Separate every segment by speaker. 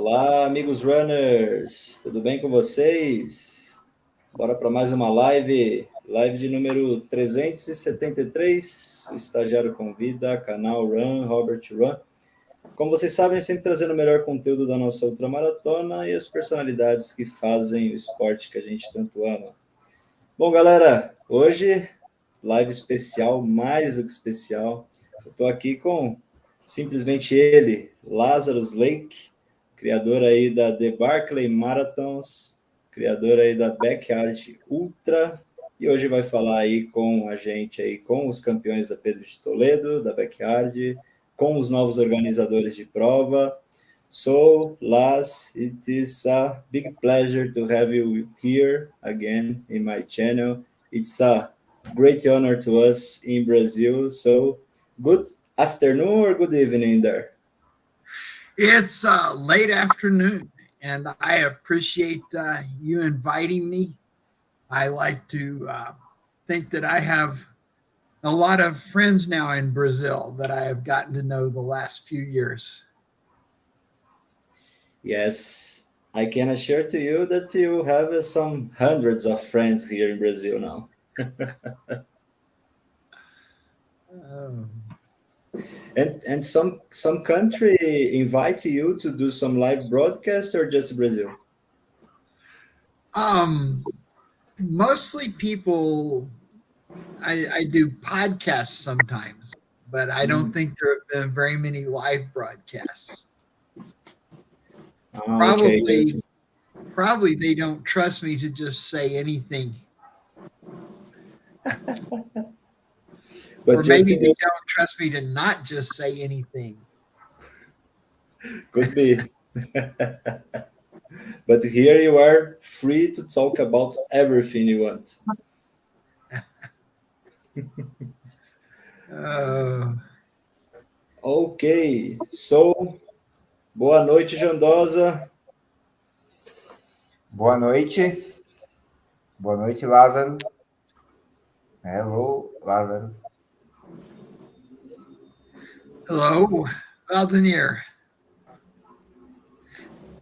Speaker 1: Olá, amigos runners, tudo bem com vocês? Bora para mais uma live de número 373, o estagiário convida, Canal Run, Robert Run. Como vocês sabem, sempre trazendo o melhor conteúdo da nossa Ultramaratona e as personalidades que fazem o esporte que a gente tanto ama. Bom, galera, hoje, live especial, mais do que especial. Eu estou aqui com simplesmente ele, Lazarus Lake, criador aí da The Barclay Marathons, criador aí da Backyard Ultra, e hoje vai falar aí com a gente aí, com os campeões da Pedro de Toledo, da Backyard, com os novos organizadores de prova. So, Laz, it is a big pleasure to have you here again in my channel. It's a great honor to us in Brazil. So, good afternoon or good evening there?
Speaker 2: It's late afternoon, and I appreciate you inviting me. I like to think that I have a lot of friends now in Brazil that I have gotten to know the last few years.
Speaker 1: Yes, I can assure to you that you have some hundreds of friends here in Brazil now. And some country invites you to do some live broadcast or just Brazil?
Speaker 2: Mostly people, I do podcasts sometimes, but I don't think there have been very many live broadcasts. Probably they don't trust me to just say anything. Or maybe they don't trust me to not just say anything.
Speaker 1: Could be. But here you are free to talk about everything you want. Ok, so boa noite, Jandosa.
Speaker 3: Boa noite. Boa noite, Lazarus. Hello, Lazarus.
Speaker 2: Hello, Valdenier.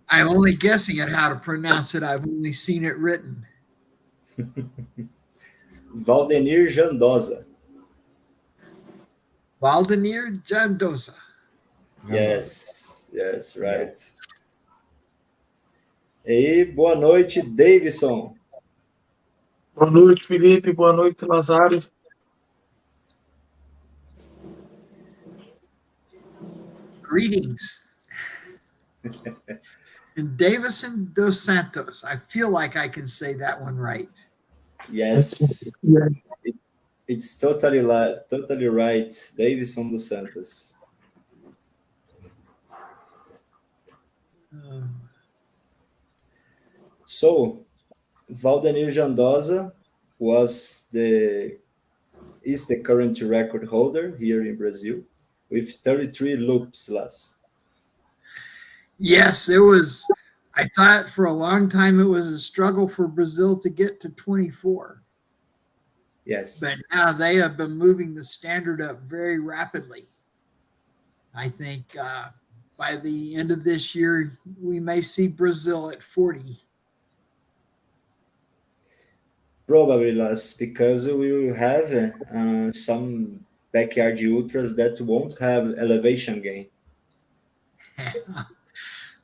Speaker 2: I'm only guessing at how to pronounce it. I've only seen it written.
Speaker 1: Valdenier Jandosa.
Speaker 2: Valdenier Jandosa.
Speaker 1: Yes, right. E boa noite, Davidson.
Speaker 4: Boa noite, Felipe. Boa noite, Lazarus.
Speaker 2: Greetings. And Davison dos Santos. I feel like I can say that one right.
Speaker 1: Yes.
Speaker 4: Yeah.
Speaker 1: It's totally right. Davison dos Santos. So, Valdenier Jandosa is the current record holder here in Brazil with 33 loops last.
Speaker 2: Yes, it was. I thought for a long time it was a struggle for Brazil to get to 24.
Speaker 1: Yes.
Speaker 2: But now they have been moving the standard up very rapidly. I think by the end of this year, we may see Brazil at 40.
Speaker 1: Probably less, because we will have some backyard ultras that won't have elevation gain.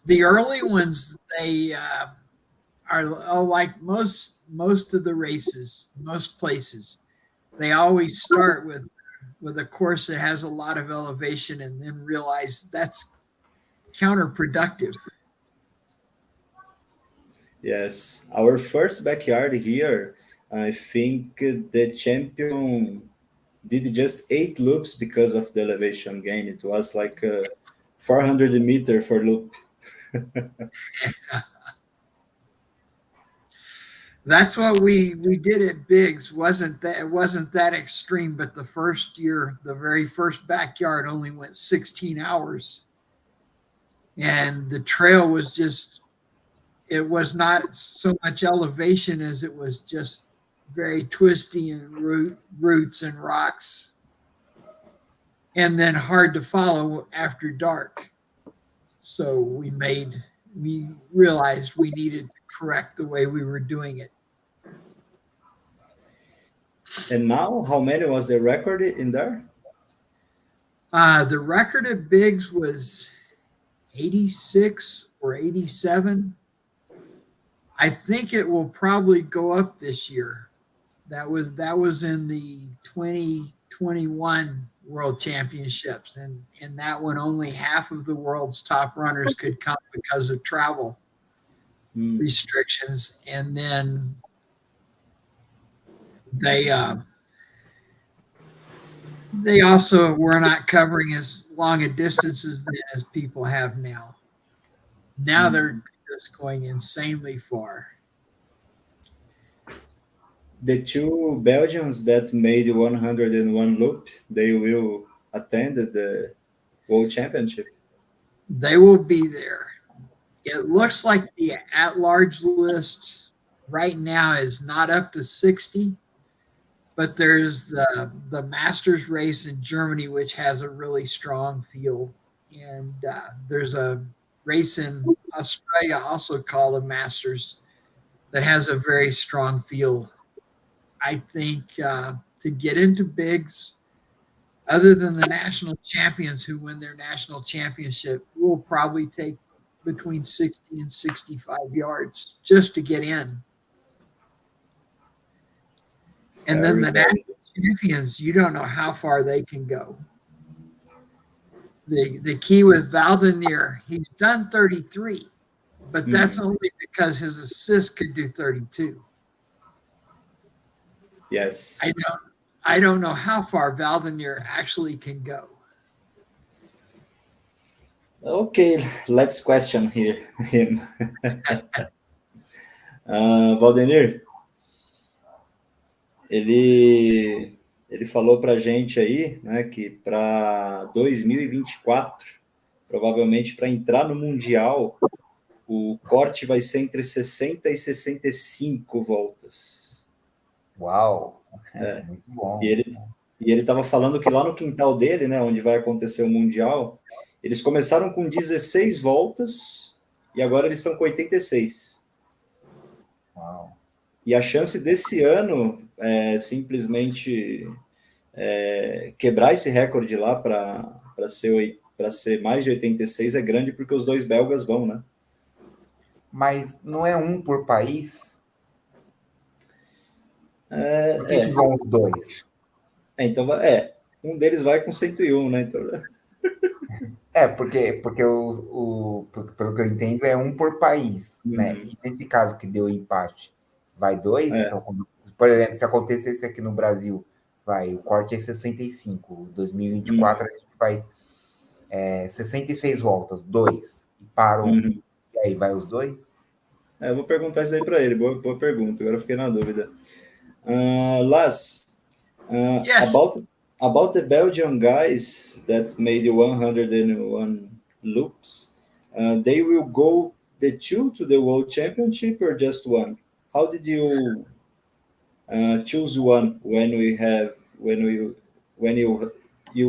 Speaker 2: The early ones, they are like most of the races, most places. They always start with a course that has a lot of elevation and then realize that's counterproductive.
Speaker 1: Yes, our first backyard here, I think the champion did just 8 loops because of the elevation gain. It was like 400 meter for loop.
Speaker 2: That's what we did at Biggs. It wasn't that extreme, but the first year, the very first backyard only went 16 hours. And the trail was it was not so much elevation as it was just very twisty and roots and rocks. And then hard to follow after dark. So we made we realized we needed to correct the way we were doing it.
Speaker 1: And now, how many was the record in there?
Speaker 2: The record at Biggs was 86 or 87. I think it will probably go up this year. That was in the 2021 World Championships, and in that one, only half of the world's top runners could come because of travel restrictions, and then they also were not covering as long a distances then as people have now. Now they're just going insanely far.
Speaker 1: The two Belgians that made 101 loop, they will attend the World Championship.
Speaker 2: They will be there. It looks like the at-large list right now is not up to 60, but there's the Masters race in Germany, which has a really strong field. And there's a race in Australia also called the Masters that has a very strong field. I think to get into Biggs, other than the national champions who win their national championship, will probably take between 60 and 65 yards just to get in. And then the national champions, you don't know how far they can go. The key with Valdenier, he's done 33, but that's only because his assist could do 32.
Speaker 1: Yes.
Speaker 2: I don't know how far Valdenier actually can go.
Speaker 1: Okay, let's question him. Valdemir, ele falou para a gente aí, né, que para 2024, provavelmente para entrar no Mundial, o corte vai ser entre 60 e 65 voltas.
Speaker 3: Uau! Muito bom.
Speaker 1: E ele estava falando que lá no quintal dele, né, onde vai acontecer o Mundial, eles começaram com 16 voltas e agora eles estão com 86.
Speaker 3: Uau.
Speaker 1: E a chance desse ano simplesmente quebrar esse recorde lá para ser mais de 86 é grande, porque os dois belgas vão, né?
Speaker 3: Mas não é um por país? Por que vão os dois?
Speaker 1: Então, um deles vai com 101, né? Então...
Speaker 3: porque pelo que eu entendo, é um por país, né? E nesse caso que deu empate, vai dois? Então, por exemplo, se acontecesse aqui no Brasil, o corte é 65, 2024 a gente faz 66 voltas, dois, e param, e aí vai os dois?
Speaker 1: Eu vou perguntar isso aí para ele, boa pergunta, agora eu fiquei na dúvida. Lars,
Speaker 2: Yes.
Speaker 1: about the Belgian guys that made the 101 loops, they will go the two to the World Championship or just one? How did you choose one when you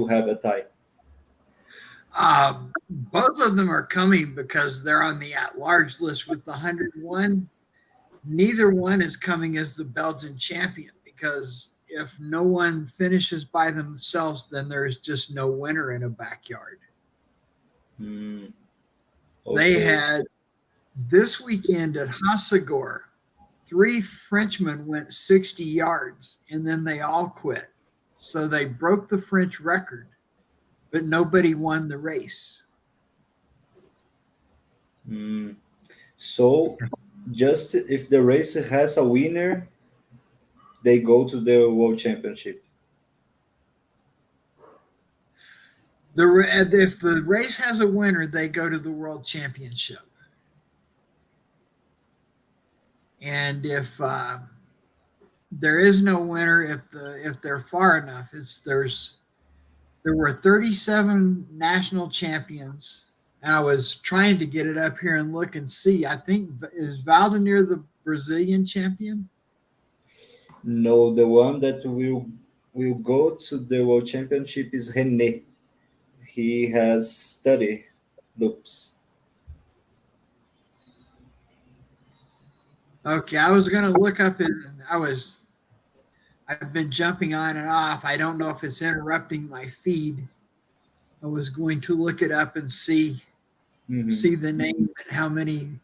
Speaker 1: have a tie?
Speaker 2: Both of them are coming because they're on the at-large list with the 101. Neither one is coming as the Belgian champion, because if no one finishes by themselves, then there's just no winner in a backyard.
Speaker 1: Okay.
Speaker 2: They had this weekend at Hassagor, 3 Frenchmen went 60 yards and then they all quit. So they broke the French record, but nobody won the race.
Speaker 1: So just if the race has a winner, they go to the World Championship.
Speaker 2: If the race has a winner, they go to the World Championship. And if there is no winner, if they're far enough, there were 37 national champions. And I was trying to get it up here and look and see. I think, is Valdenier the Brazilian champion?
Speaker 1: No, the one that will go to the World Championship is René. He has 30 loops.
Speaker 2: Okay, I was going to look up I've been jumping on and off. I don't know if it's interrupting my feed. I was going to look it up and see the name and how many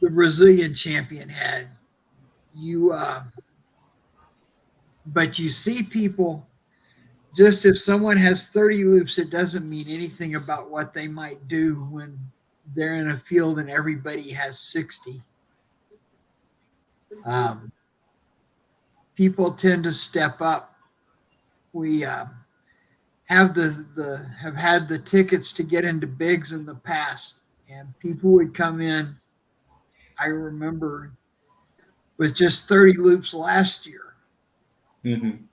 Speaker 2: the Brazilian champion had. But you see people, just if someone has 30 loops, it doesn't mean anything about what they might do when they're in a field and everybody has 60. People tend to step up. We have had the tickets to get into bigs in the past, and people would come in. I remember with just 30 loops last year, and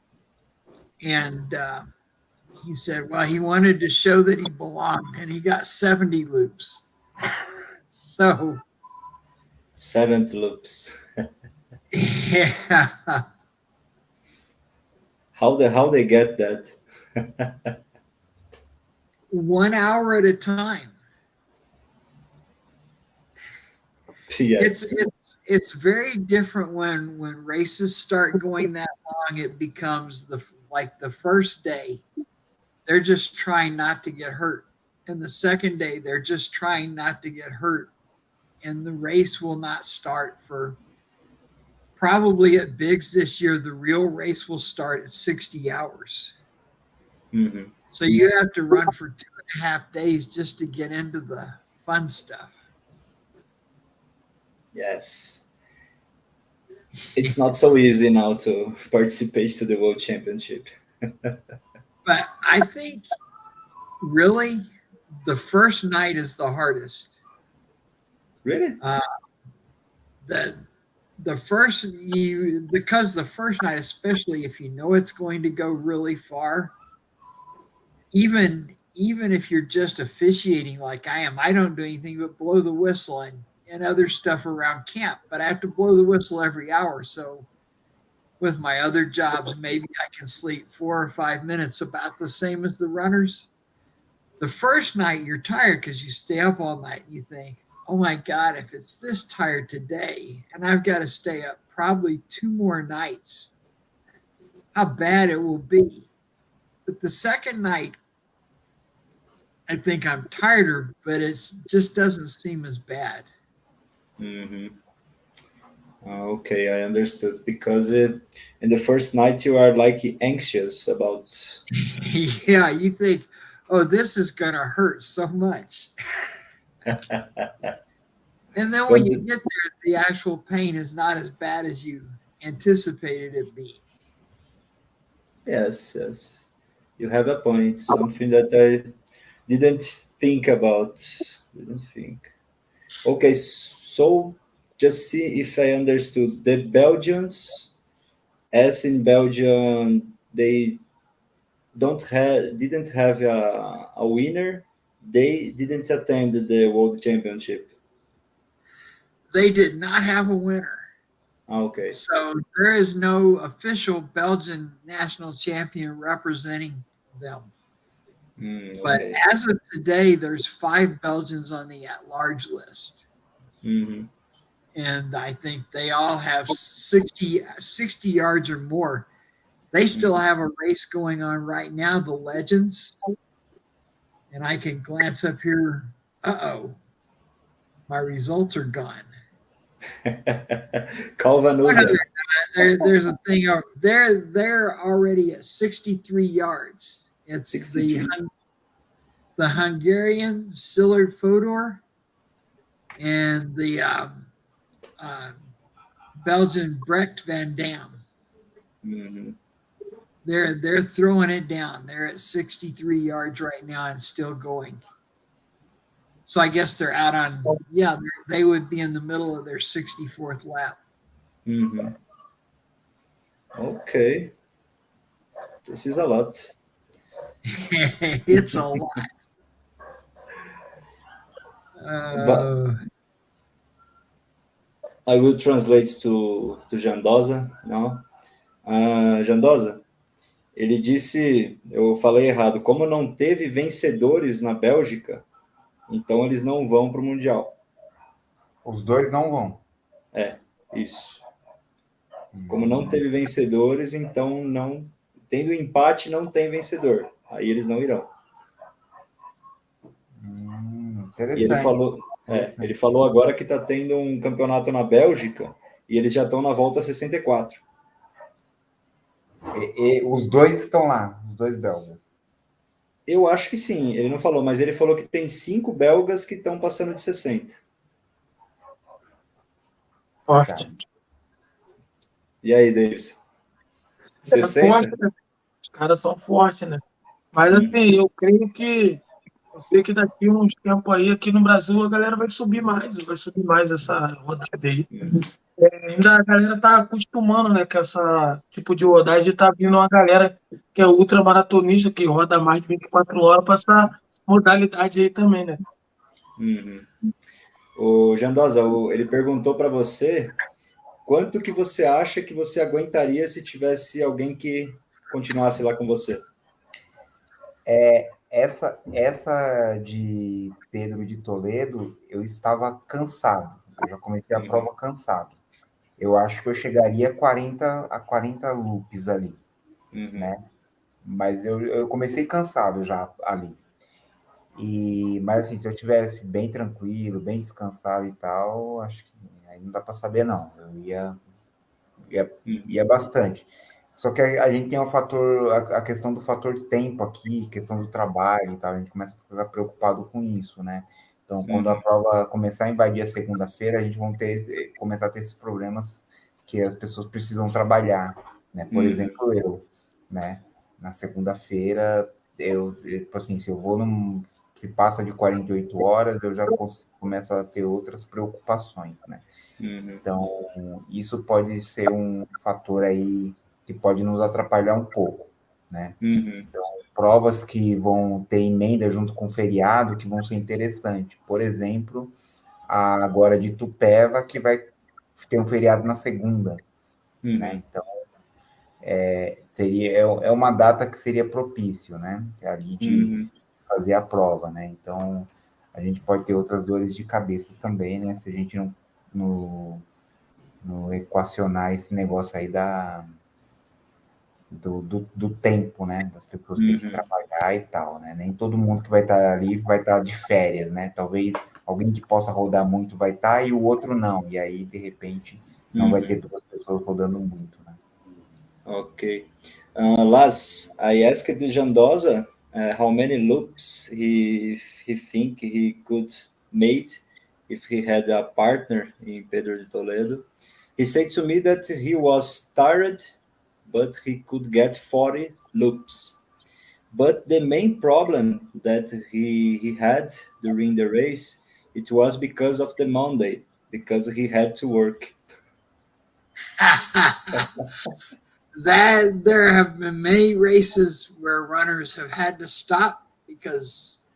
Speaker 2: he said, well, he wanted to show that he belonged, and he got 70 loops. So
Speaker 1: 70 loops.
Speaker 2: Yeah.
Speaker 1: How they get that?
Speaker 2: 1 hour at a time.
Speaker 1: Yes.
Speaker 2: It's very different when races start going that long. It becomes like the first day, they're just trying not to get hurt. And the second day, they're just trying not to get hurt. And the race will not start for probably at Bigs this year. The real race will start at 60 hours. So you have to run for 2.5 days just to get into the fun stuff.
Speaker 1: Yes. It's not so easy now to participate to the World Championship.
Speaker 2: But I think really the first night is the hardest.
Speaker 1: Really?
Speaker 2: Because the first night, especially if you know it's going to go really far, even if you're just officiating like I am, I don't do anything but blow the whistle and other stuff around camp, but I have to blow the whistle every hour. So with my other jobs, maybe I can sleep 4 or 5 minutes, about the same as the runners. The first night you're tired because you stay up all night and you think, oh my God, if it's this tired today and I've got to stay up probably 2 more nights, how bad it will be. But the second night, I think I'm tireder, but it just doesn't seem as bad.
Speaker 1: Okay, I understood. Because in the first night you are like anxious about.
Speaker 2: Yeah, you think, oh, this is going to hurt so much. And then when you get there, the actual pain is not as bad as you anticipated it being.
Speaker 1: Yes. You have a point. Something that I didn't think about. Okay, so just see if I understood. The Belgians, as in Belgium, they didn't have a winner. They didn't attend the World Championship.
Speaker 2: They did not have a winner.
Speaker 1: Okay.
Speaker 2: So there is no official Belgian national champion representing them.
Speaker 1: Okay.
Speaker 2: But as of today, there's 5 Belgians on the at-large list. And I think they all have 60 yards or more. They still have a race going on right now, the Legends. And I can glance up here. Uh-oh. My results are gone. There's a thing over there. They're already at 63 yards. It's 63. The Hungarian Sillard Fodor and the Belgian Brecht Van Dam. They're throwing it down. They're at 63 yards right now and still going. So I guess they're out on, they would be in the middle of their 64th lap.
Speaker 1: Okay. This is a lot.
Speaker 2: It's a lot.
Speaker 1: But I will translate to Jandosa now. Jandosa, ele disse, eu falei errado, como não teve vencedores na Bélgica, então eles não vão para o Mundial.
Speaker 3: Os dois não vão.
Speaker 1: Isso. Como não teve vencedores, então não... Tendo empate, não tem vencedor. Aí eles não irão.
Speaker 3: Interessante.
Speaker 1: E ele falou agora que está tendo um campeonato na Bélgica e eles já estão na volta 64.
Speaker 3: Os dois estão lá, os dois belgas.
Speaker 1: Eu acho que sim, ele não falou, mas ele falou que tem 5 belgas que estão passando de 60.
Speaker 4: Forte.
Speaker 1: E aí, Davis? 60?
Speaker 4: Forte, né? Os caras são fortes, né? Mas assim, eu creio que daqui uns tempos aí, aqui no Brasil, a galera vai subir mais essa rodada aí. Ainda a galera tá acostumando, né, com essa tipo de rodagem, tá vindo uma galera que é ultramaratonista, que roda mais de 24 horas para essa modalidade aí também, né?
Speaker 1: O Jandosa, ele perguntou para você quanto que você acha que você aguentaria se tivesse alguém que continuasse lá com você?
Speaker 3: Essa de Pedro de Toledo, eu estava cansado. Eu já comecei a prova cansado. Eu acho que eu chegaria a 40 loops ali, né? Mas eu comecei cansado já ali. Mas assim, se eu tivesse bem tranquilo, bem descansado e tal, acho que aí não dá para saber não. Eu ia bastante. Só que a gente tem a questão do fator tempo aqui, questão do trabalho e tal, a gente começa a ficar preocupado com isso, né? Então, quando a prova começar a invadir a segunda-feira, a gente vai começar a ter esses problemas que as pessoas precisam trabalhar, né? Por exemplo, eu, né? Na segunda-feira, tipo assim, se passa de 48 horas, eu já começo a ter outras preocupações, né? Então, isso pode ser um fator aí que pode nos atrapalhar um pouco, né? Então, provas que vão ter emenda junto com feriado, que vão ser interessantes. Por exemplo, agora de Tupéva, que vai ter um feriado na segunda, né? Então, é uma data que seria propício, né? Ali de fazer a prova, né? Então, a gente pode ter outras dores de cabeça também, né? Se a gente não equacionar esse negócio aí do tempo, né? Das pessoas terem que trabalhar e tal, né? Nem todo mundo que vai estar ali vai estar de férias, né? Talvez alguém que possa rodar muito vai estar e o outro não. E aí, de repente, não vai ter duas pessoas rodando muito, né?
Speaker 1: Okay. Laz, I asked Jandoza how many loops he think he could make if he had a partner in Pedro de Toledo. He said to me that he was tired, but he could get 40 loops. But the main problem that he had during the race, it was because of the Monday, because he had to work.
Speaker 2: That there have been many races where runners have had to stop because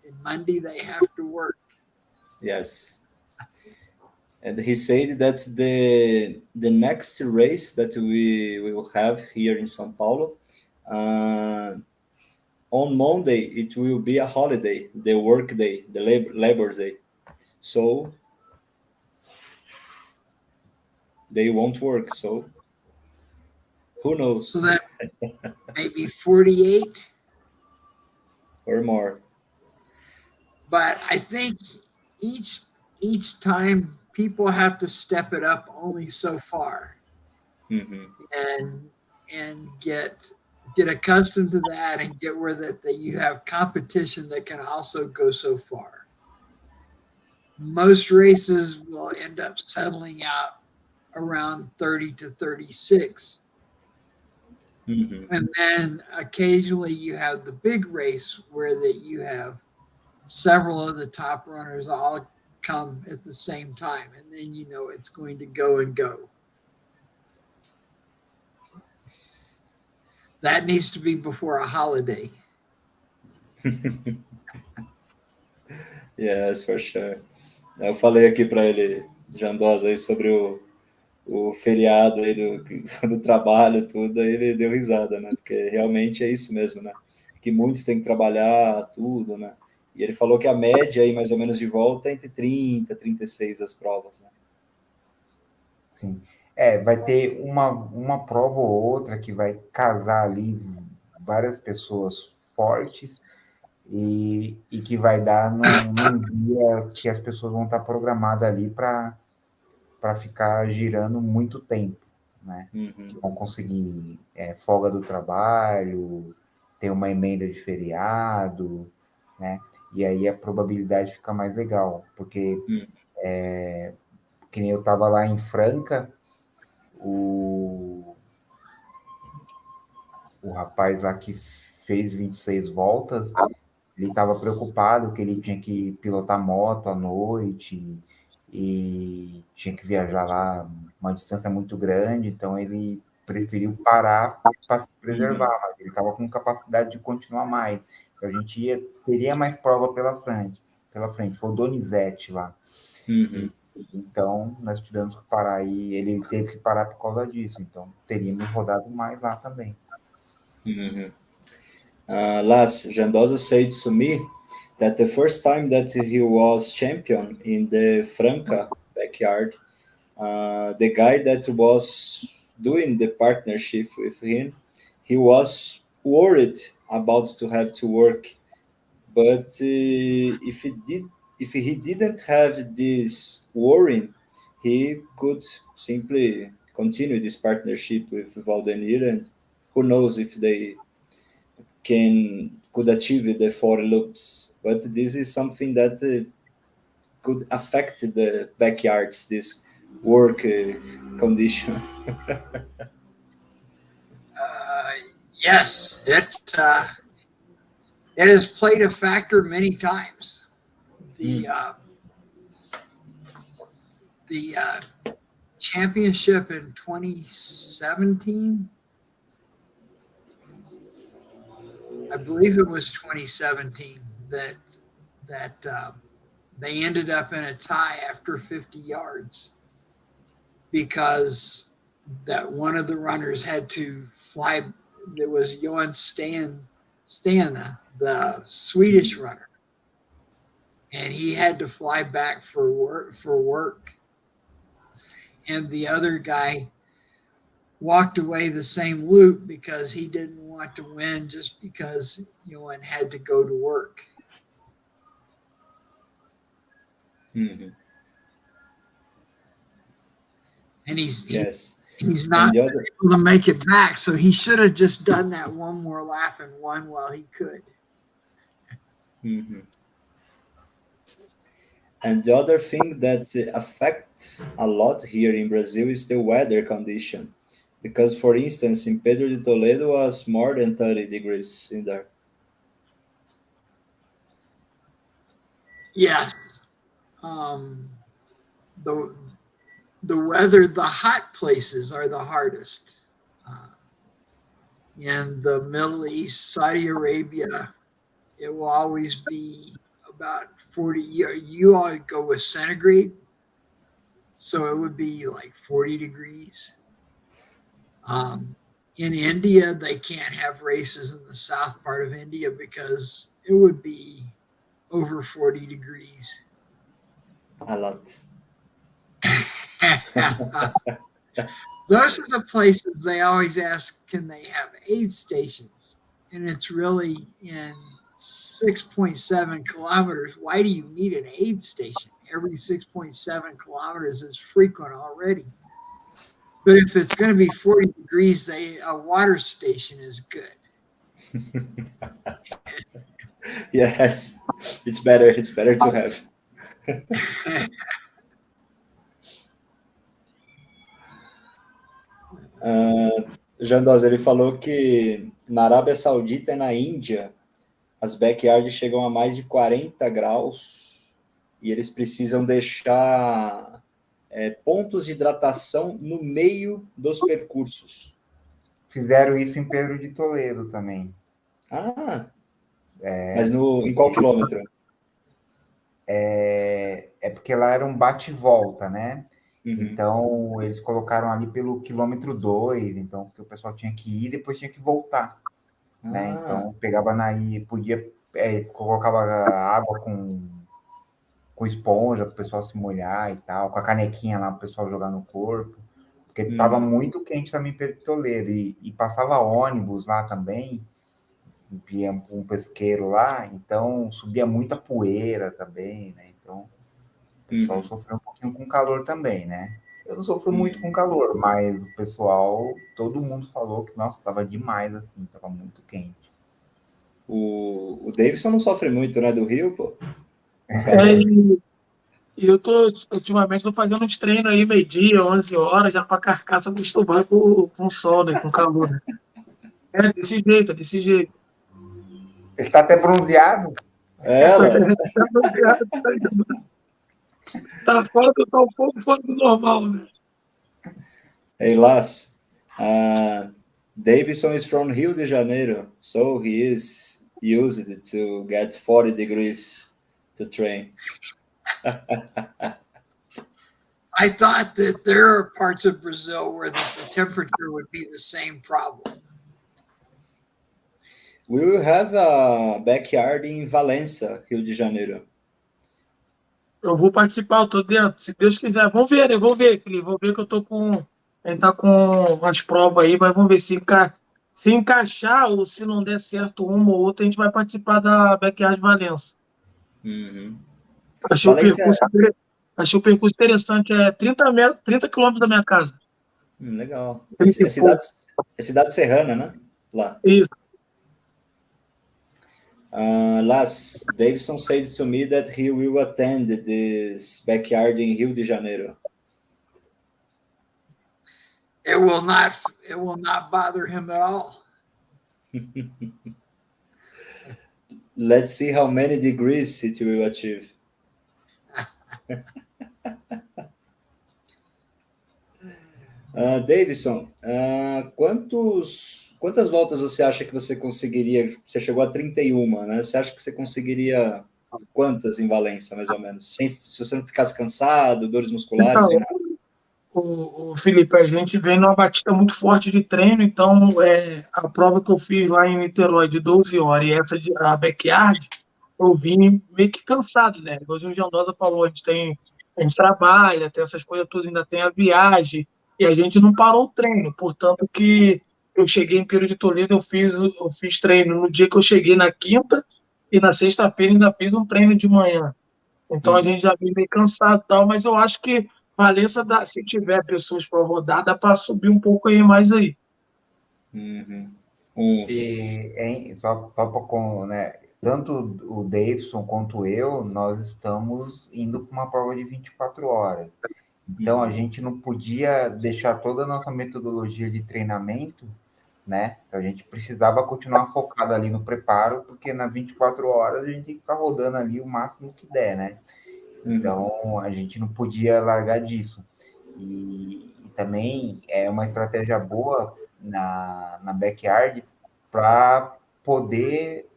Speaker 2: in Monday they have to work.
Speaker 1: Yes. And he said that the next race that we will have here in São Paulo, on Monday it will be a holiday, the work day, the labor day. So they won't work. So who knows?
Speaker 2: So that maybe 48
Speaker 1: or more.
Speaker 2: But I think each time people have to step it up only so far, and get accustomed to that and get where that you have competition that can also go so far. Most races will end up settling out around 30 to 36. And then occasionally you have the big race where that you have several of the top runners all come at the same time, and then you know it's going to go and go. That needs to be before a holiday.
Speaker 1: Yes, for sure. Eu falei aqui para ele, Jandosa, aí sobre o feriado aí do trabalho, tudo, aí ele deu risada, né? Porque realmente é isso mesmo, né? Que muitos têm que trabalhar, tudo, né? E ele falou que a média aí, mais ou menos, de volta é entre 30 e 36 as provas, né?
Speaker 3: Sim. Vai ter uma prova ou outra que vai casar ali várias pessoas fortes e que vai dar num dia que as pessoas vão estar programadas ali para ficar girando muito tempo, né? Que vão conseguir folga do trabalho, ter uma emenda de feriado, né? E aí a probabilidade fica mais legal, porque que nem eu estava lá em Franca, o rapaz lá que fez 26 voltas, ele estava preocupado que ele tinha que pilotar moto à noite e tinha que viajar lá uma distância muito grande, então ele preferiu parar para se preservar, mas ele estava com capacidade de continuar mais. Então a gente teria mais prova pela frente. Foi o Donizete lá. Então nós tivemos que parar e ele teve que parar por causa disso. Então teríamos rodado mais lá também.
Speaker 1: Lars Jandosa said to me that the first time that he was champion in the Franca backyard, the guy that was doing the partnership with him, he was worried about to have to work. But if he didn't have this worrying, he could simply continue this partnership with Valdenir, and who knows if they could achieve the 4 loops. But this is something that could affect the backyards, this work condition.
Speaker 2: Yes, it has played a factor many times. The championship in 2017, I believe it was 2017, that they ended up in a tie after 50 yards because that one of the runners had to fly. There was Johan Stana, the Swedish runner, and he had to fly back for work. And the other guy walked away the same loop because he didn't want to win just because Johan had to go to work. And he's not able to make it back, so he should have just done that one more lap and won while he could.
Speaker 1: And the other thing that affects a lot here in Brazil is the weather condition. Because, for instance, in Pedro de Toledo was more than 30 degrees in there.
Speaker 2: Yes. The weather, the hot places are the hardest. In the Middle East, Saudi Arabia, it will always be about 40. You all go with centigrade, so it would be like 40 degrees. In India, they can't have races in the south part of India because it would be over 40 degrees.
Speaker 1: A lot.
Speaker 2: Those are the places they always ask, can they have aid stations? And it's really in 6.7 kilometers. Why do you need an aid station? Every 6.7 kilometers is frequent already. But if it's going to be 40 degrees, a water station is good.
Speaker 1: Yes, it's better. It's better to have. Jandosa, ele falou que na Arábia Saudita e na Índia as backyards chegam a mais de 40 graus e eles precisam deixar pontos de hidratação no meio dos percursos.
Speaker 3: Fizeram isso em Pedro de Toledo também.
Speaker 1: Mas em qual quilômetro?
Speaker 3: Porque lá era um bate-volta, né? Então, eles colocaram ali pelo quilômetro 2, então, porque o pessoal tinha que ir e depois tinha que voltar. Né? Então, pegava colocava água com esponja para o pessoal se molhar e tal, com a canequinha lá para o pessoal jogar no corpo. porque estava muito quente também em Toledo, e passava ônibus lá também, via um pesqueiro lá, então subia muita poeira também, né? Então o pessoal sofreu um pouquinho com calor também, né? Eu não sofro muito com calor, mas o pessoal, todo mundo falou que, nossa, estava demais, assim, estava muito quente.
Speaker 1: O Davidson não sofre muito, né, do Rio, pô?
Speaker 4: E eu ultimamente, tô fazendo uns treinos aí, meio-dia, 11 horas, já para carcaça acostumar com o sol, né, com o calor, né? É desse jeito, é desse jeito.
Speaker 3: Ele está até bronzeado?
Speaker 4: Tá fora que eu tô um pouco fora do normal, né?
Speaker 1: Hey, Las, Davidson is from Rio de Janeiro, so he is used to get 40 degrees to train.
Speaker 2: I thought that there are parts of Brazil where the temperature would be the same problem.
Speaker 1: We will have a backyard in Valença, Rio de Janeiro.
Speaker 4: Eu vou participar, eu tô dentro. Se Deus quiser, vamos ver, né? Vou ver, Felipe. Vou ver que eu tô com. A gente tá com umas provas aí, mas vamos ver se encaixar ou se não der certo uma ou outra, a gente vai participar da Backyard Valença. Achei o percurso interessante. É 30 quilômetros da minha casa.
Speaker 1: Legal. É cidade serrana, né? Lá.
Speaker 4: Isso.
Speaker 1: Las, Davidson said to me that he will attend this backyard in Rio de Janeiro.
Speaker 2: It will not bother him at all.
Speaker 1: Let's see how many degrees it will achieve. Davidson, quantas voltas você acha que você conseguiria? Você chegou a 31, né? Você acha que você conseguiria quantas em Valência, mais ou menos? Se você não ficasse cansado, dores musculares, sem nada?
Speaker 4: O Felipe, a gente vem numa batida muito forte de treino, então a prova que eu fiz lá em Niterói de 12 horas e essa a backyard, eu vim meio que cansado, né? Igual o Jandosa falou, a gente trabalha, tem essas coisas tudo, ainda tem a viagem, e a gente não parou o treino, portanto que eu cheguei em Pedro de Toledo, eu fiz treino no dia que eu cheguei na quinta, e na sexta-feira ainda fiz um treino de manhã. Então a gente já vem meio cansado e tal, mas eu acho que Valença, se tiver pessoas para rodar, dá para subir um pouco aí mais aí.
Speaker 3: Só para, né, tanto o Davidson quanto eu, nós estamos indo para uma prova de 24 horas. Então, a gente não podia deixar toda a nossa metodologia de treinamento, né? Então, a gente precisava continuar focado ali no preparo, porque na 24 horas a gente tem que ficar rodando ali o máximo que der, né? Então, a gente não podia largar disso. E também é uma estratégia boa na backyard para poder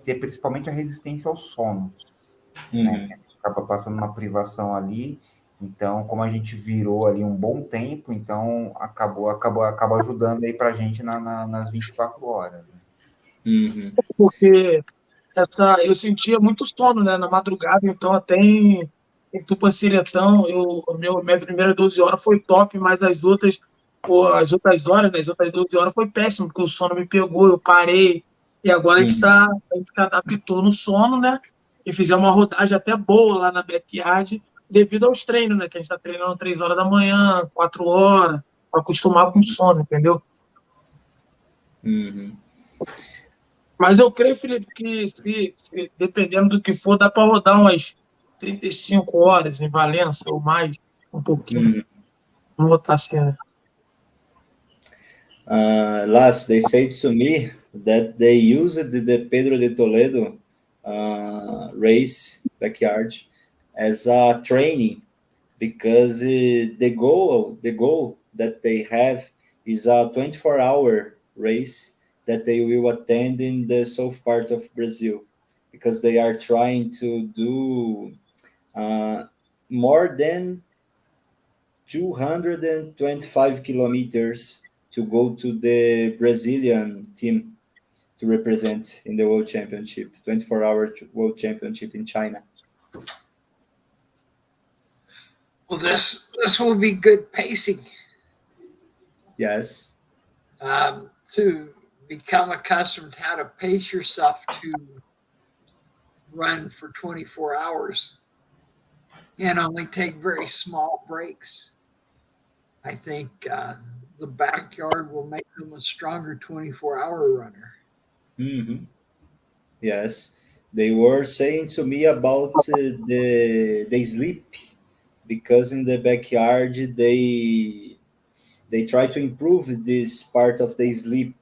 Speaker 3: ter principalmente a resistência ao sono, né? Que a gente acaba passando uma privação ali. Então, como a gente virou ali um bom tempo, então acaba ajudando aí para a gente nas 24 horas. Né?
Speaker 4: Porque eu sentia muito sono, né, na madrugada, então até em Tupanciretão, minha primeira 12 horas foi top, mas as outras horas, né, as outras 12 horas foi péssimo, porque o sono me pegou, eu parei, e agora a gente se adaptou no sono, né, e fizemos uma rodagem até boa lá na backyard, devido aos treinos, né, que a gente está treinando 3 horas da manhã, 4 horas, para acostumar com o sono, entendeu? Mas eu creio, Felipe, que dependendo do que for, dá para rodar umas 35 horas em Valença ou mais, um pouquinho. Vamos botar assim, né?
Speaker 1: Last, they said to me that they used the Pedro de Toledo race backyard as a training because the goal that they have is a 24-hour race that they will attend in the south part of Brazil, because they are trying to do more than 225 kilometers to go to the Brazilian team to represent in the World Championship, 24-hour World Championship in China.
Speaker 2: Well, this will be good pacing.
Speaker 1: Yes.
Speaker 2: To become accustomed to how to pace yourself to run for 24 hours and only take very small breaks. I think the backyard will make them a stronger 24-hour runner.
Speaker 1: Mm-hmm. Yes. They were saying to me about the sleep, because in the backyard they try to improve this part of the sleep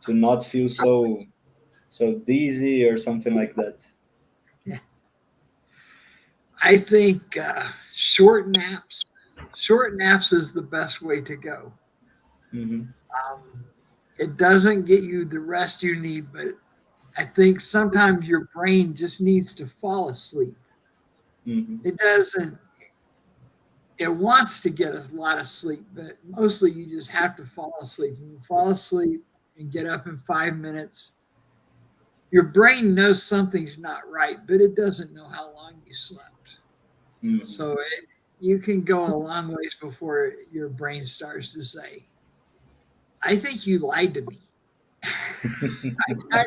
Speaker 1: to not feel so dizzy or something like that.
Speaker 2: I think short naps is the best way to go.
Speaker 1: Mm-hmm.
Speaker 2: It doesn't get you the rest you need, but I think sometimes your brain just needs to fall asleep.
Speaker 1: Mm-hmm.
Speaker 2: It doesn't, it wants to get a lot of sleep, but mostly you just have to fall asleep. When you fall asleep and get up in 5 minutes, your brain knows something's not right, but it doesn't know how long you slept.
Speaker 1: Mm-hmm.
Speaker 2: So you can go a long ways before your brain starts to say, I think you lied to me. I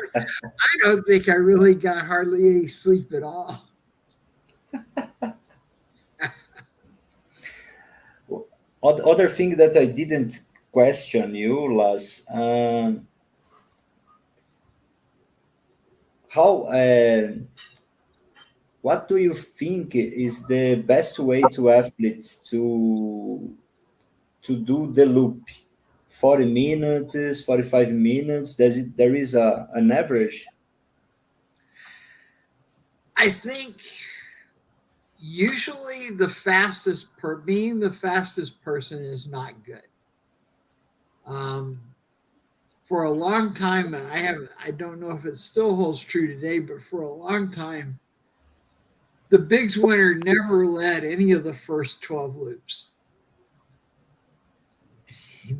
Speaker 2: don't think I really got hardly any sleep at all.
Speaker 1: Other thing that I didn't question you, Las, how what do you think is the best way to athletes to do the loop? 40 minutes, 45 minutes? There is an average?
Speaker 2: I think usually being the fastest person is not good. For a long time, and I don't know if it still holds true today, but for a long time, the Bigs winner never led any of the first 12 loops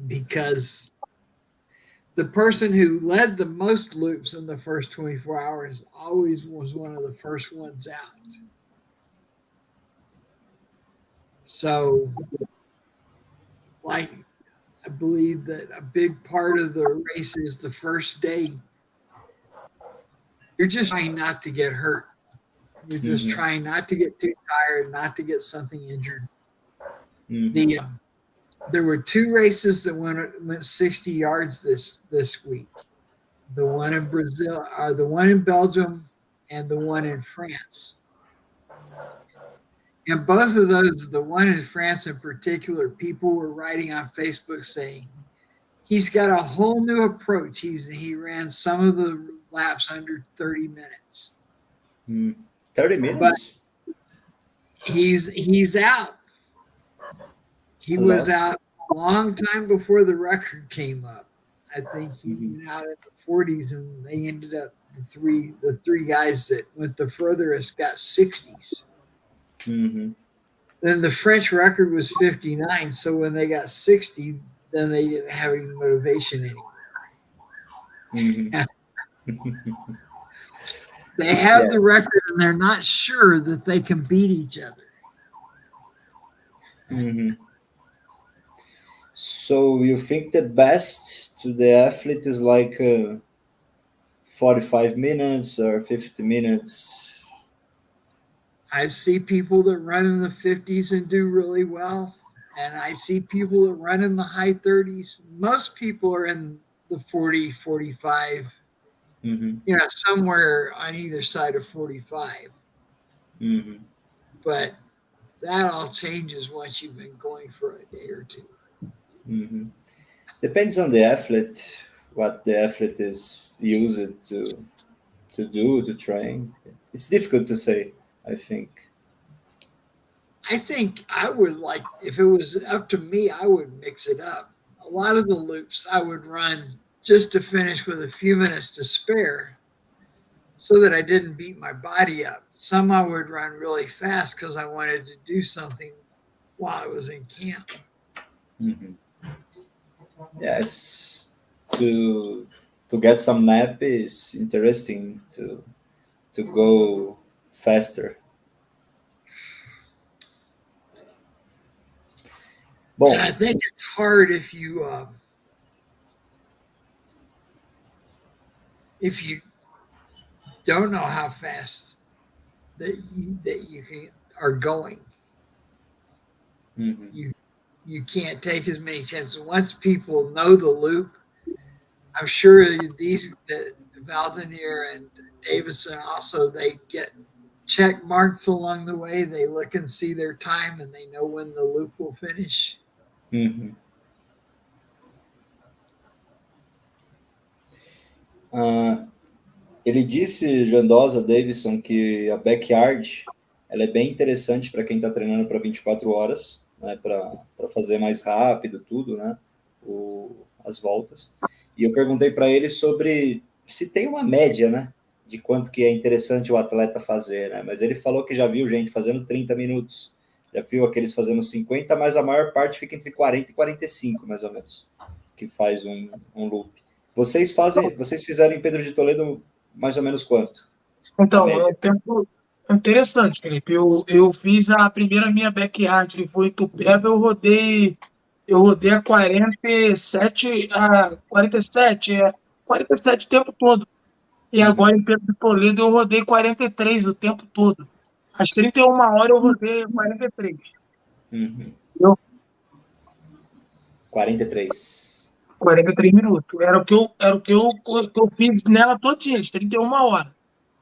Speaker 2: because the person who led the most loops in the first 24 hours always was one of the first ones out. So, like, I believe that a big part of the race is the first day. You're just trying not to get hurt. You're just
Speaker 1: Mm-hmm.
Speaker 2: trying not to get too tired, not to get something injured.
Speaker 1: Mm-hmm.
Speaker 2: There were two races that went 60 yards this week. The one in Brazil, or the one in Belgium, and the one in France. And both of those, the one in France in particular, people were writing on Facebook saying, he's got a whole new approach. He ran some of the laps under 30 minutes.
Speaker 1: 30 minutes?
Speaker 2: But he's out. He was out a long time before the record came up. I think he went out in the 40s, and they ended up the three guys that went the furthest got 60s.
Speaker 1: Mm-hmm.
Speaker 2: Then the French record was 59, so when they got 60, then they didn't have any motivation anymore.
Speaker 1: Mm-hmm.
Speaker 2: They have the record, and they're not sure that they can beat each other.
Speaker 1: Mm-hmm. So you think the best to the athlete is like 45 minutes or 50 minutes?
Speaker 2: I see people that run in the 50s and do really well. And I see people that run in the high 30s. Most people are in the 40, 45, somewhere on either side of 45.
Speaker 1: Mm-hmm.
Speaker 2: But that all changes once you've been going for a day or two.
Speaker 1: Mm-hmm. Depends on the athlete, what the athlete is used to train. It's difficult to say, I think.
Speaker 2: I think I would like, if it was up to me, I would mix it up. A lot of the loops I would run just to finish with a few minutes to spare so that I didn't beat my body up. Some I would run really fast because I wanted to do something while I was in camp.
Speaker 1: Mm-hmm. Yes, to get some nap is interesting to go faster. Bom,
Speaker 2: And I think it's hard if you don't know how fast that you are going.
Speaker 1: uhum,
Speaker 2: You can't take as many chances. Once people know the loop, I'm sure the Valdinier and Davison also, they get check marks along the way. They look and see their time and they know when the loop will finish.
Speaker 1: uhum. Ah, ele disse, Jandosa, Davidson, que a backyard ela é bem interessante para quem está treinando para 24 horas, né, para fazer mais rápido tudo, né, as voltas. E eu perguntei para ele sobre se tem uma média, né, de quanto que é interessante o atleta fazer, né, mas ele falou que já viu gente fazendo 30 minutos, já viu aqueles fazendo 50, mas a maior parte fica entre 40 e 45, mais ou menos, que faz um loop. Vocês fizeram em Pedro de Toledo mais ou menos quanto?
Speaker 4: Então, é um tempo interessante, Felipe. Eu fiz a primeira minha backyard, que foi em Tupéva, eu rodei a 47 o tempo todo. E agora em Pedro de Toledo eu rodei 43 o tempo todo. Às 31 horas eu rodei 43.
Speaker 1: Uhum.
Speaker 4: Eu,
Speaker 1: 43.
Speaker 4: 43 minutos. Era o que eu fiz nela todinha, às 31 horas.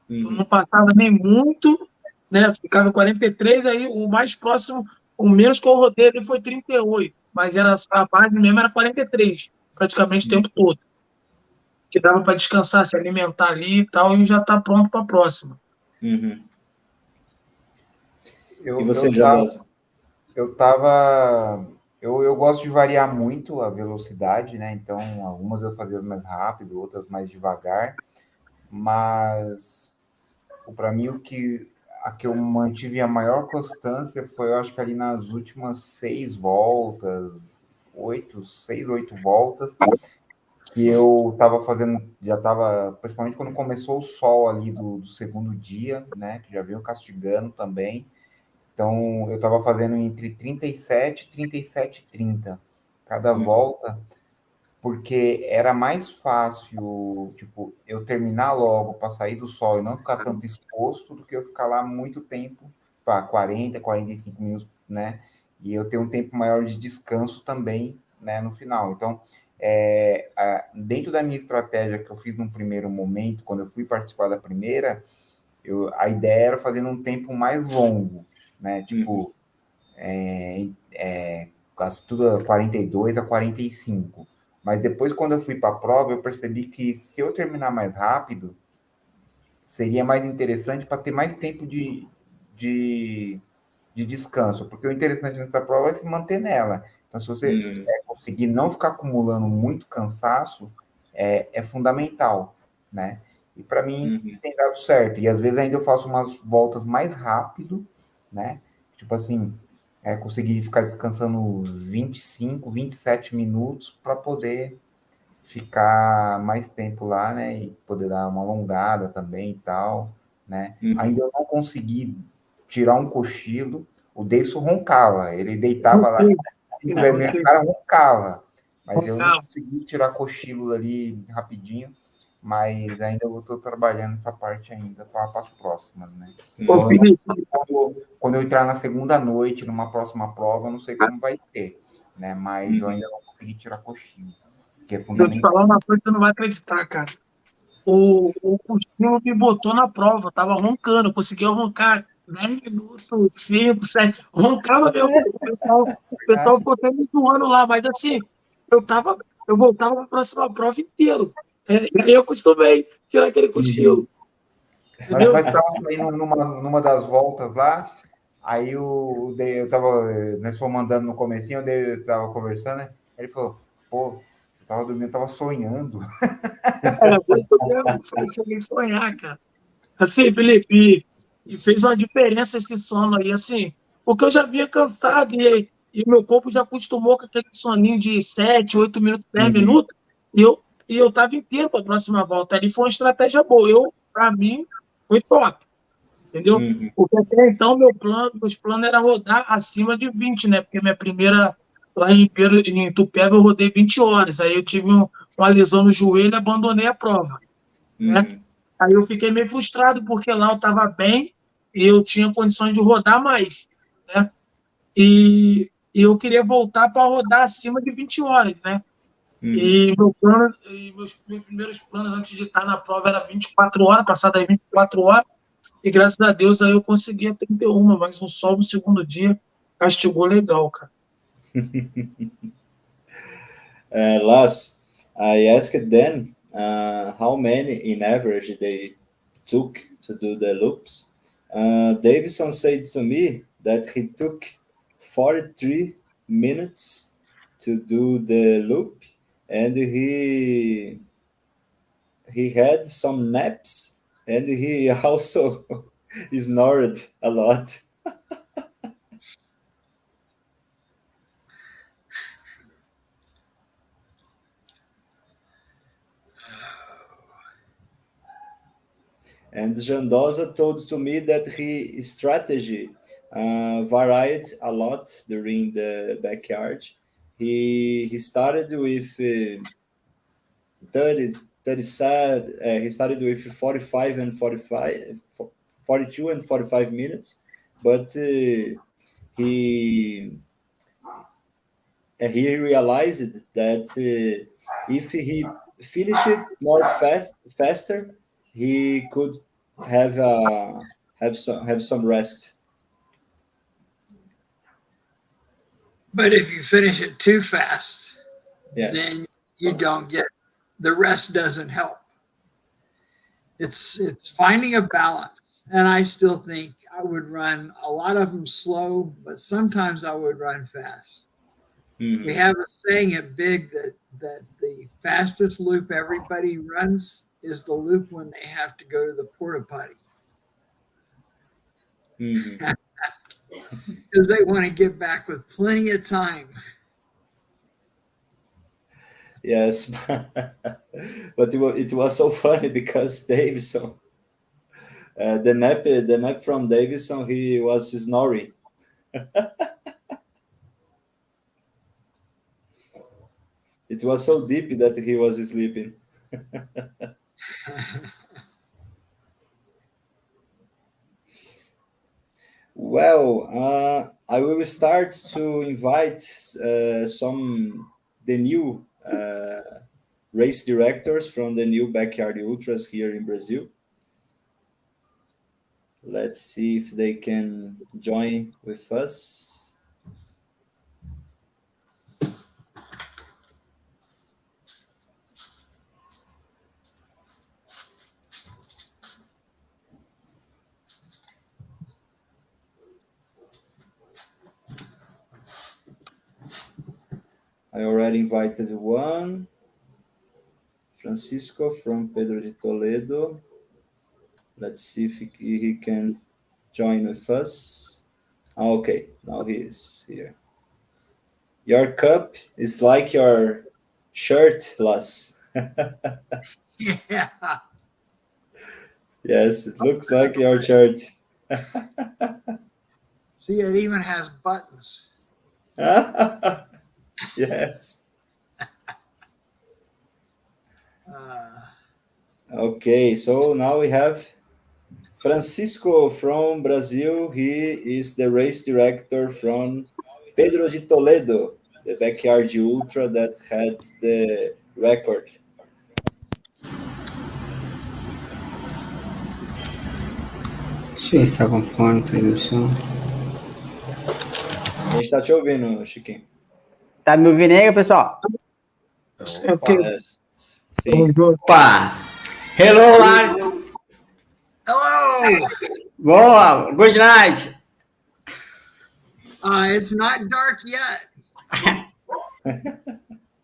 Speaker 4: Eu não passava nem muito, né? Ficava em 43, aí o mais próximo, o menos que eu rodei ali foi 38, mas a base mesmo era 43, praticamente o tempo todo. Que dava para descansar, se alimentar ali e tal, e já tá pronto para a próxima.
Speaker 1: Uhum. E
Speaker 3: Eu,
Speaker 1: você,
Speaker 3: eu tava,
Speaker 1: Jandosa?
Speaker 3: eu gosto de variar muito a velocidade, né? Então, algumas eu fazia mais rápido, outras mais devagar, mas para mim a que eu mantive a maior constância foi, eu acho que ali nas últimas 6 voltas, 8 voltas, que eu estava fazendo, já estava, principalmente quando começou o sol ali do segundo dia, né? Que já veio castigando também. Então, eu estava fazendo entre 37 e 30 cada volta, porque era mais fácil, tipo, eu terminar logo para sair do sol e não ficar tanto exposto do que eu ficar lá muito tempo, para 40, 45 minutos, né? E eu ter um tempo maior de descanso também, né, no final. Então, dentro da minha estratégia que eu fiz num primeiro momento, quando eu fui participar da primeira, a ideia era fazer um tempo mais longo, né? Tipo, tudo 42 a 45. Mas depois, quando eu fui para a prova, eu percebi que se eu terminar mais rápido, seria mais interessante para ter mais tempo de descanso. Porque o interessante nessa prova é se manter nela. Então, se você conseguir não ficar acumulando muito cansaço, é fundamental, né? E para mim tem dado certo. E às vezes ainda eu faço umas voltas mais rápido, né? Tipo assim, conseguir ficar descansando 25, 27 minutos para poder ficar mais tempo lá, né? E poder dar uma alongada também e tal, né? Ainda eu não consegui tirar um cochilo. O Davidson roncava, ele deitava lá, minha cara roncava, mas eu não consegui tirar cochilo ali rapidinho, mas ainda eu estou trabalhando essa parte ainda para as próximas, né? Então, quando eu entrar na segunda noite, numa próxima prova, eu não sei como vai ser, né? Mas eu ainda não consegui tirar cochilo, que é
Speaker 4: Se eu te
Speaker 3: fundamental.
Speaker 4: falar uma coisa, você não vai acreditar, cara. O cochilo me botou na prova, eu tava roncando, eu conseguia roncar 10 minutos, 5, 7, roncava mesmo. O pessoal ficou até me zoando lá, mas assim, eu voltava para a próxima prova inteiro. E aí eu acostumei tirar aquele cochilo. Entendeu?
Speaker 3: Mas estava saindo numa das voltas lá, aí eu estava, nós fomos andando no comecinho, eu estava conversando, né? Ele falou, pô, eu estava dormindo, estava sonhando.
Speaker 4: Foi isso mesmo, eu cheguei a sonhar, cara. Assim, Felipe, e fez uma diferença esse sono aí, assim, porque eu já vinha cansado e o meu corpo já acostumou com aquele soninho de 7, 8 minutos, 10 minutos, e eu estava inteiro para a próxima volta. Ali foi uma estratégia boa. Para mim, foi top, entendeu? Porque até então meus planos era rodar acima de 20, né? Porque minha primeira lá em Itupeva eu rodei 20 horas. Aí eu tive uma lesão no joelho e abandonei a prova, né? Aí eu fiquei meio frustrado, porque lá eu estava bem e eu tinha condições de rodar mais, né? E eu queria voltar para rodar acima de 20 horas, né? E meus primeiros planos antes de estar na prova era 24 horas, passar das 24 horas, e graças a Deus aí eu consegui a 31, mas um sol no segundo dia castigou legal, cara.
Speaker 1: Last, I asked them how many in average they took to do the loops. Davison said to me that he took 43 minutes to do the loop, and he had some naps, and he also snored a lot. And Jandoza told to me that his strategy varied a lot during the backyard. He started with 30, 37, he started with 45 and 45, 42 and 45 minutes, but he realized that if he finished it more faster, he could have some rest.
Speaker 2: But if you finish it too fast,
Speaker 1: yes,
Speaker 2: then you don't get, the rest doesn't help. It's finding a balance. And I still think I would run a lot of them slow, but sometimes I would run fast. We have a saying at Big that the fastest loop everybody runs is the loop when they have to go to the porta potty. Because they want to get back with plenty of time.
Speaker 1: Yes, but it was so funny because Davison, the nap from Davison, he was snoring. It was so deep that he was sleeping. Well, I will start to invite the new race directors from the new Backyard Ultras here in Brazil. Let's see if they can join with us. I already invited one, Francisco from Pedro de Toledo. Let's see if he can join with us. Okay, now he is here. Your cup is like your shirt, Las.
Speaker 2: Yeah.
Speaker 1: Yes, it looks like your shirt.
Speaker 2: See, it even has buttons.
Speaker 1: Yes. Okay, so now we have Francisco from Brazil. He is the race director from Pedro de Toledo, the Backyard Ultra that had the record.
Speaker 5: Deixa eu ver se está com fone, produção.
Speaker 1: A gente está te ouvindo, Chiquinho.
Speaker 5: Tá me ouvindo aí, pessoal?
Speaker 1: Opa, sim.
Speaker 5: Opa! Hello, Lars!
Speaker 2: Hello!
Speaker 5: Boa! Good night!
Speaker 2: It's not dark yet.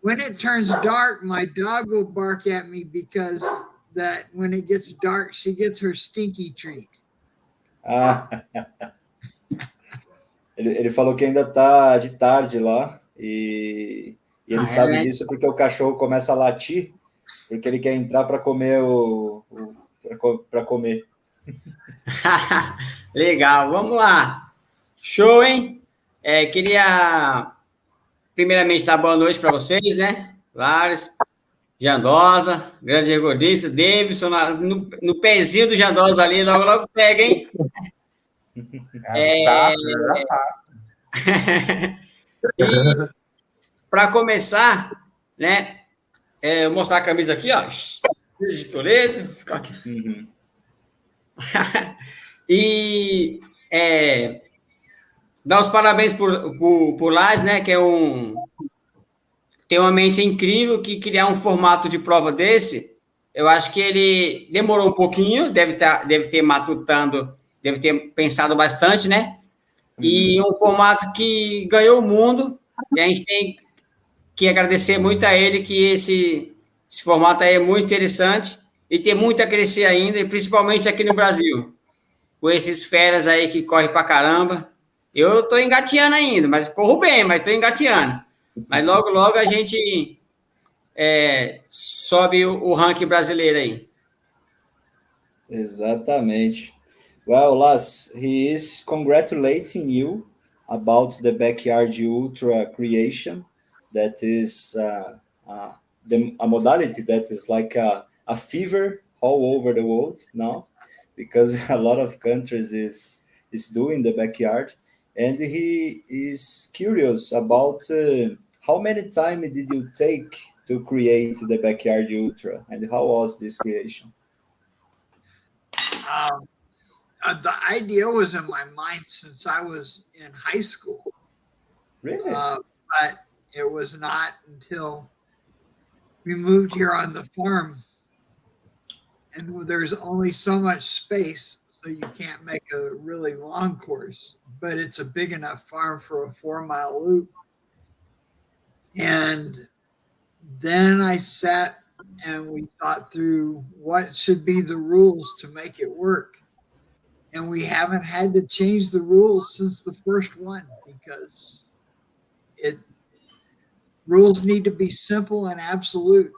Speaker 2: When it turns dark, my dog will bark at me because that when it gets dark, she gets her stinky treat.
Speaker 1: Ele falou que ainda tá de tarde lá e ele sabe disso porque o cachorro começa a latir porque ele quer entrar para comer para comer.
Speaker 5: Legal, vamos lá. Show, hein? Queria
Speaker 6: primeiramente, dar boa noite para vocês, né? Lares, Jandosa, grande recordista, Davidson, no pezinho do Jandosa ali, logo, logo pega, hein?
Speaker 3: Já passa.
Speaker 6: E, para começar, né? Eu vou mostrar a camisa aqui, ó. De Toledo, ficar aqui.
Speaker 1: Uhum.
Speaker 6: E dar os parabéns por Lars, né? Que tem uma mente incrível, que criar um formato de prova desse, eu acho que ele demorou um pouquinho, deve ter matutando, deve ter pensado bastante, né? E um formato que ganhou o mundo, e a gente tem que agradecer muito a ele, que esse formato aí é muito interessante e tem muito a crescer ainda, e principalmente aqui no Brasil, com esses feras aí que correm pra caramba. Eu tô engateando ainda, mas corro bem, mas tô engateando. Mas logo, logo a gente sobe o ranking brasileiro aí.
Speaker 1: Exatamente. Well, Las, he is congratulating you about the backyard ultra creation. That is a modality that is like a fever all over the world now, because a lot of countries is doing the backyard, and he is curious about how many time did you take to create the backyard ultra, and how was this creation?
Speaker 2: The idea was in my mind since I was in high school.
Speaker 1: Really?
Speaker 2: But it was not until we moved here on the farm, and there's only so much space, so you can't make a really long course, but it's a big enough farm for a 4-mile loop. And then I sat and we thought through what should be the rules to make it work. And we haven't had to change the rules since the first one, because rules need to be simple and absolute.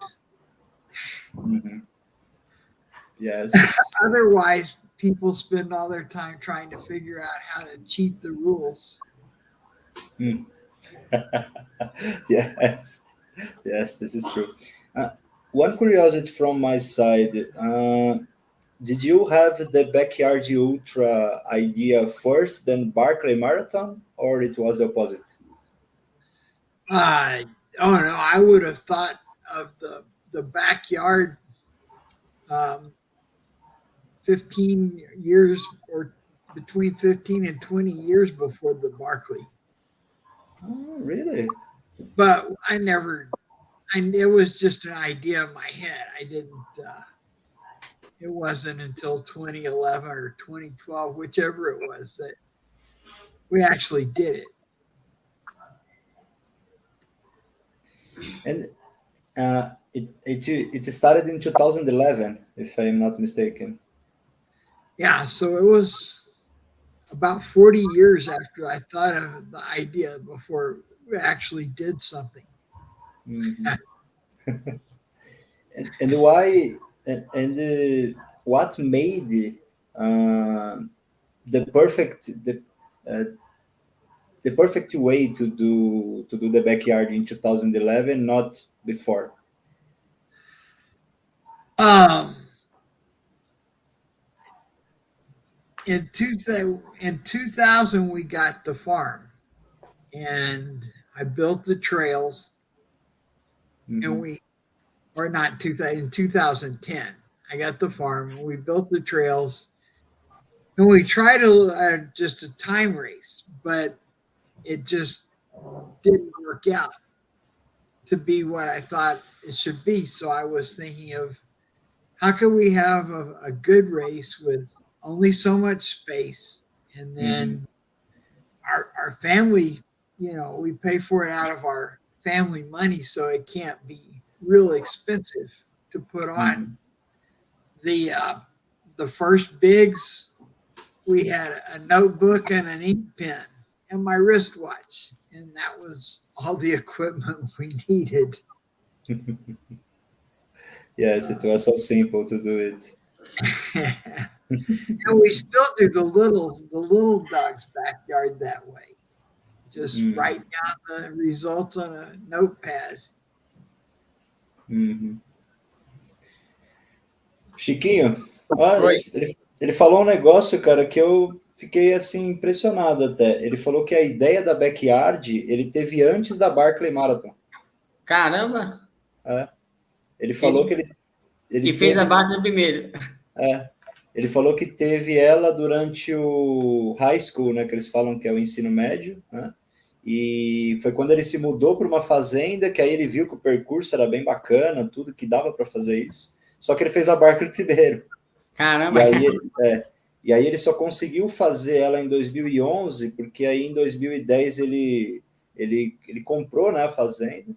Speaker 1: Mm-hmm. Yes.
Speaker 2: Otherwise, people spend all their time trying to figure out how to cheat the rules.
Speaker 1: Yes, this is true. One curiosity from my side. Did you have the backyard ultra idea first, then Barclay Marathon, or it was the opposite?
Speaker 2: Oh no, I would have thought of the backyard 15 years, or between 15 and 20 years before the Barclay.
Speaker 1: Oh, really?
Speaker 2: But it was just an idea in my head. I didn't, it wasn't until 2011 or 2012, whichever it was, that we actually did it.
Speaker 1: And it started in 2011, if I'm not mistaken.
Speaker 2: Yeah, so it was about 40 years after I thought of the idea before we actually did something.
Speaker 1: Mm-hmm. and why and what made the perfect way to do the backyard in 2011, not before?
Speaker 2: In 2000, we got the farm, and I built the trails. Mm-hmm. And in 2010, I got the farm, and we built the trails, and we tried just a time race, but it just didn't work out to be what I thought it should be. So I was thinking of, how can we have a good race with only so much space, and then our family, we pay for it out of our family money, so it can't be real expensive to put on. The first bigs, we had a notebook and an ink pen and my wristwatch, and that was all the equipment we needed.
Speaker 1: Yes, it was so simple to do it.
Speaker 2: And we still do the little dog's backyard that way. Just write down the results on a notepad.
Speaker 1: Chiquinho, ele falou um negócio, cara, que eu fiquei assim impressionado até. Ele falou que a ideia da backyard ele teve antes da Barclay Marathon.
Speaker 6: Caramba!
Speaker 1: Ele falou que ele
Speaker 6: fez a Barclay primeiro.
Speaker 1: Ele falou que teve ela durante o high school, né, que eles falam que é o ensino médio, né? E foi quando ele se mudou para uma fazenda que aí ele viu que o percurso era bem bacana, tudo que dava para fazer isso. Só que ele fez a Barclay primeiro.
Speaker 6: Caramba!
Speaker 1: E aí ele só conseguiu fazer ela em 2011, porque aí em 2010 ele comprou, né, a fazenda,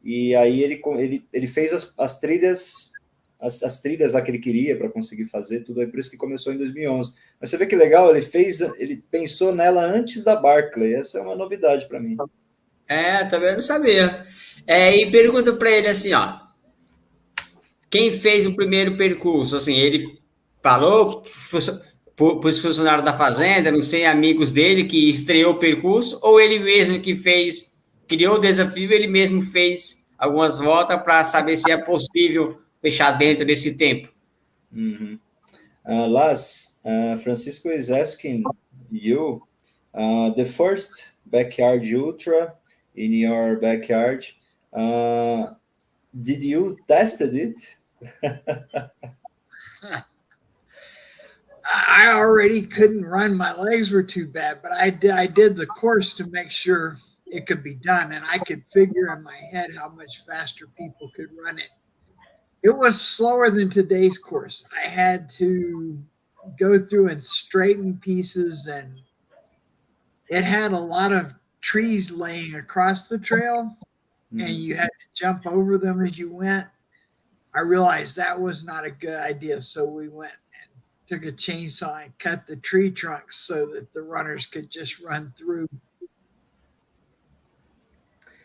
Speaker 1: e aí ele fez as trilhas, as trilhas lá que ele queria para conseguir fazer, tudo aí, por isso que começou em 2011. Mas você vê que legal, ele pensou nela antes da Barclay, essa é uma novidade para mim.
Speaker 6: Também não sabia. E pergunto para ele assim, ó, quem fez o primeiro percurso? Assim, ele falou para os funcionários da fazenda, não sei, amigos dele, que estreou o percurso, ou ele mesmo que criou o desafio, ele mesmo fez algumas voltas para saber se é possível fechar dentro desse tempo?
Speaker 1: Laz, Francisco is asking you, the first backyard ultra in your backyard, did you tested it?
Speaker 2: I already couldn't run. My legs were too bad, but I did the course to make sure it could be done, and I could figure in my head how much faster people could run it. It was slower than today's course. I had to go through and straighten pieces, and it had a lot of trees laying across the trail, and you had to jump over them as you went. I realized that was not a good idea, so we went and took a chainsaw and cut the tree trunks so that the runners could just run through.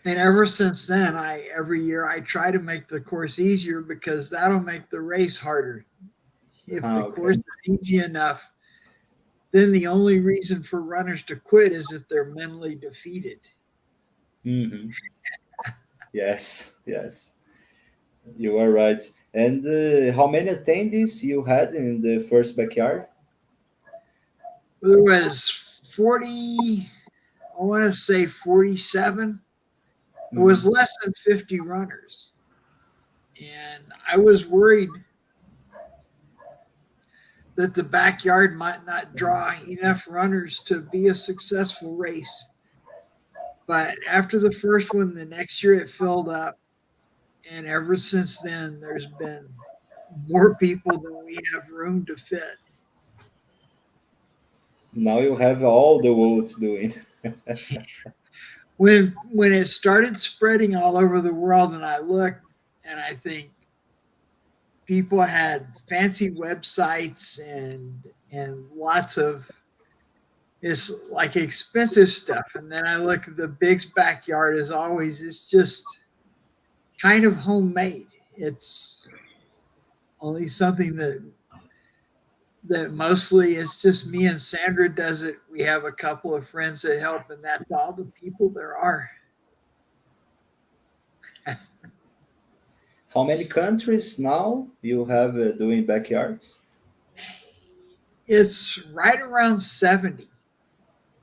Speaker 2: And ever since then, every year I try to make the course easier because that'll make the race harder. If the course is easy enough, then the only reason for runners to quit is if they're mentally defeated.
Speaker 1: Yes, you are right. And how many attendees you had in the first backyard?
Speaker 2: There was 40, I want to say 47. It was less than 50 runners. And I was worried that the backyard might not draw enough runners to be a successful race. But after the first one, the next year it filled up. And ever since then, there's been more people than we have room to fit.
Speaker 1: Now you have all the world doing.
Speaker 2: When it started spreading all over the world, and I looked and I think people had fancy websites and lots of, it's like expensive stuff. And then I look at the Big's backyard, as always, it's just kind of homemade. It's only something that mostly it's just me and Sandra does it. We have a couple of friends that help, and that's all the people there are.
Speaker 1: How many countries now you have doing backyards?
Speaker 2: It's right around 70.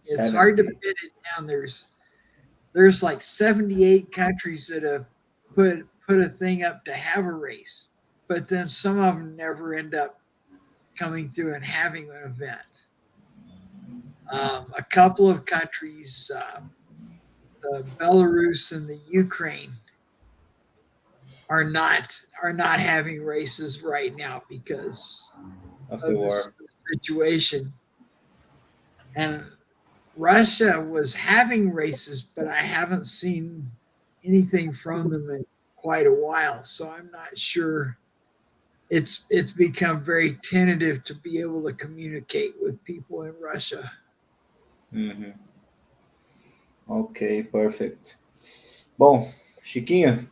Speaker 2: It's hard to pin it down. There's like 78 countries that have put a thing up to have a race, but then some of them never end up coming through and having an event. A couple of countries, the Belarus and the Ukraine, are not having races right now because
Speaker 1: of the war
Speaker 2: situation. And Russia was having races, but I haven't seen anything from them in quite a while, so I'm not sure. It's become very tentative to be able to communicate with people in Russia.
Speaker 1: Ok, perfect. Bom, Chiquinho,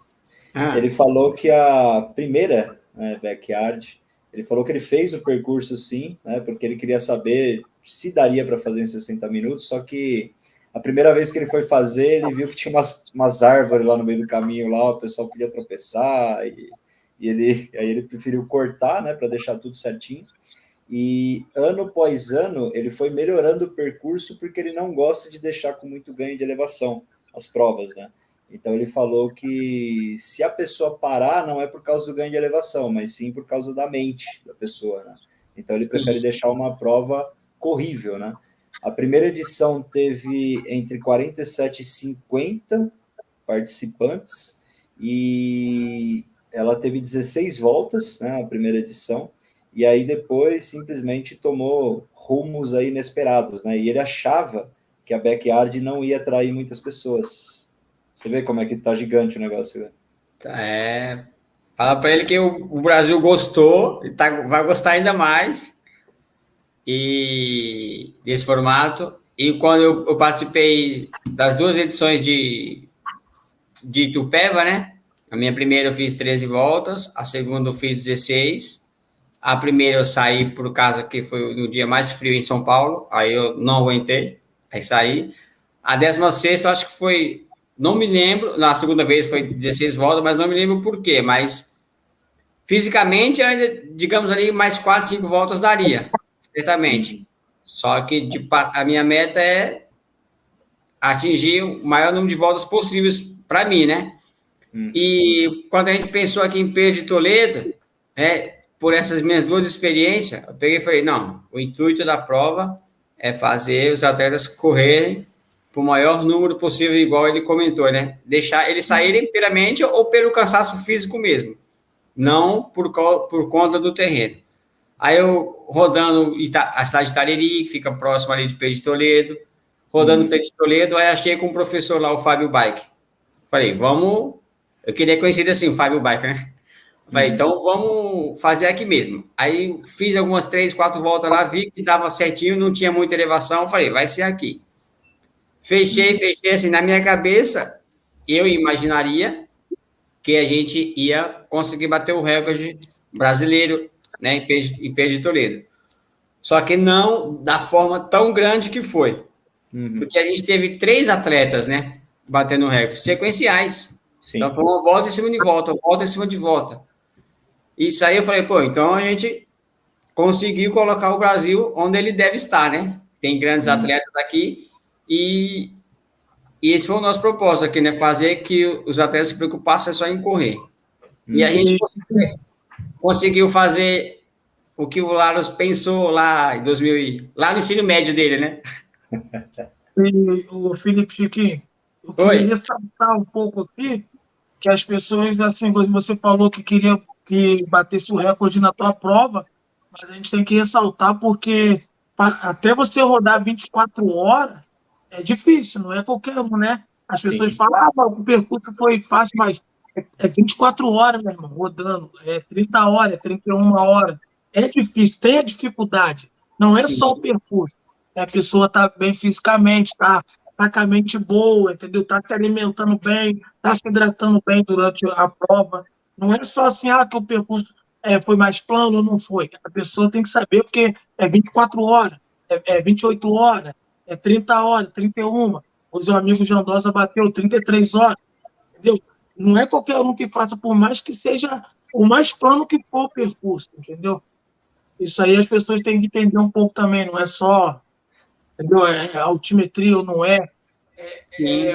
Speaker 1: ele falou que a primeira backyard, ele falou que ele fez o percurso sim, né, porque ele queria saber se daria para fazer em 60 minutos, só que A primeira vez que ele foi fazer, ele viu que tinha umas árvores lá no meio do caminho, lá o pessoal podia tropeçar, aí ele preferiu cortar, né, para deixar tudo certinho. E ano após ano, ele foi melhorando o percurso porque ele não gosta de deixar com muito ganho de elevação as provas, né? Então ele falou que se a pessoa parar, não é por causa do ganho de elevação, mas sim por causa da mente da pessoa, né? Então ele prefere deixar uma prova corrível, né? A primeira edição teve entre 47 e 50 participantes e ela teve 16 voltas, né, a primeira edição, e aí depois simplesmente tomou rumos aí inesperados, né? E ele achava que a backyard não ia atrair muitas pessoas. Você vê como é que tá gigante o negócio, né?
Speaker 6: Fala para ele que o Brasil gostou e vai gostar ainda mais desse formato. E quando eu participei das 2 edições de Itupeva, né? A minha primeira eu fiz 13 voltas, a segunda eu fiz 16. A primeira eu saí por causa que foi no dia mais frio em São Paulo, aí eu não aguentei, aí saí. A 16ª eu acho que foi, não me lembro, na segunda vez foi 16 voltas, mas não me lembro por quê, mas fisicamente ainda, digamos ali, mais 4, 5 voltas daria, certamente. Só que a minha meta é atingir o maior número de voltas possíveis para mim, né? E quando a gente pensou aqui em Pedro de Toledo, né, por essas minhas 2 experiências, eu peguei e falei, não, o intuito da prova é fazer os atletas correrem para o maior número possível, igual ele comentou, né? Deixar eles saírem pela mente ou pelo cansaço físico mesmo, não por conta do terreno. Aí eu rodando a cidade de Itariri, fica próximo ali de Pedro de Toledo, rodando Pedro de Toledo, aí achei com o professor lá, o Fábio Bike. Falei, vamos... Eu queria conhecer assim, o Fábio Bike, né? Falei, então vamos fazer aqui mesmo. Aí fiz algumas 3, 4 voltas lá, vi que dava certinho, não tinha muita elevação, falei, vai ser aqui. Fechei, assim, na minha cabeça, eu imaginaria que a gente ia conseguir bater o recorde brasileiro, né, em Pedro de Toledo. Só que não da forma tão grande que foi. Porque a gente teve 3 atletas, né, batendo o recorde, sequenciais. Sim. Então foi uma volta em cima de volta, volta em cima de volta. Isso aí eu falei, pô, então a gente conseguiu colocar o Brasil onde ele deve estar, né? Tem grandes atletas aqui e esse foi o nosso propósito aqui, né? Fazer que os atletas se preocupassem só em correr. E a gente conseguiu fazer o que o Larus pensou lá em 2000, lá no ensino médio dele, né?
Speaker 4: E o Felipe Chiquinho, eu queria ressaltar um pouco aqui que as pessoas, assim, você falou que queria que batesse o recorde na tua prova, mas a gente tem que ressaltar porque até você rodar 24 horas é difícil, não é qualquer um, né? As pessoas falam, o percurso foi fácil, mas é 24 horas, meu irmão, rodando, é 30 horas, é 31 horas. É difícil, tem a dificuldade. Não é só o percurso. A pessoa está bem fisicamente, está com a mente boa, entendeu? Está se alimentando bem, está se hidratando bem durante a prova. Não é só assim, que o percurso foi mais plano ou não foi. A pessoa tem que saber, porque é 24 horas, é 28 horas, é 30 horas, 31. O seu amigo Jandosa bateu 33 horas, entendeu? Não é qualquer um que faça, por mais que seja o mais plano que for o percurso, entendeu? Isso aí as pessoas têm que entender um pouco também, não é só, entendeu? É altimetria ou não é,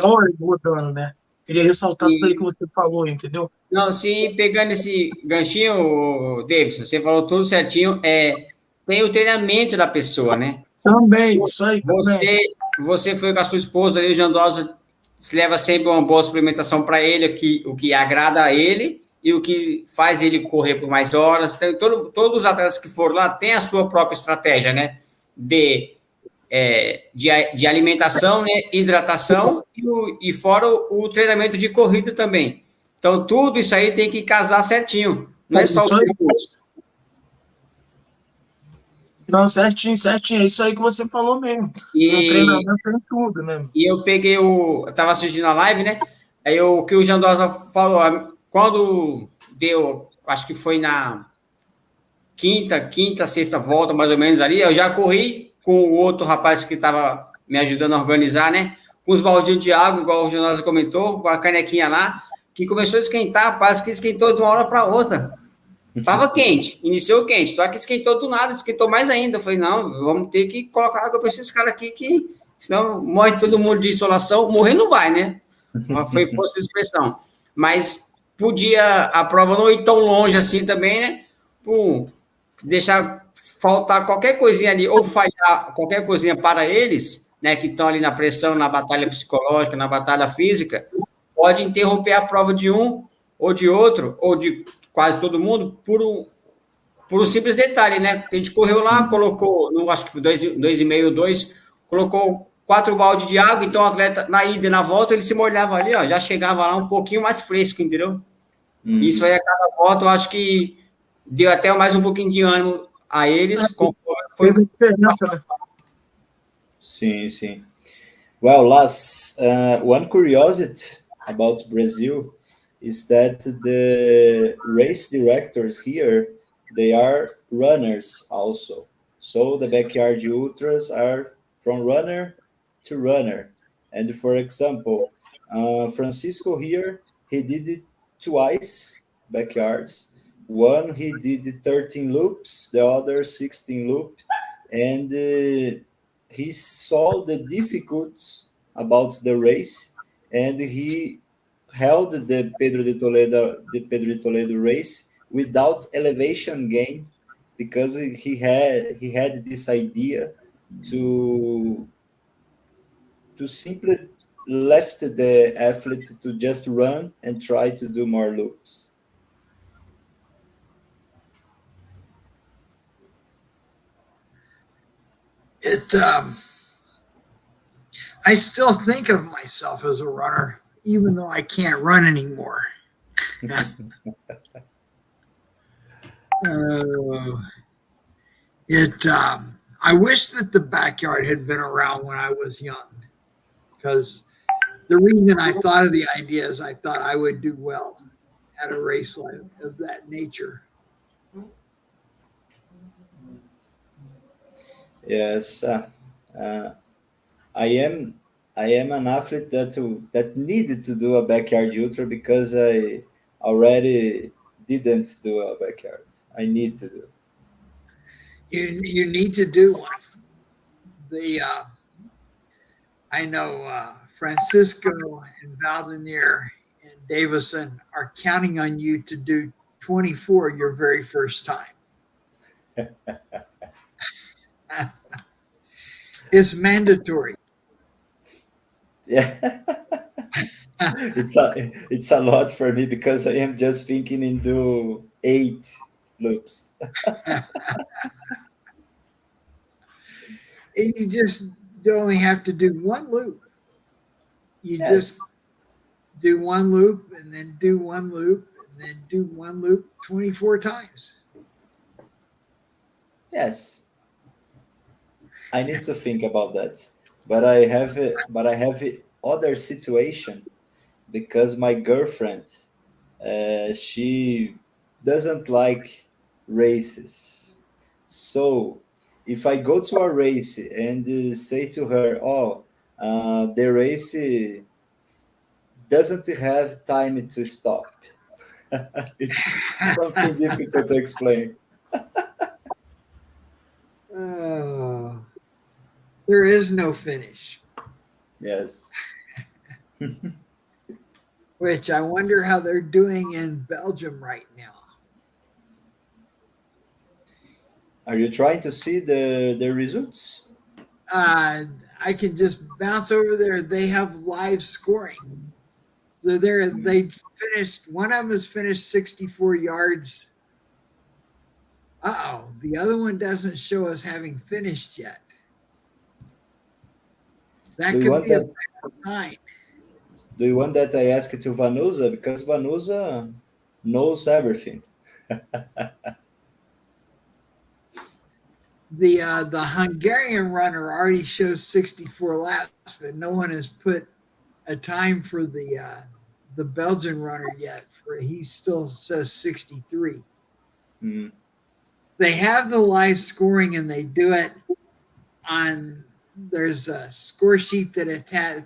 Speaker 4: hora rodando, né? Queria ressaltar isso daí que você falou, entendeu?
Speaker 6: Não, sim, pegando esse ganchinho, Davidson, você falou tudo certinho, tem o treinamento da pessoa, né?
Speaker 4: Também, isso aí também.
Speaker 6: Você foi com a sua esposa ali, o Jandosa leva sempre uma boa suplementação para ele, o que agrada a ele e o que faz ele correr por mais horas. Todos os atletas que foram lá têm a sua própria estratégia, né? De alimentação, né? Hidratação e fora o treinamento de corrida também. Então, tudo isso aí tem que casar certinho. Não é só o percurso.
Speaker 4: Não, certinho. É isso aí que você falou mesmo. No treinamento tem tudo, né?
Speaker 6: E eu peguei eu estava assistindo a live, né? Aí o que o Jandosa falou, quando deu, acho que foi na quinta, sexta volta, mais ou menos ali, eu já corri com o outro rapaz que estava me ajudando a organizar, né? com os baldinhos de água, igual o Jonasa comentou, com a canequinha lá, que começou a esquentar, parece que esquentou de uma hora para outra. Tava quente, iniciou quente, só que esquentou do nada, esquentou mais ainda. Eu falei, não, vamos ter que colocar água para esses caras aqui, que senão morre todo mundo de insolação. Morrer não vai, né? Foi força de expressão. Mas podia a prova não ir tão longe assim também, né? Por deixar faltar qualquer coisinha ali, ou falhar qualquer coisinha para eles, né, que estão ali na pressão, na batalha psicológica, na batalha física, pode interromper a prova de um, ou de outro, ou de quase todo mundo, por um simples detalhe, né? A gente correu lá, colocou, não acho que foi 2,5, 2, colocou 4 baldes de água, então o atleta, na ida e na volta, ele se molhava ali, ó, já chegava lá um pouquinho mais fresco, entendeu? Isso aí, a cada volta, eu acho que deu até mais um pouquinho de ânimo a eles, conforme foi.
Speaker 1: Sim, sim. Well, Lars, one curiosity about Brazil is that the race directors here, they are runners also. So the backyard ultras are from runner to runner. And for example, Francisco here, he did it twice backyards. One he did 13 loops, the other 16 loops, and he saw the difficulties about the race, and he held the Pedro de Toledo race without elevation gain, because he had this idea to simply left the athlete to just run and try to do more loops.
Speaker 2: I still think of myself as a runner, even though I can't run anymore. I wish that the backyard had been around when I was young, because the reason I thought of the idea is I thought I would do well at a race of that nature.
Speaker 1: Yes, I am an athlete that needed to do a backyard ultra because I already didn't do a backyard. I need to do.
Speaker 2: You need to do one. I know Francisco and Valdenier and Davison are counting on you to do 24 your very first time. It's mandatory.
Speaker 1: Yeah. It's a lot for me because I am just thinking in do 8 loops.
Speaker 2: You only have to do one loop. You
Speaker 1: Yes.
Speaker 2: just do one loop and then do one loop and then do one loop 24 times.
Speaker 1: Yes. I need to think about that. But I have other situation because my girlfriend, she doesn't like races. So if I go to a race and say to her, "Oh, the race doesn't have time to stop," it's something difficult to explain.
Speaker 2: There is no finish.
Speaker 1: Yes.
Speaker 2: Which I wonder how they're doing in Belgium right now.
Speaker 1: Are you trying to see the results?
Speaker 2: I can just bounce over there. They have live scoring. So they finished. One of them has finished 64 yards. The other one doesn't show us having finished yet. That could be a bad sign.
Speaker 1: Do you want that I ask it to Vanusa? Because Vanusa knows everything.
Speaker 2: The Hungarian runner already shows 64 laps, but no one has put a time for the Belgian runner yet. He still says 63.
Speaker 1: Mm.
Speaker 2: They have the live scoring and they do it on there's a score sheets that attach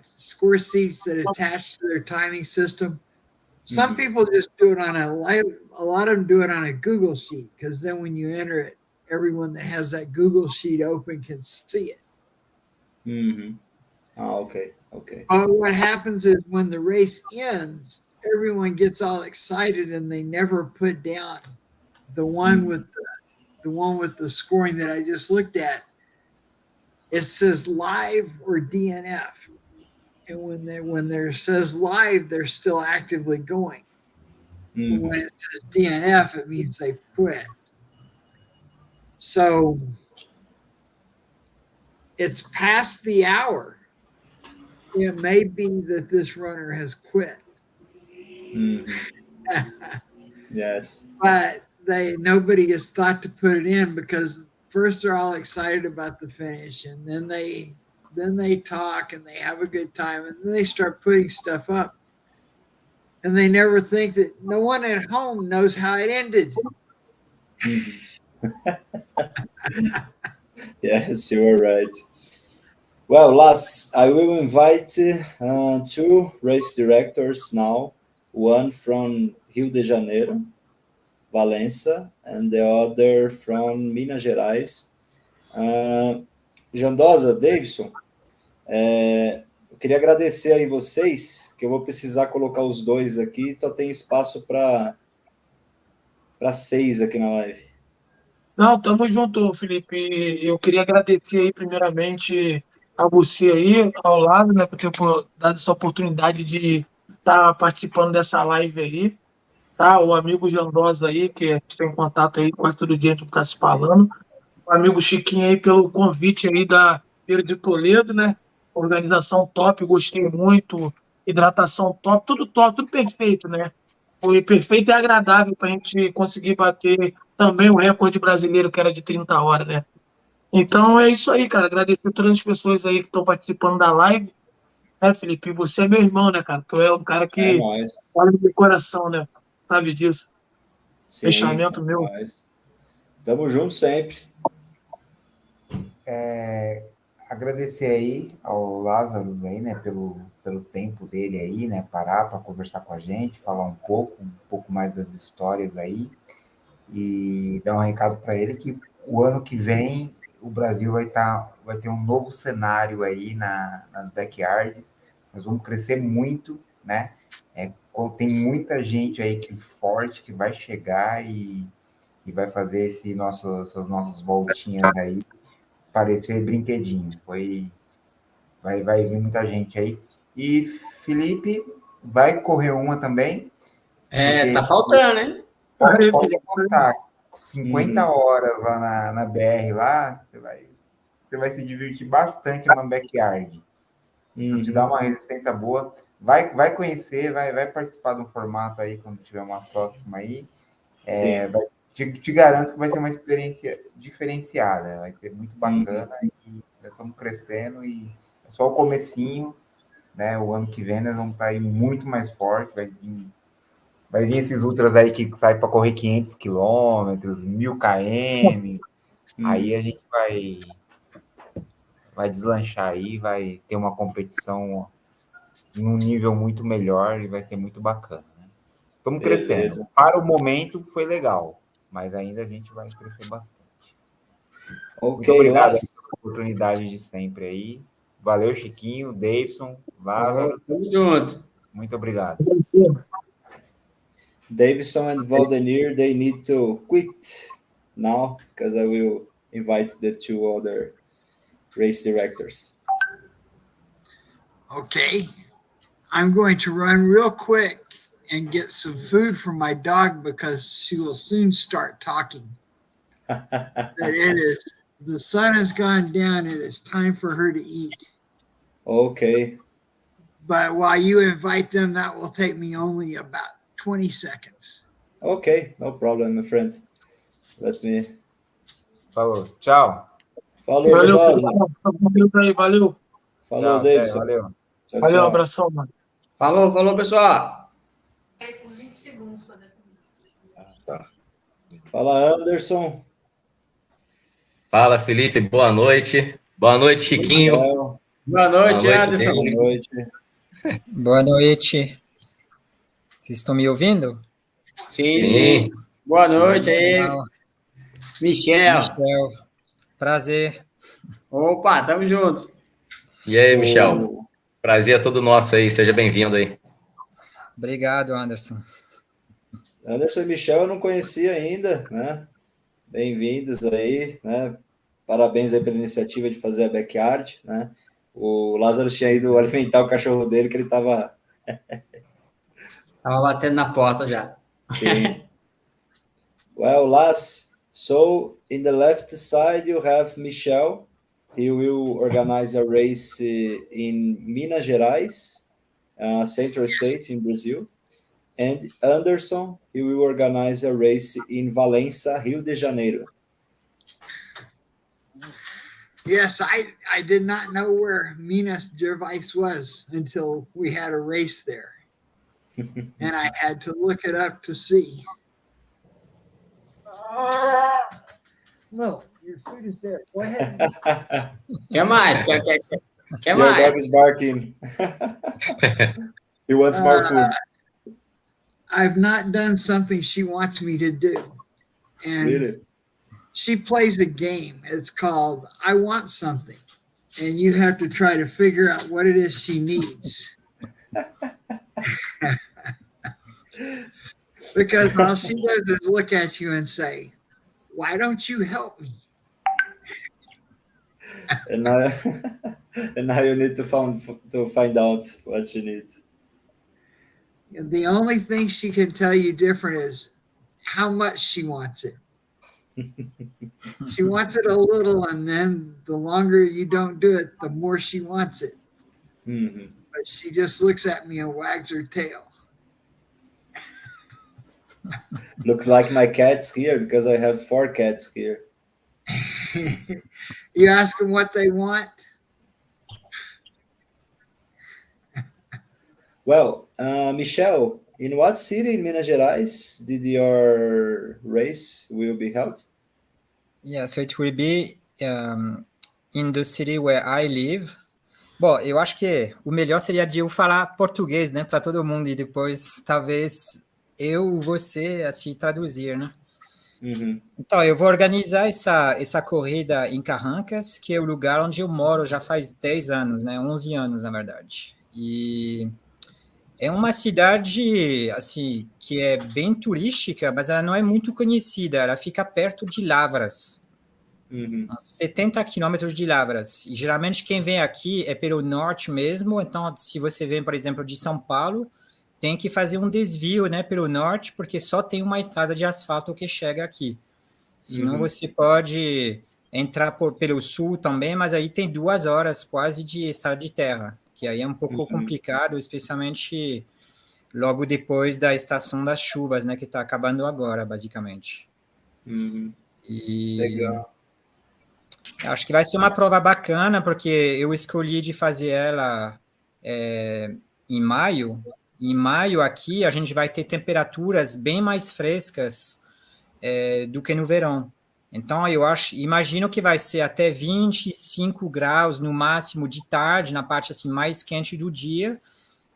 Speaker 2: to their timing system. Some people just do it on a lot of them do it on a Google sheet, because then when you enter it, everyone that has that Google sheet open can see it.
Speaker 1: Okay.
Speaker 2: But what happens is when the race ends, everyone gets all excited and they never put down the one with the scoring that I just looked at. It says live or DNF. And when there says live, they're still actively going. When it says DNF, it means they quit. So it's past the hour. It may be that this runner has quit.
Speaker 1: Yes.
Speaker 2: But nobody has thought to put it in, because first they're all excited about the finish, and then they talk and they have a good time, and then they start putting stuff up, and they never think that no one at home knows how it ended.
Speaker 1: Yes, you are right. Well, Lars, I will invite two race directors now, one from Rio de Janeiro, Valença, and the other from Minas Gerais. Jandosa, Davidson, eu queria agradecer aí vocês, que eu vou precisar colocar os dois aqui, só tem espaço para 6 aqui na live.
Speaker 4: Não, tamo junto, Felipe. Eu queria agradecer aí, primeiramente, a você aí, ao lado, né, por ter dado essa oportunidade de estar participando dessa live aí, tá? O amigo Jandosa aí, que tem contato aí quase todo dia, a gente tá se falando. O amigo Chiquinho aí pelo convite aí da Feira de Toledo, né? Organização top, gostei muito. Hidratação top, tudo perfeito, né? Foi perfeito e agradável para a gente conseguir bater também o recorde brasileiro, que era de 30 horas, né? Então é isso aí, cara. Agradecer a todas as pessoas aí que estão participando da live. Felipe? Você é meu irmão, né, cara? Tu é um cara que
Speaker 1: nóis.
Speaker 4: olha no meu coração, né? Sabe disso?
Speaker 1: Sim,
Speaker 4: Fechamento meu.
Speaker 1: Nóis. Tamo junto sempre.
Speaker 3: Agradecer aí ao Lázaro aí, né, pelo tempo dele aí, né, parar para conversar com a gente, falar um pouco mais das histórias aí, e dar um recado para ele que o ano que vem o Brasil vai ter um novo cenário aí nas backyards. Nós vamos crescer muito, né? Tem muita gente aí forte que vai chegar e vai fazer essas nossas voltinhas aí parecer brinquedinho. Vai vir muita gente aí. E Felipe vai correr uma também.
Speaker 6: Tá faltando, hein?
Speaker 3: Pode contar. 50 horas lá na BR, lá, você vai se divertir bastante na backyard. Isso te dá uma resistência boa. Vai conhecer, vai participar de um formato aí quando tiver uma próxima aí. Te garanto que vai ser uma experiência diferenciada, vai ser muito bacana, e nós estamos crescendo e é só o comecinho, né? O ano que vem nós vamos estar aí muito mais forte, vai vir esses ultras aí que saem para correr 500 quilômetros, 1000 km, aí a gente vai deslanchar aí, vai ter uma competição num nível muito melhor e vai ser muito bacana, né? Estamos crescendo. Para o momento foi legal, mas ainda a gente vai crescer bastante. Muito obrigado pela oportunidade de sempre aí. Valeu, Chiquinho, Davidson, Lázaro.
Speaker 6: Tamo junto.
Speaker 3: Muito obrigado.
Speaker 1: Davidson and Valdenir, they need to quit now because I will invite the two other race directors.
Speaker 2: Okay. I'm going to run real quick and get some food for my dog, because she will soon start talking. The sun has gone down. It is time for her to eat.
Speaker 1: Okay.
Speaker 2: But while you invite them, that will take me only about 20 seconds.
Speaker 1: Okay, no problem, my friend. Let me...
Speaker 3: Falou. Tchau.
Speaker 1: Falou,
Speaker 4: Valeu,
Speaker 1: Rosa.
Speaker 4: valeu.
Speaker 1: Falou,
Speaker 3: Tchau,
Speaker 1: Davidson.
Speaker 3: valeu.
Speaker 1: Tchau,
Speaker 4: Valeu,
Speaker 1: tchau.
Speaker 4: abração, mano.
Speaker 6: Falou, pessoal.
Speaker 1: Fala, Anderson.
Speaker 7: Fala, Felipe, boa noite. Boa noite, Chiquinho.
Speaker 6: Boa noite, Anderson.
Speaker 1: Boa noite.
Speaker 5: Boa noite. Vocês estão me ouvindo?
Speaker 6: Sim. Boa noite aí. Michel.
Speaker 5: Prazer.
Speaker 6: Opa, tamo juntos.
Speaker 7: E aí, Michel? Prazer é todo nosso aí, seja bem-vindo aí.
Speaker 5: Obrigado, Anderson.
Speaker 1: Anderson e Michel eu não conhecia ainda, né? Bem-vindos aí, né? Parabéns aí pela iniciativa de fazer a backyard, né? O Lázaro tinha ido alimentar o cachorro dele, que ele estava...
Speaker 6: Tava batendo na porta já.
Speaker 1: Sim. Well, Laz, so in the left side you have Michel. He will organize a race in Minas Gerais, Central State in Brazil. And Anderson, he will organize a race in Valença, Rio de Janeiro.
Speaker 2: Yes, I did not know where Minas Gerais was until we had a race there. And I had to look it up to see. No, your food is there. Go ahead.
Speaker 6: Quer mais? Quer
Speaker 1: Your
Speaker 6: mais?
Speaker 1: dog is barking. He wants more food.
Speaker 2: I've not done something she wants me to do. And
Speaker 1: Really?
Speaker 2: she plays a game. It's called I Want Something. And you have to try to figure out what it is she needs. Because all she does is look at you and say, why don't you help me?
Speaker 1: And now you need to find out what she needs.
Speaker 2: The only thing she can tell you different is how much she wants it. She wants it a little, and then the longer you don't do it, the more she wants it.
Speaker 1: Mm-hmm.
Speaker 2: But she just looks at me and wags her tail.
Speaker 1: Looks like my cat's here because I have 4 cats here.
Speaker 2: You ask them what they want.
Speaker 1: Well, Michel, in what city in Minas Gerais did your race will be held?
Speaker 5: Yeah, so it will be in the city where I live. Bom, eu acho que o melhor seria de eu falar português, né, para todo mundo, e depois talvez eu, você, assim, traduzir, né?
Speaker 1: Uhum.
Speaker 5: Então, eu vou organizar essa corrida em Carrancas, que é o lugar onde eu moro já faz 10 anos, né, 11 anos, na verdade. E é uma cidade, assim, que é bem turística, mas ela não é muito conhecida, ela fica perto de Lavras.
Speaker 1: Uhum.
Speaker 5: 70 quilômetros de Lavras. E geralmente quem vem aqui é pelo norte mesmo. Então, se você vem, por exemplo, de São Paulo, tem que fazer um desvio, né, pelo norte, porque só tem uma estrada de asfalto que chega aqui. Senão você pode entrar pelo sul também, mas aí tem 2 horas quase de estrada de terra, que aí é um pouco complicado, especialmente logo depois da estação das chuvas, né, que está acabando agora, basicamente. E
Speaker 1: Legal.
Speaker 5: acho que vai ser uma prova bacana, porque eu escolhi de fazer ela em maio. Em maio aqui a gente vai ter temperaturas bem mais frescas do que no verão. Então imagino que vai ser até 25 graus no máximo de tarde, na parte assim mais quente do dia,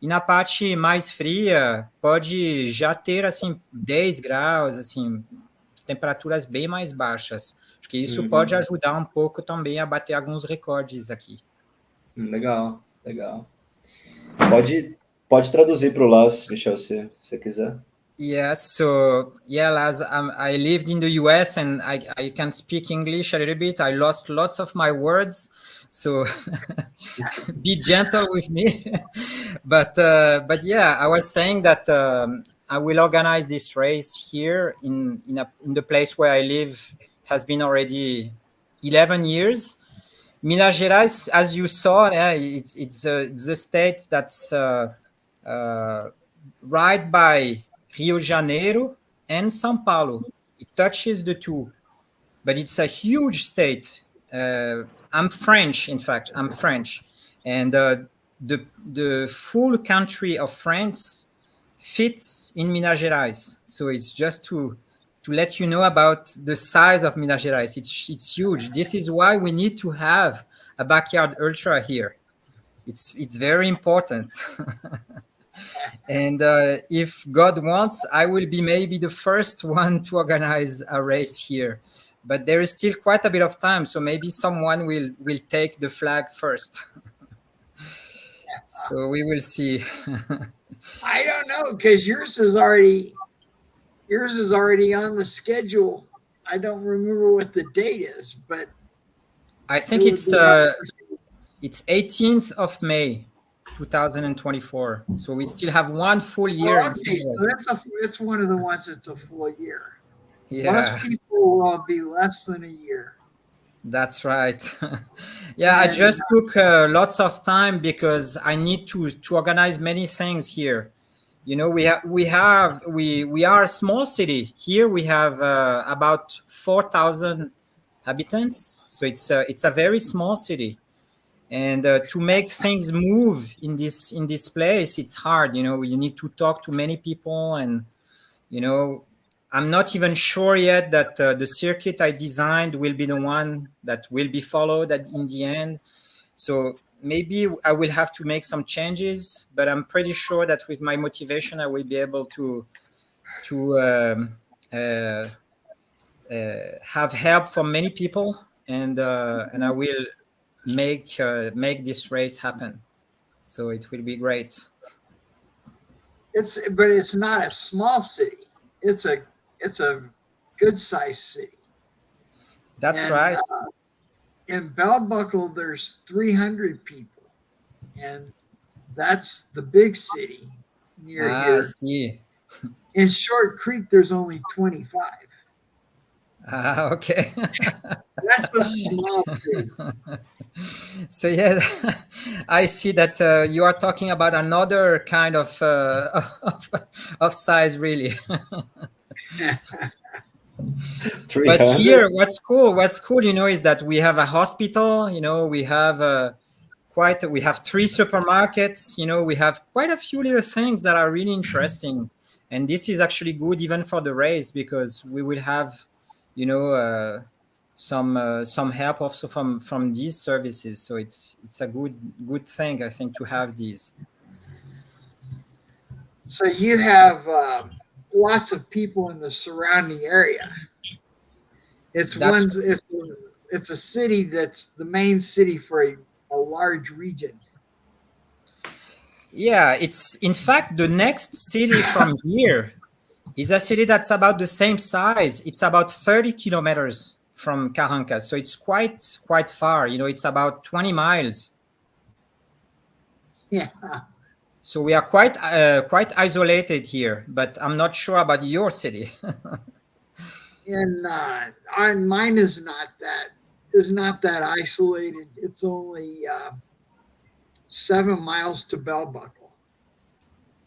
Speaker 5: e na parte mais fria pode já ter assim 10 graus, assim, temperaturas bem mais baixas. Acho que isso pode ajudar um pouco também a bater alguns recordes aqui.
Speaker 1: Legal, legal. Pode traduzir para o Laz, Michel, se você quiser.
Speaker 5: Yes, so yeah, Laz, I lived in the US and I can speak English a little bit. I lost lots of my words, so be gentle with me. But yeah, I was saying that I will organize this race here in the place where I live. It has been already 11 years. Minas Gerais, as you saw, it's the state that's right by Rio de Janeiro and São Paulo. It touches the two, but it's a huge state. I'm French, in fact. I'm French, and the full country of France fits in Minas Gerais. So it's just to let you know about the size of Minas Gerais. It's huge. This is why we need to have a backyard ultra here. It's very important. And if God wants, I will be maybe the first one to organize a race here. But there is still quite a bit of time, so maybe someone will take the flag first. So we will see.
Speaker 2: I don't know, because yours is already on the schedule. I don't remember what the date is, but
Speaker 5: I think it's 18th of May, 2024. So we still have one full year.
Speaker 2: Okay, so that's one of the ones that's a full year.
Speaker 5: Yeah.
Speaker 2: Most people will be less than a year.
Speaker 5: That's right. Yeah, I just took lots of time because I need to organize many things here. You know, we are a small city. Here we have about 4,000 inhabitants, so it's a very small city. And to make things move in this place, it's hard. You know, you need to talk to many people, and you know, I'm not even sure yet that the circuit I designed will be the one that will be followed in the end. So maybe I will have to make some changes, but I'm pretty sure that with my motivation, I will be able to have help from many people, and I will make this race happen. So it will be great.
Speaker 2: But it's not a small city. It's a good sized city.
Speaker 5: That's right.
Speaker 2: In Bell Buckle, there's 300 people, and that's the big city near here.
Speaker 5: I see.
Speaker 2: In Short Creek, there's only 25.
Speaker 5: Okay.
Speaker 2: That's a small city.
Speaker 5: So yeah, I see that you are talking about another kind of size, really. But here, what's cool, you know, is that we have a hospital. You know, we have we have 3 supermarkets. You know, we have quite a few little things that are really interesting, and this is actually good even for the race because we will have, you know, some help also from these services. So it's a good thing, I think, to have these.
Speaker 2: So you have lots of people in the surrounding area. It's a city that's the main city for a large region.
Speaker 5: Yeah, it's in fact the next city from here is a city that's about the same size. It's about 30 kilometers from Carrancas, so it's quite far. You know, it's about 20 miles.
Speaker 2: Yeah.
Speaker 5: So we are quite isolated here, but I'm not sure about your city.
Speaker 2: And mine is not that isolated. It's only 7 miles to Bell Buckle.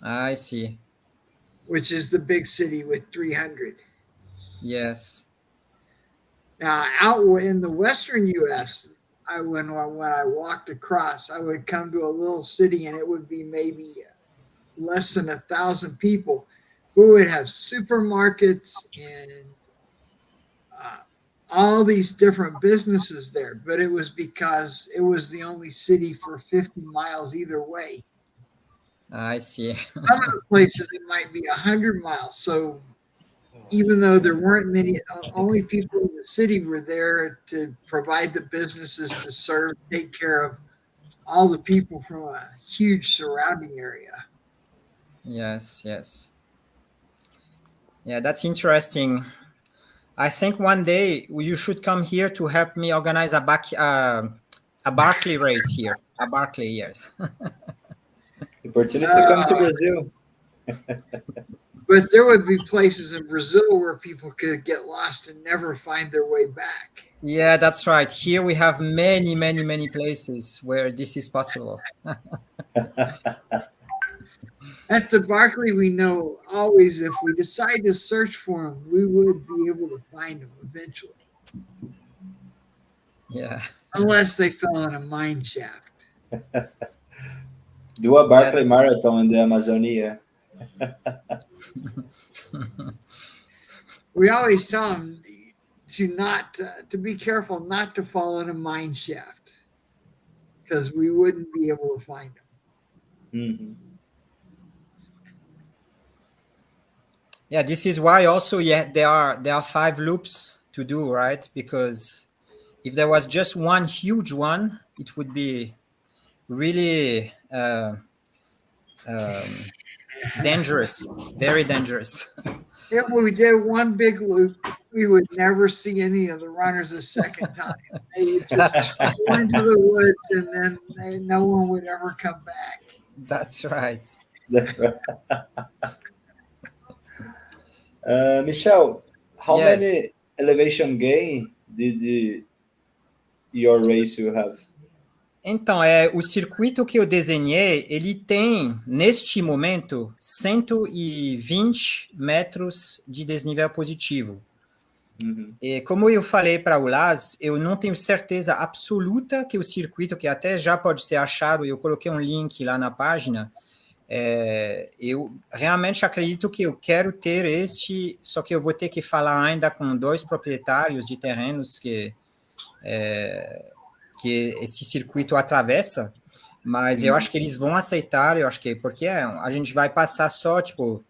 Speaker 5: I see.
Speaker 2: Which is the big city with 300.
Speaker 5: Yes.
Speaker 2: Now, out in the western U.S., when I walked across, I would come to a little city and it would be maybe less than 1,000 people who would have supermarkets and all these different businesses there. But it was because it was the only city for 50 miles either way.
Speaker 5: I see.
Speaker 2: Some of the places it might be 100 miles. So even though there weren't many, only people in the city were there to provide the businesses to serve, take care of all the people from a huge surrounding area.
Speaker 5: Yes. Yeah, that's interesting. I think one day you should come here to help me organize a Barkley race here. A Barkley, yes.
Speaker 1: The opportunity to come to Brazil.
Speaker 2: But there would be places in Brazil where people could get lost and never find their way back.
Speaker 5: Yeah, that's right. Here we have many, many, many places where this is possible.
Speaker 2: At the Barkley, we know always if we decide to search for them, we would be able to find them eventually.
Speaker 5: Yeah.
Speaker 2: Unless they fell in a mine shaft.
Speaker 1: Do a Barkley Marathon in the Amazonia.
Speaker 2: We always tell them to be careful not to fall in a mine shaft. because we wouldn't be able to find them.
Speaker 1: Mm-hmm.
Speaker 5: Yeah, this is why also there are 5 loops to do, right? Because if there was just one huge one, it would be really dangerous, very dangerous.
Speaker 2: If we did one big loop, we would never see any of the runners a second time. They would just go into the woods, and then no one would ever come back.
Speaker 5: That's right.
Speaker 1: That's right. Michel, how
Speaker 5: Yes.
Speaker 1: many elevation gain did your race you have?
Speaker 5: Então, o circuito que eu desenhei, ele tem, neste momento, 120 metros de desnível positivo.
Speaker 1: Uhum.
Speaker 5: E como eu falei para o Laz, eu não tenho certeza absoluta que o circuito, que até já pode ser achado, eu coloquei um link lá na página, eu realmente acredito que eu quero ter este, só que eu vou ter que falar ainda com 2 proprietários de terrenos que esse circuito atravessa, mas eu acho que eles vão aceitar, eu acho que, porque a gente vai passar só, tipo,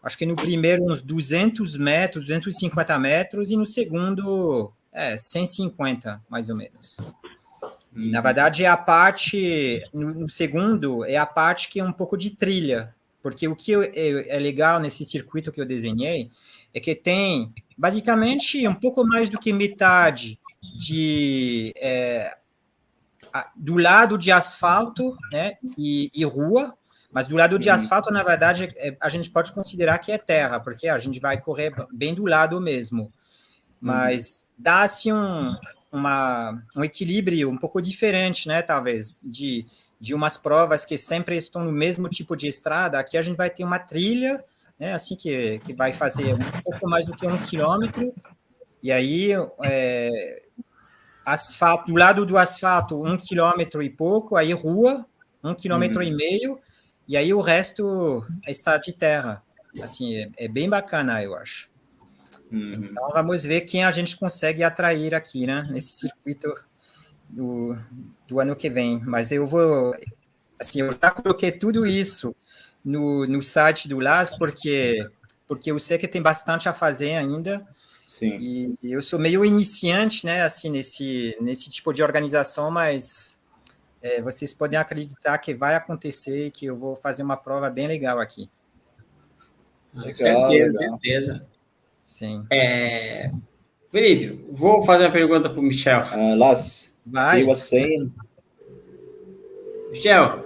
Speaker 5: acho que no primeiro uns 200 metros, 250 metros, e no segundo, 150, mais ou menos. E, na verdade, é a parte, no segundo, é a parte que é um pouco de trilha, porque o que é legal nesse circuito que eu desenhei é que tem, basicamente, um pouco mais do que metade do lado de asfalto, né, e rua, mas do lado de asfalto, na verdade, a gente pode considerar que é terra, porque a gente vai correr bem do lado mesmo. Mas dá-se um equilíbrio um pouco diferente, né, talvez, de umas provas que sempre estão no mesmo tipo de estrada. Aqui a gente vai ter uma trilha, né, assim, que vai fazer um pouco mais do que 1 quilômetro, e aí asfalto, do lado do asfalto, 1 quilômetro e pouco, aí rua, 1 quilômetro e meio, e aí o resto é estrada de terra. Assim, é bem bacana, eu acho. Então, vamos ver quem a gente consegue atrair aqui, né, nesse circuito do ano que vem. Mas eu vou, assim, eu já coloquei tudo isso no site do LAS, porque eu sei que tem bastante a fazer ainda.
Speaker 1: Sim.
Speaker 5: E eu sou meio iniciante, né, assim, nesse tipo de organização, mas vocês podem acreditar que vai acontecer e que eu vou fazer uma prova bem legal aqui.
Speaker 1: Legal,
Speaker 6: certeza,
Speaker 1: legal.
Speaker 6: certeza.
Speaker 5: Sim.
Speaker 6: Felipe, vou fazer uma pergunta para o Michel.
Speaker 1: Lars,
Speaker 5: Vai.
Speaker 1: he was saying...
Speaker 6: Michel,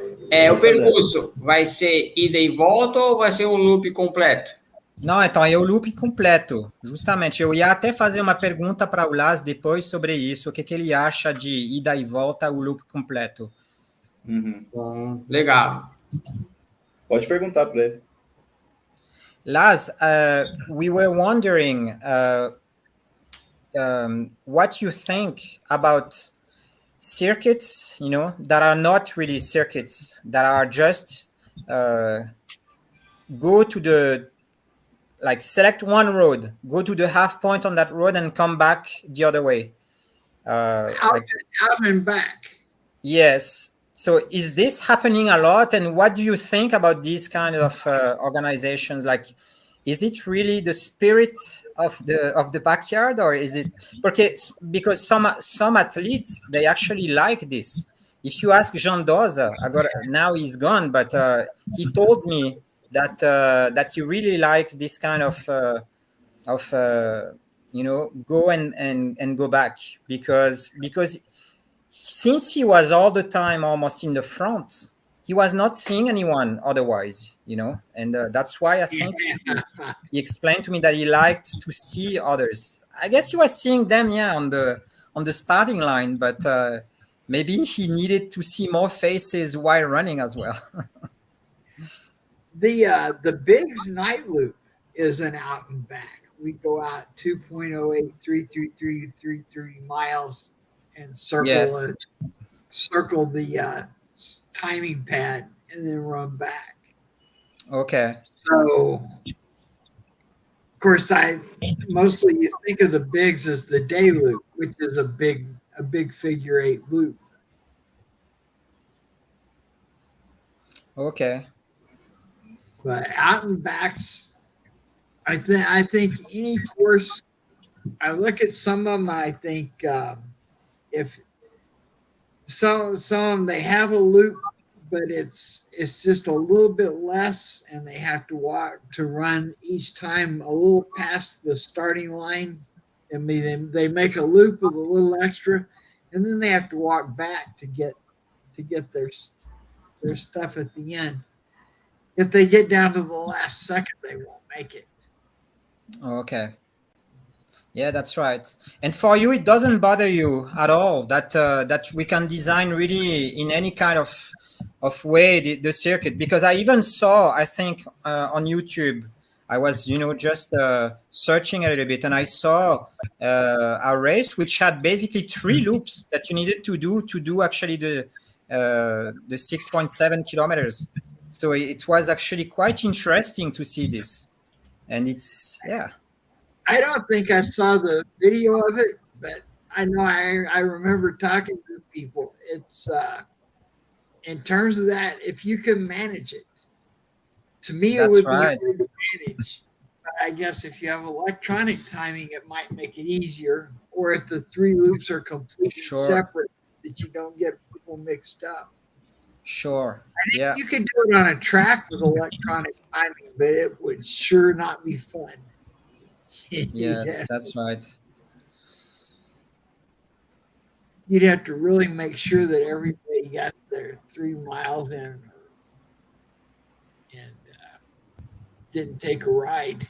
Speaker 6: o percurso vai ser ida e volta ou vai ser um loop completo?
Speaker 5: Não, então é o loop completo, justamente. Eu ia até fazer uma pergunta para o Lars depois sobre isso, o que ele acha de ida e volta, o loop completo.
Speaker 6: Bom, legal.
Speaker 1: Pode perguntar para ele.
Speaker 5: Lars, we were wondering what you think about circuits, that are not really circuits, that are just go to the, like, select one road, go to the half point on that road and come back the other way.
Speaker 2: Out and back.
Speaker 5: Yes. So is this happening a lot? And what do you think about these kind of organizations? Like, is it really the spirit of the backyard, or is it because some athletes, they actually like this? If you ask Jean Doza, now he's gone, but he told me that he really likes this kind of go and go back, because since he was all the time almost in the front, he was not seeing anyone otherwise, and that's why I think he explained to me that he liked to see others. I guess he was seeing them, on the starting line, but maybe he needed to see more faces while running as well.
Speaker 2: The Biggs night loop is an out and back. We go out 2.083333 miles and circle the timing pad and then run back.
Speaker 5: Okay.
Speaker 2: So, of course, mostly you think of the Biggs as the day loop, which is a big figure 8 loop.
Speaker 5: Okay.
Speaker 2: But out and backs, I think any course. I look at some of them. I think if some of them they have a loop, but it's just a little bit less, and they have to run each time a little past the starting line. I mean, they make a loop with a little extra, and then they have to walk back to get their stuff at the end. If they get down to the last second, they won't make it.
Speaker 5: Okay. Yeah, that's right. And for you, it doesn't bother you at all that we can design really in any kind of way the circuit, because I even saw, I think on YouTube, I was just searching a little bit, and I saw a race which had basically 3 loops that you needed to do actually the 6.7 kilometers. So it was actually quite interesting to see this, and it's
Speaker 2: I don't think I saw the video of it, but I know I remember talking to people. It's in terms of that, if you can manage it, to me it would be hard to manage. But I guess if you have electronic timing, it might make it easier. Or if the 3 loops are completely separate, that you don't get people mixed up.
Speaker 5: Sure.
Speaker 2: I think you could do it on a track with electronic timing, but it would sure not be fun.
Speaker 5: Yes, that's right.
Speaker 2: You'd have to really make sure that everybody got their 3 miles in and didn't take a ride.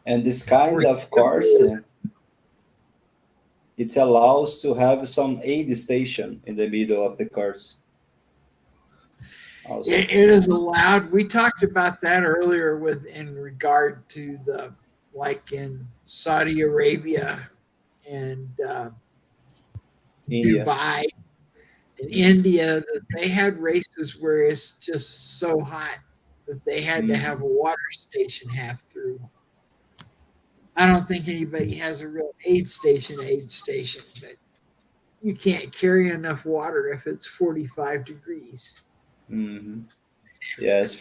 Speaker 1: And this kind of course, it allows to have some aid station in the middle of the course.
Speaker 2: It is allowed. We talked about that earlier in regard to like in Saudi Arabia and Dubai and India, that they had races where it's just so hot that they had to have a water station half through. I don't think anybody has a real aid station, but you can't carry enough water if it's 45 degrees.
Speaker 1: Mm-hmm. Yes,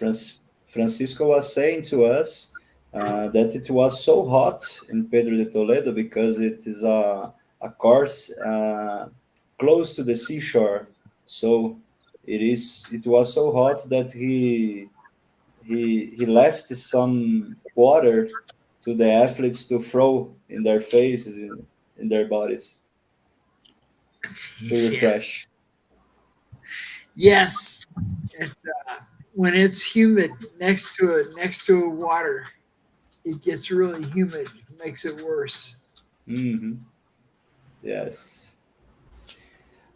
Speaker 1: Francisco was saying to us that it was so hot in Pedro de Toledo because it is a course close to the seashore. So it was so hot that he left some water to the athletes to throw in their faces, in their bodies, to refresh.
Speaker 2: Yes, when it's humid next to water, it gets really humid. It makes it worse.
Speaker 1: Mm-hmm. Yes.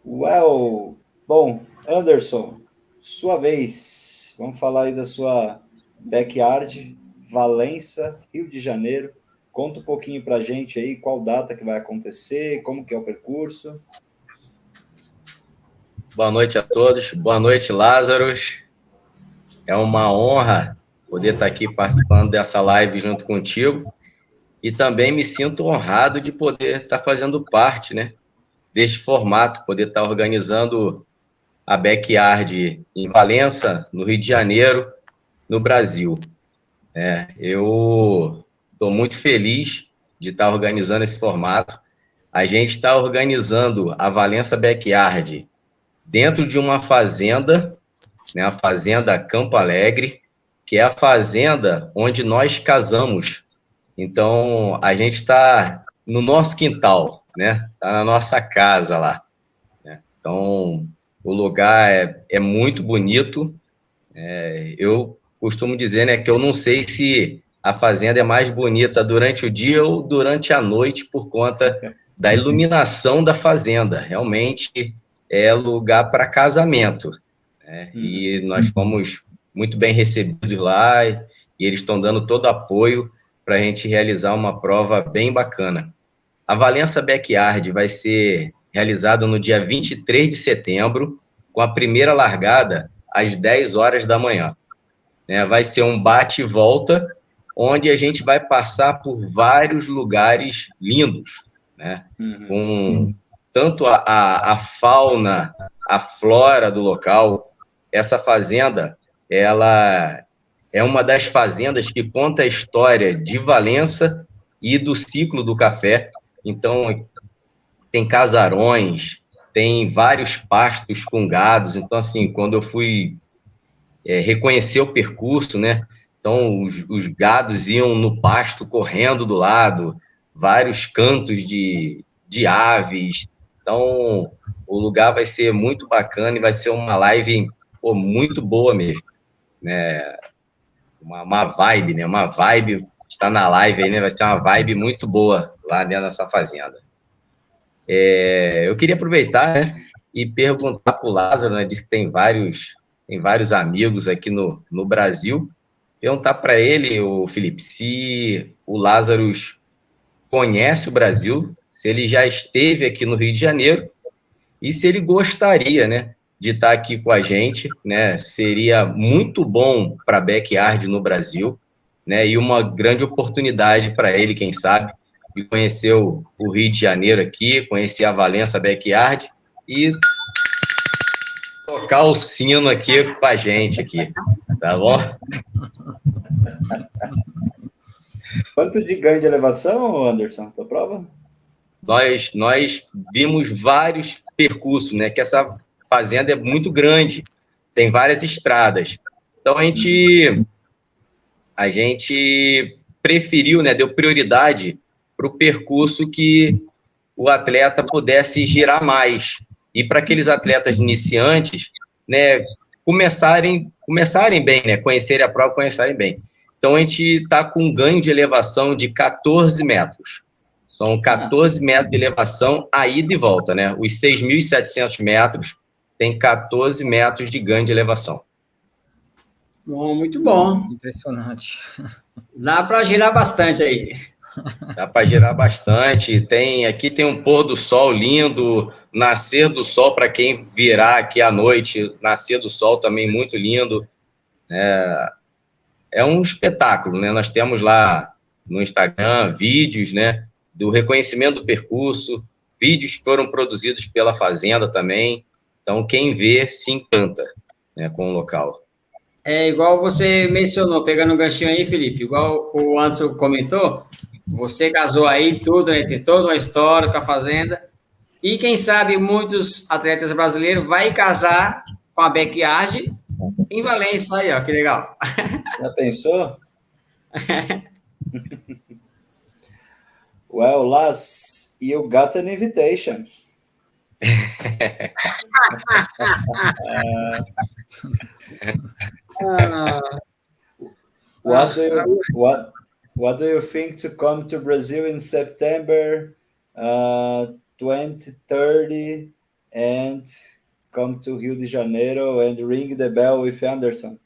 Speaker 1: Well, bom, Anderson, sua vez. Vamos falar aí da sua backyard, Valença, Rio de Janeiro. Conta um pouquinho pra gente aí qual data que vai acontecer, como que é o percurso.
Speaker 7: Boa noite a todos. Boa noite, Lazarus. É uma honra poder estar aqui participando dessa live junto contigo. E também me sinto honrado de poder estar fazendo parte, né, deste formato, poder estar organizando a backyard em Valença, no Rio de Janeiro, no Brasil. Eu estou muito feliz de estar organizando esse formato. A gente está organizando a Valença Backyard dentro de uma fazenda, né, a Fazenda Campo Alegre, que é a fazenda onde nós casamos. Então, a gente está no nosso quintal, né? Está na nossa casa lá. Né? Então, o lugar é muito bonito. Eu costumo dizer, né, que eu não sei se a fazenda é mais bonita durante o dia ou durante a noite por conta da iluminação da fazenda. Realmente é lugar para casamento. Né? E nós fomos muito bem recebidos lá e eles estão dando todo apoio para a gente realizar uma prova bem bacana. A Valença Backyard vai ser realizada no dia 23 de setembro, com a primeira largada às 10 horas da manhã. Vai ser um bate e volta, onde a gente vai passar por vários lugares lindos, né? Com tanto a fauna a flora do local. Essa fazenda, ela é uma das fazendas que conta a história de Valença e do ciclo do café. Então, tem casarões, tem vários pastos com gados. Então, assim, quando eu fui reconhecer o percurso, né? Então, os gados iam no pasto correndo do lado, vários cantos de aves. Então, o lugar vai ser muito bacana e vai ser uma live muito boa mesmo, né? Uma vibe, né? Uma vibe está na live aí, né? Vai ser uma vibe muito boa lá dentro dessa fazenda. Eu queria aproveitar, né, e perguntar para o Lázaro, né? Diz que tem vários amigos aqui no Brasil. Perguntar para ele, o Felipe, se o Lázaro conhece o Brasil, se ele já esteve aqui no Rio de Janeiro e se ele gostaria, né, de estar aqui com a gente, né? Seria muito bom para backyard no Brasil, né? E uma grande oportunidade para ele, quem sabe, de conhecer o Rio de Janeiro aqui, conhecer a Valença Backyard e tocar o sino aqui com a gente aqui, tá bom?
Speaker 1: Quanto de ganho de elevação, Anderson, tua prova?
Speaker 7: Nós vimos vários percursos, né? Que essa fazenda é muito grande, tem várias estradas. Então, a gente preferiu, né? Deu prioridade para o percurso que o atleta pudesse girar mais. E para aqueles atletas iniciantes, né? Começarem bem, né? Conhecerem a prova, conhecerem bem. Então, a gente está com um ganho de elevação de 14 metros. São 14 metros de elevação a ida e volta, né? Os 6.700 metros tem 14 metros de ganho de elevação.
Speaker 6: Bom, muito bom.
Speaker 5: Impressionante.
Speaker 6: Dá para girar bastante aí.
Speaker 7: Dá para girar bastante. Aqui tem um pôr do sol lindo, nascer do sol para quem virar aqui à noite, nascer do sol também muito lindo. É um espetáculo, né? Nós temos lá no Instagram vídeos, né, do reconhecimento do percurso, vídeos que foram produzidos pela fazenda também. Então, quem vê se encanta, né, com o local.
Speaker 6: É igual você mencionou, pegando um ganchinho aí, Felipe, igual o Anderson comentou, você casou aí tudo, né, tem toda uma história com a fazenda, e quem sabe muitos atletas brasileiros vai casar com a backyard em Valença, aí, ó, que legal.
Speaker 1: Já pensou? Well, Laz, you got an invitation. What do you think to come to Brazil in September 2030 and come to Rio de Janeiro and ring the bell with Anderson?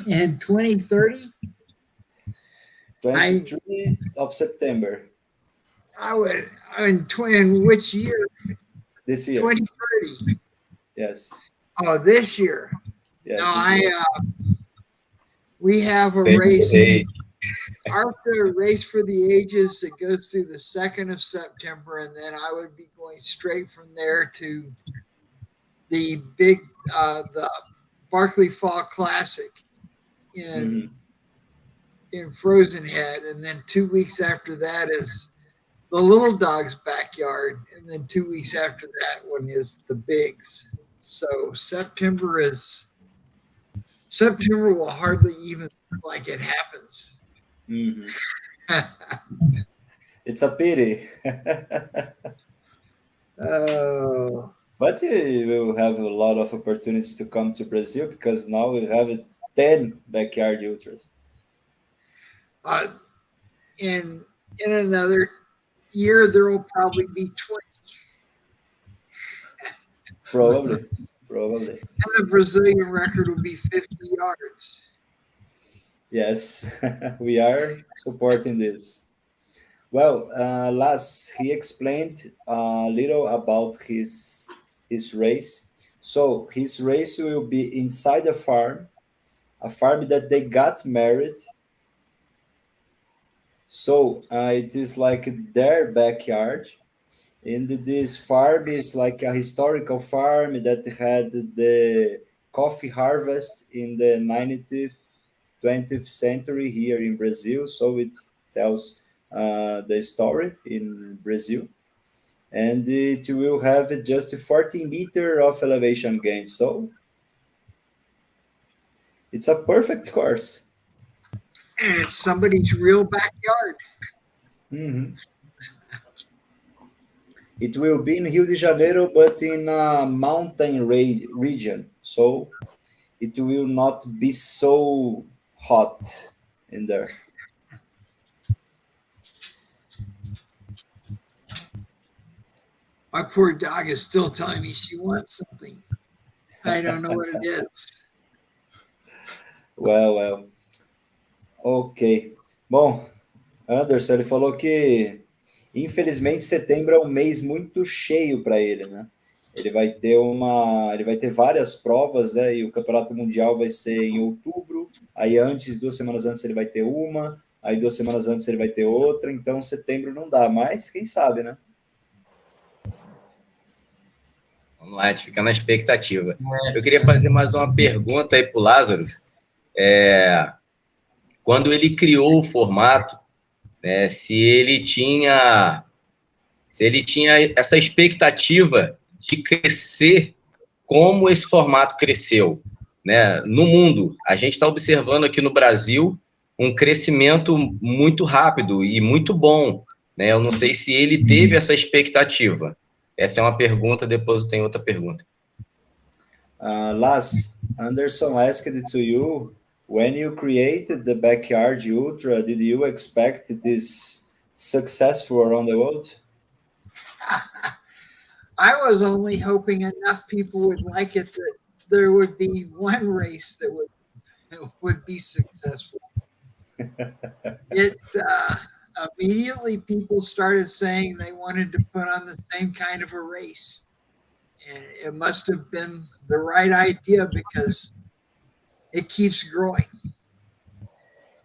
Speaker 2: In 2030?
Speaker 1: 23 of September.
Speaker 2: I would, in which year?
Speaker 1: This year.
Speaker 2: 2030.
Speaker 1: Yes.
Speaker 2: Oh, this year.
Speaker 1: Yes.
Speaker 2: No, we have a race. Our race for the ages that goes through the 2nd of September, and then I would be going straight from there to the big, the Barkley Fall Classic in Frozen Head, and then 2 weeks after that is the Little Dog's backyard, and then 2 weeks after that one is the Bigs. So September will hardly even look like it happens.
Speaker 1: Mm-hmm. It's a pity. But you will have a lot of opportunities to come to Brazil because now we have 10 backyard ultras.
Speaker 2: In another year, there will probably be 20. Probably. And the Brazilian record will be 50 yards.
Speaker 1: Yes, we are supporting this. Well, Laz, he explained a little about his race. So his race will be inside a farm that they got married. So it is like their backyard, And this farm is like a historical farm that had the coffee harvest in the 19th, 20th century here in Brazil. So it tells the story in Brazil. And it will have just 14 meters of elevation gain. So it's a perfect course.
Speaker 2: And it's somebody's real backyard.
Speaker 1: Mm-hmm. It will be in Rio de Janeiro, but in a mountain region. So it will not be so hot in there.
Speaker 2: My poor dog is still telling me she wants something. I don't know what it is.
Speaker 1: Well. Ok. Bom, Anderson, ele falou que, infelizmente, setembro é um mês muito cheio para ele, né? Ele vai ter várias provas, né? E o Campeonato Mundial vai ser em outubro. Aí 2 semanas antes ele vai ter uma. Aí 2 semanas antes ele vai ter outra. Então setembro não dá, mas quem sabe, né?
Speaker 7: Vamos lá, a gente fica na expectativa. Eu queria fazer mais uma pergunta aí para o Lázaro. Quando ele criou o formato, né, se ele tinha essa expectativa de crescer como esse formato cresceu, né? No mundo, a gente está observando aqui no Brasil um crescimento muito rápido e muito bom, né? Eu não sei se ele teve essa expectativa. Essa é uma pergunta, depois eu tenho outra pergunta.
Speaker 1: Last, Anderson asked to you, when you created the Backyard Ultra, did you expect this successful around the world?
Speaker 2: I was only hoping enough people would like it that there would be one race that would be successful. Immediately people started saying they wanted to put on the same kind of a race. And it must have been the right idea because it keeps growing.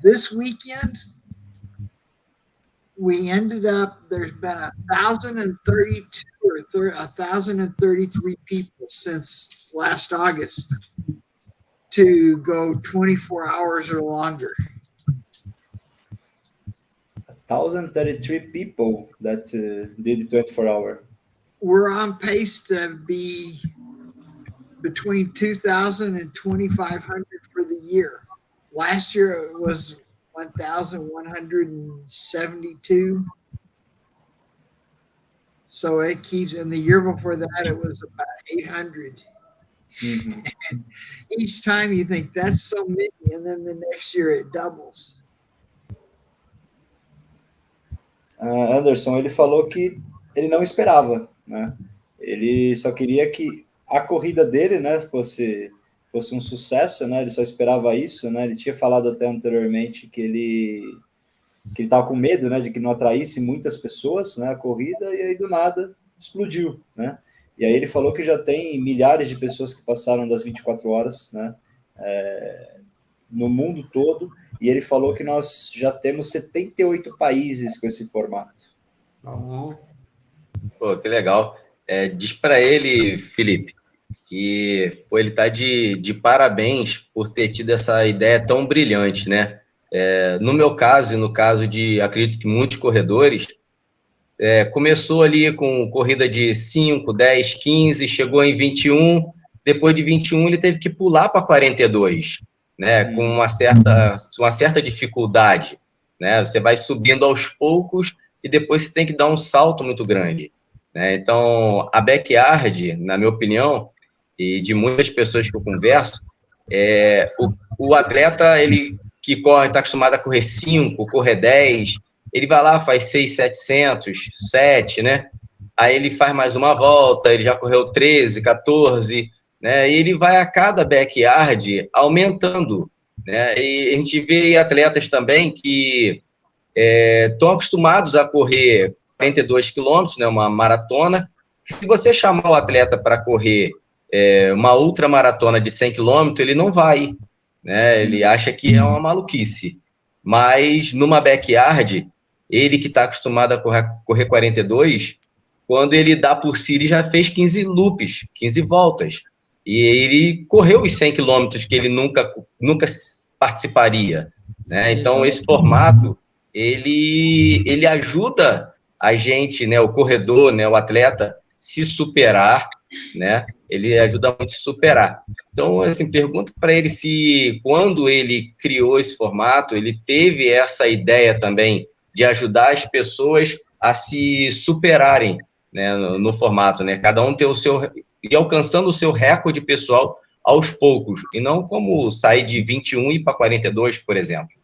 Speaker 2: This weekend, we ended up, there's been 1,032 or 1,033 people since last August to go 24 hours or longer.
Speaker 1: 1,033 people that did 24 hours.
Speaker 2: We're on pace to be between 2,000 and 2,500 for the year. Last year it was 1,172. So it keeps, and the year before that it was about 800. Mm-hmm. Each time you think that's so many, and then the next year it doubles.
Speaker 1: Anderson, ele falou que ele não esperava, né? Ele só queria que a corrida dele, né, fosse um sucesso, né? Ele só esperava isso, né? Ele tinha falado até anteriormente que ele estava com medo, né, de que não atraísse muitas pessoas, né, a corrida, e aí do nada explodiu, né? E aí ele falou que já tem milhares de pessoas que passaram das 24 horas, né, no mundo todo, e ele falou que nós já temos 78 países com esse formato.
Speaker 7: Pô, que legal. Diz para ele, Felipe, que ele está de parabéns por ter tido essa ideia tão brilhante, né? No meu caso, e no caso de, acredito que muitos corredores, começou ali com corrida de 5, 10, 15, chegou em 21, depois de 21 ele teve que pular para 42, né? Com uma certa dificuldade, né? Você vai subindo aos poucos e depois você tem que dar um salto muito grande, né? Então, a backyard, na minha opinião, e de muitas pessoas que eu converso, o atleta, ele que corre, está acostumado a correr 5, correr 10, ele vai lá, faz 6,700, 7, né? Aí ele faz mais uma volta, ele já correu 13, 14, né? E ele vai a cada backyard aumentando, né? E a gente vê atletas também que estão acostumados a correr 42 quilômetros, né? Uma maratona. Se você chamar o atleta para correr uma ultramaratona de 100 quilômetros, ele não vai, né? Ele acha que é uma maluquice. Mas numa backyard, ele que está acostumado a correr 42, quando ele dá por si, ele já fez 15 loops, 15 voltas. E ele correu os 100 quilômetros que ele nunca participaria, né? Então, esse formato, ele ajuda a gente, né, o corredor, né, o atleta, se superar, né? Ele ajuda muito a se superar. Então, assim, pergunto para ele se, quando ele criou esse formato, ele teve essa ideia também de ajudar as pessoas a se superarem, né, no formato, né? Cada um ter o seu... e alcançando o seu recorde pessoal aos poucos, e não como sair de 21 e ir para 42, por exemplo.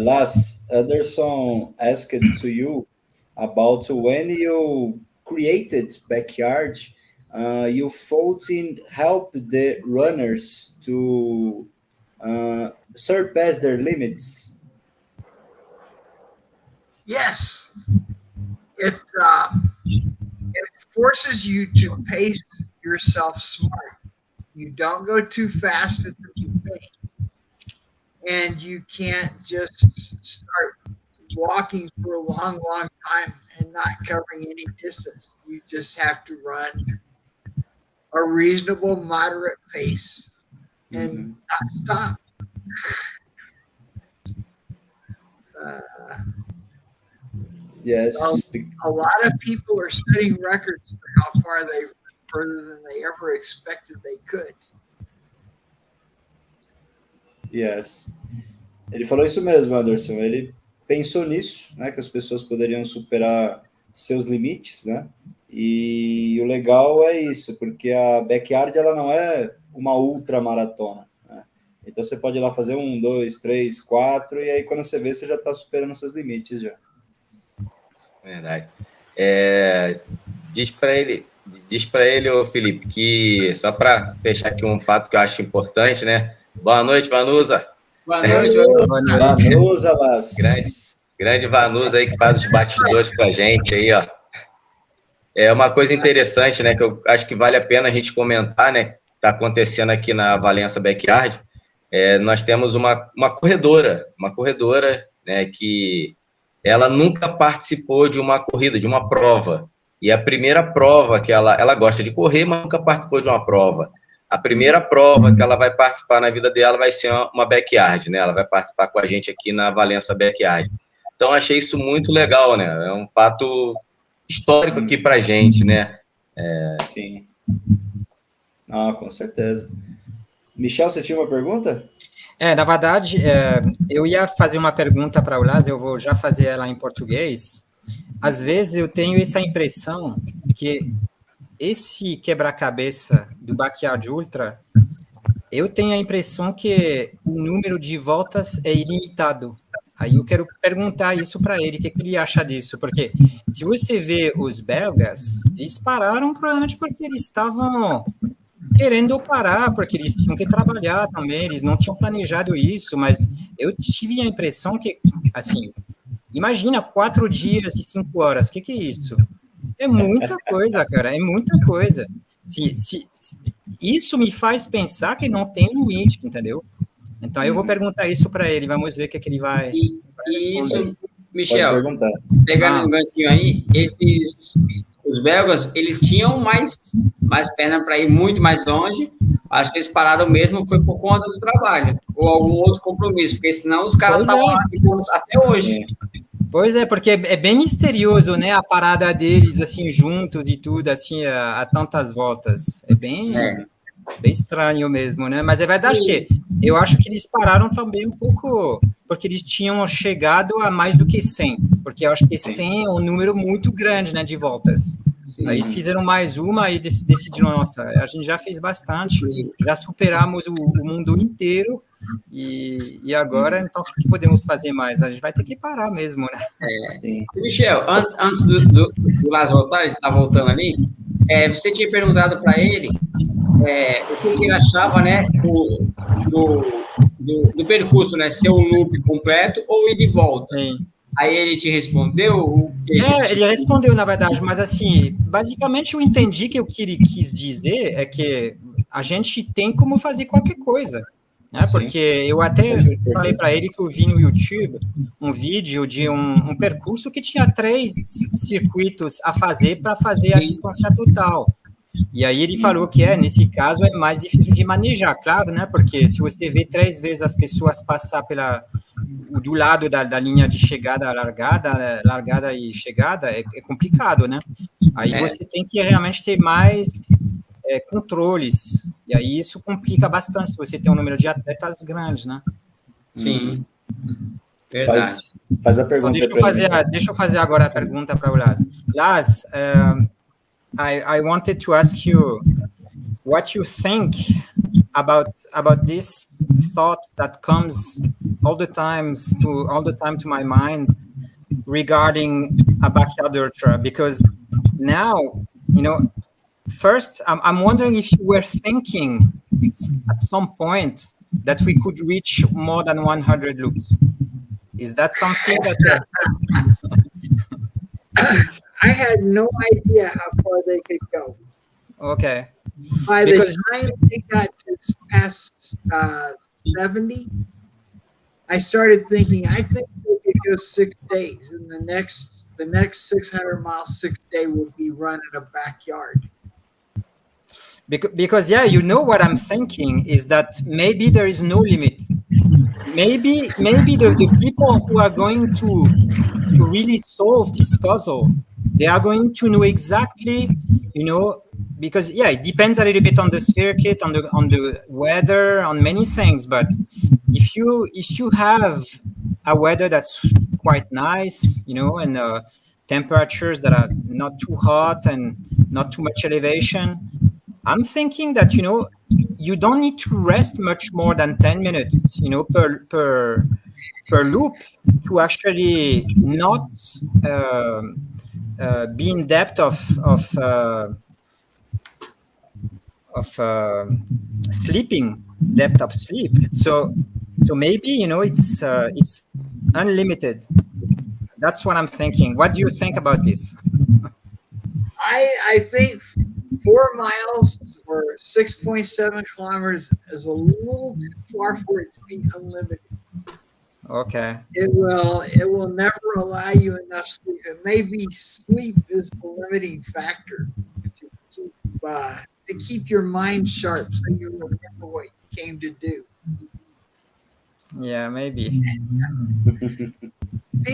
Speaker 1: Last, Anderson asked to you about when you created Backyard, you thought in help the runners to surpass their limits.
Speaker 2: Yes, it forces you to pace yourself smart. You don't go too fast at the beginning, and you can't just start walking for a long time and not covering any distance. You just have to run a reasonable, moderate pace and not stop.
Speaker 1: Yes.
Speaker 2: A lot of people are setting records for how far further than they ever expected they could.
Speaker 1: Yes. Ele falou isso mesmo, Anderson. Ele pensou nisso, né, que as pessoas poderiam superar seus limites, né? E o legal é isso, porque a Backyard, ela não é uma ultramaratona, né? Então você pode ir lá fazer 1, 2, 3, 4, e aí quando você vê, você já está superando seus limites já.
Speaker 7: Verdade. Diz para ele, ô Felipe, que só para fechar aqui um fato que eu acho importante, né? Boa noite, Vanusa.
Speaker 6: Boa noite, Vanusa.
Speaker 1: Vanusa, Las.
Speaker 7: Grande Vanusa aí que faz os bastidores com a gente aí, ó. É uma coisa interessante, né, que eu acho que vale a pena a gente comentar, né, que está acontecendo aqui na Valença Backyard. Nós temos uma corredora, né, que ela nunca participou de uma corrida, de uma prova. E a primeira prova que ela gosta de correr, mas nunca participou de uma prova. A primeira prova que ela vai participar na vida dela vai ser uma backyard, né? Ela vai participar com a gente aqui na Valença Backyard. Então, achei isso muito legal, né? É um fato histórico aqui pra gente, né?
Speaker 1: Sim. Com certeza. Michel, você tinha uma pergunta?
Speaker 5: Na verdade, eu ia fazer uma pergunta para o Lázaro, eu vou já fazer ela em português. Às vezes eu tenho essa impressão que esse quebra-cabeça do Backyard Ultra, eu tenho a impressão que o número de voltas é ilimitado. Aí eu quero perguntar isso para ele, o que ele acha disso, porque se você vê os belgas, eles pararam provavelmente porque eles estavam querendo parar, porque eles tinham que trabalhar também, eles não tinham planejado isso, mas eu tive a impressão que, assim, imagina 4 dias e 5 horas, o que é isso? É muita coisa, cara, é muita coisa. Isso me faz pensar que não tem limite, entendeu? Então, eu vou perguntar isso para ele, vamos ver o que ele vai...
Speaker 6: E isso, Michel, pegando um gancinho aí, os belgas, eles tinham mais perna para ir muito mais longe, acho que eles pararam mesmo, foi por conta do trabalho, ou algum outro compromisso, porque senão os caras estavam lá até hoje.
Speaker 5: Pois é, porque é bem misterioso, né, a parada deles, assim, juntos e tudo, assim, a tantas voltas. É bem estranho mesmo, né? Mas é verdade que eu acho que eles pararam também um pouco, porque eles tinham chegado a mais do que 100, porque eu acho que 100 é um número muito grande, né, de voltas. Aí eles fizeram mais uma e decidiram, nossa, a gente já fez bastante, já superamos o mundo inteiro, e agora, então, o que podemos fazer mais? A gente vai ter que parar mesmo, né?
Speaker 6: Michel, antes do Lázaro voltar, ele está voltando ali, você tinha perguntado para ele o que ele achava, né, do percurso, né, ser um loop completo ou ir de volta.
Speaker 5: Sim.
Speaker 6: Aí ele te respondeu?
Speaker 5: Ele respondeu, na verdade, mas assim, basicamente eu entendi que o que ele quis dizer é que a gente tem como fazer qualquer coisa. né? Porque eu até falei para ele que eu vi no YouTube um vídeo de um percurso que tinha 3 circuitos a fazer para fazer a distância total. E aí ele falou que nesse caso é mais difícil de manejar, claro, né? Porque se você vê 3 vezes as pessoas passar do lado da linha de chegada, largada e chegada, é complicado, né? Aí você tem que realmente ter mais controles, e aí isso complica bastante se você tem um número de atletas grandes, né?
Speaker 6: Sim.
Speaker 1: Faz a pergunta.
Speaker 5: Então, deixa eu fazer agora a pergunta para o Laz. Laz, I wanted to ask you what you think about this thought that comes all the time to my mind regarding a backyard ultra, because now, first I'm wondering if you were thinking at some point that we could reach more than 100 loops. Is that something that
Speaker 2: I had no idea how far they could go.
Speaker 5: Okay.
Speaker 2: By the time they got to past 70, I started thinking, I think they could go 6 days, and the next 600 miles, 6th day will be run in a backyard.
Speaker 5: Because what I'm thinking is that maybe there is no limit. Maybe the people who are going to really solve this puzzle, they are going to know exactly, because it depends a little bit on the circuit, on the weather, on many things. But if you have a weather that's quite nice, and temperatures that are not too hot and not too much elevation, I'm thinking that you don't need to rest much more than 10 minutes, per loop to actually not be in depth of sleeping, depth of sleep. So maybe it's unlimited. That's what I'm thinking. What do you think about this?
Speaker 2: I think 4 miles or 6.7 kilometers is a little too far for it to be unlimited.
Speaker 5: Okay.
Speaker 2: It will never allow you enough sleep. It may be sleep is the limiting factor to keep your mind sharp, so you remember what you came to do.
Speaker 5: Yeah, maybe.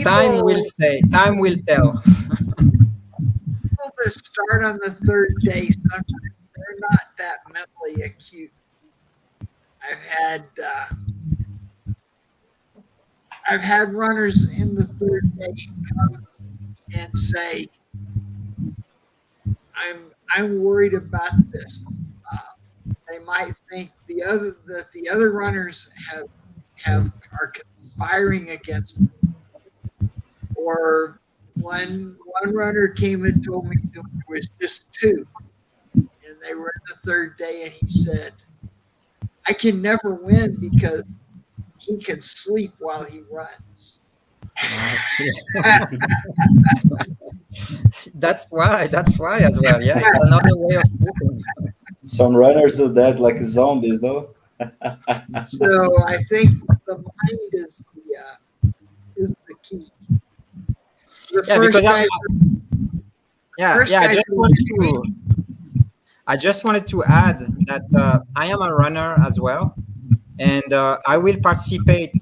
Speaker 5: Time will tell.
Speaker 2: People that start on the 3rd day, sometimes they're not that mentally acute. I've had runners in the 3rd day come and say, I'm worried about this. They might think the other runners are conspiring against them. Or one runner came and told me there was just 2, and they were in the 3rd day, and he said, I can never win because he can sleep while he runs.
Speaker 5: That's why as well. Yeah, it's another way of sleeping.
Speaker 1: Some runners do that like zombies, no?
Speaker 2: So I think the mind is the key.
Speaker 5: I just wanted to add that I am a runner as well, and I will participate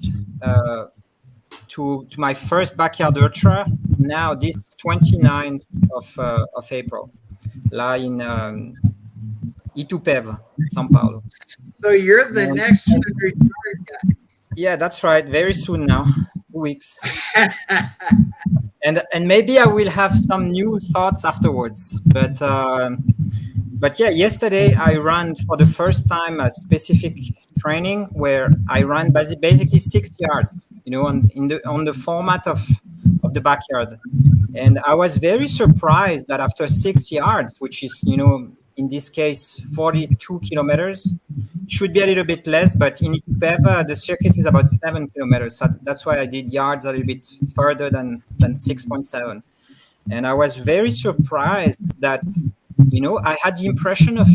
Speaker 5: to my first backyard ultra now this 29th of April, là in Itupeva, São Paulo.
Speaker 2: So you're the next 100-yard guy.
Speaker 5: Yeah, that's right. Very soon now, 2 weeks. And maybe I will have some new thoughts afterwards. But yeah, yesterday I ran for the first time a specific training where I ran basically 6 yards, on the format of the backyard. And I was very surprised that after 6 yards, which is, in this case, 42 kilometers, should be a little bit less, but in Itupeva, the circuit is about 7 kilometers. So that's why I did yards a little bit further than 6.7. And I was very surprised that, I had the impression of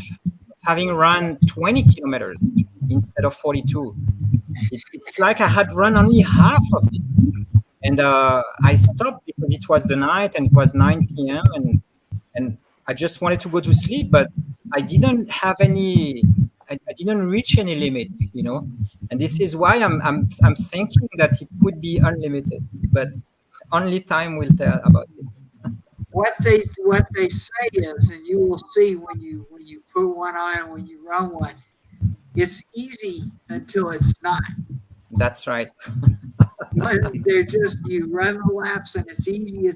Speaker 5: having run 20 kilometers, instead of 42. It's like I had run only half of it. And I stopped because it was the night and it was 9 p.m. and I just wanted to go to sleep, but I didn't have any. I didn't reach any limit, you know. And this is why I'm thinking that it could be unlimited, but only time will tell about this.
Speaker 2: What they say is, and you will see when you put one on and when you run one, it's easy until it's not.
Speaker 5: That's right.
Speaker 2: They're just, you run the laps and it's easy,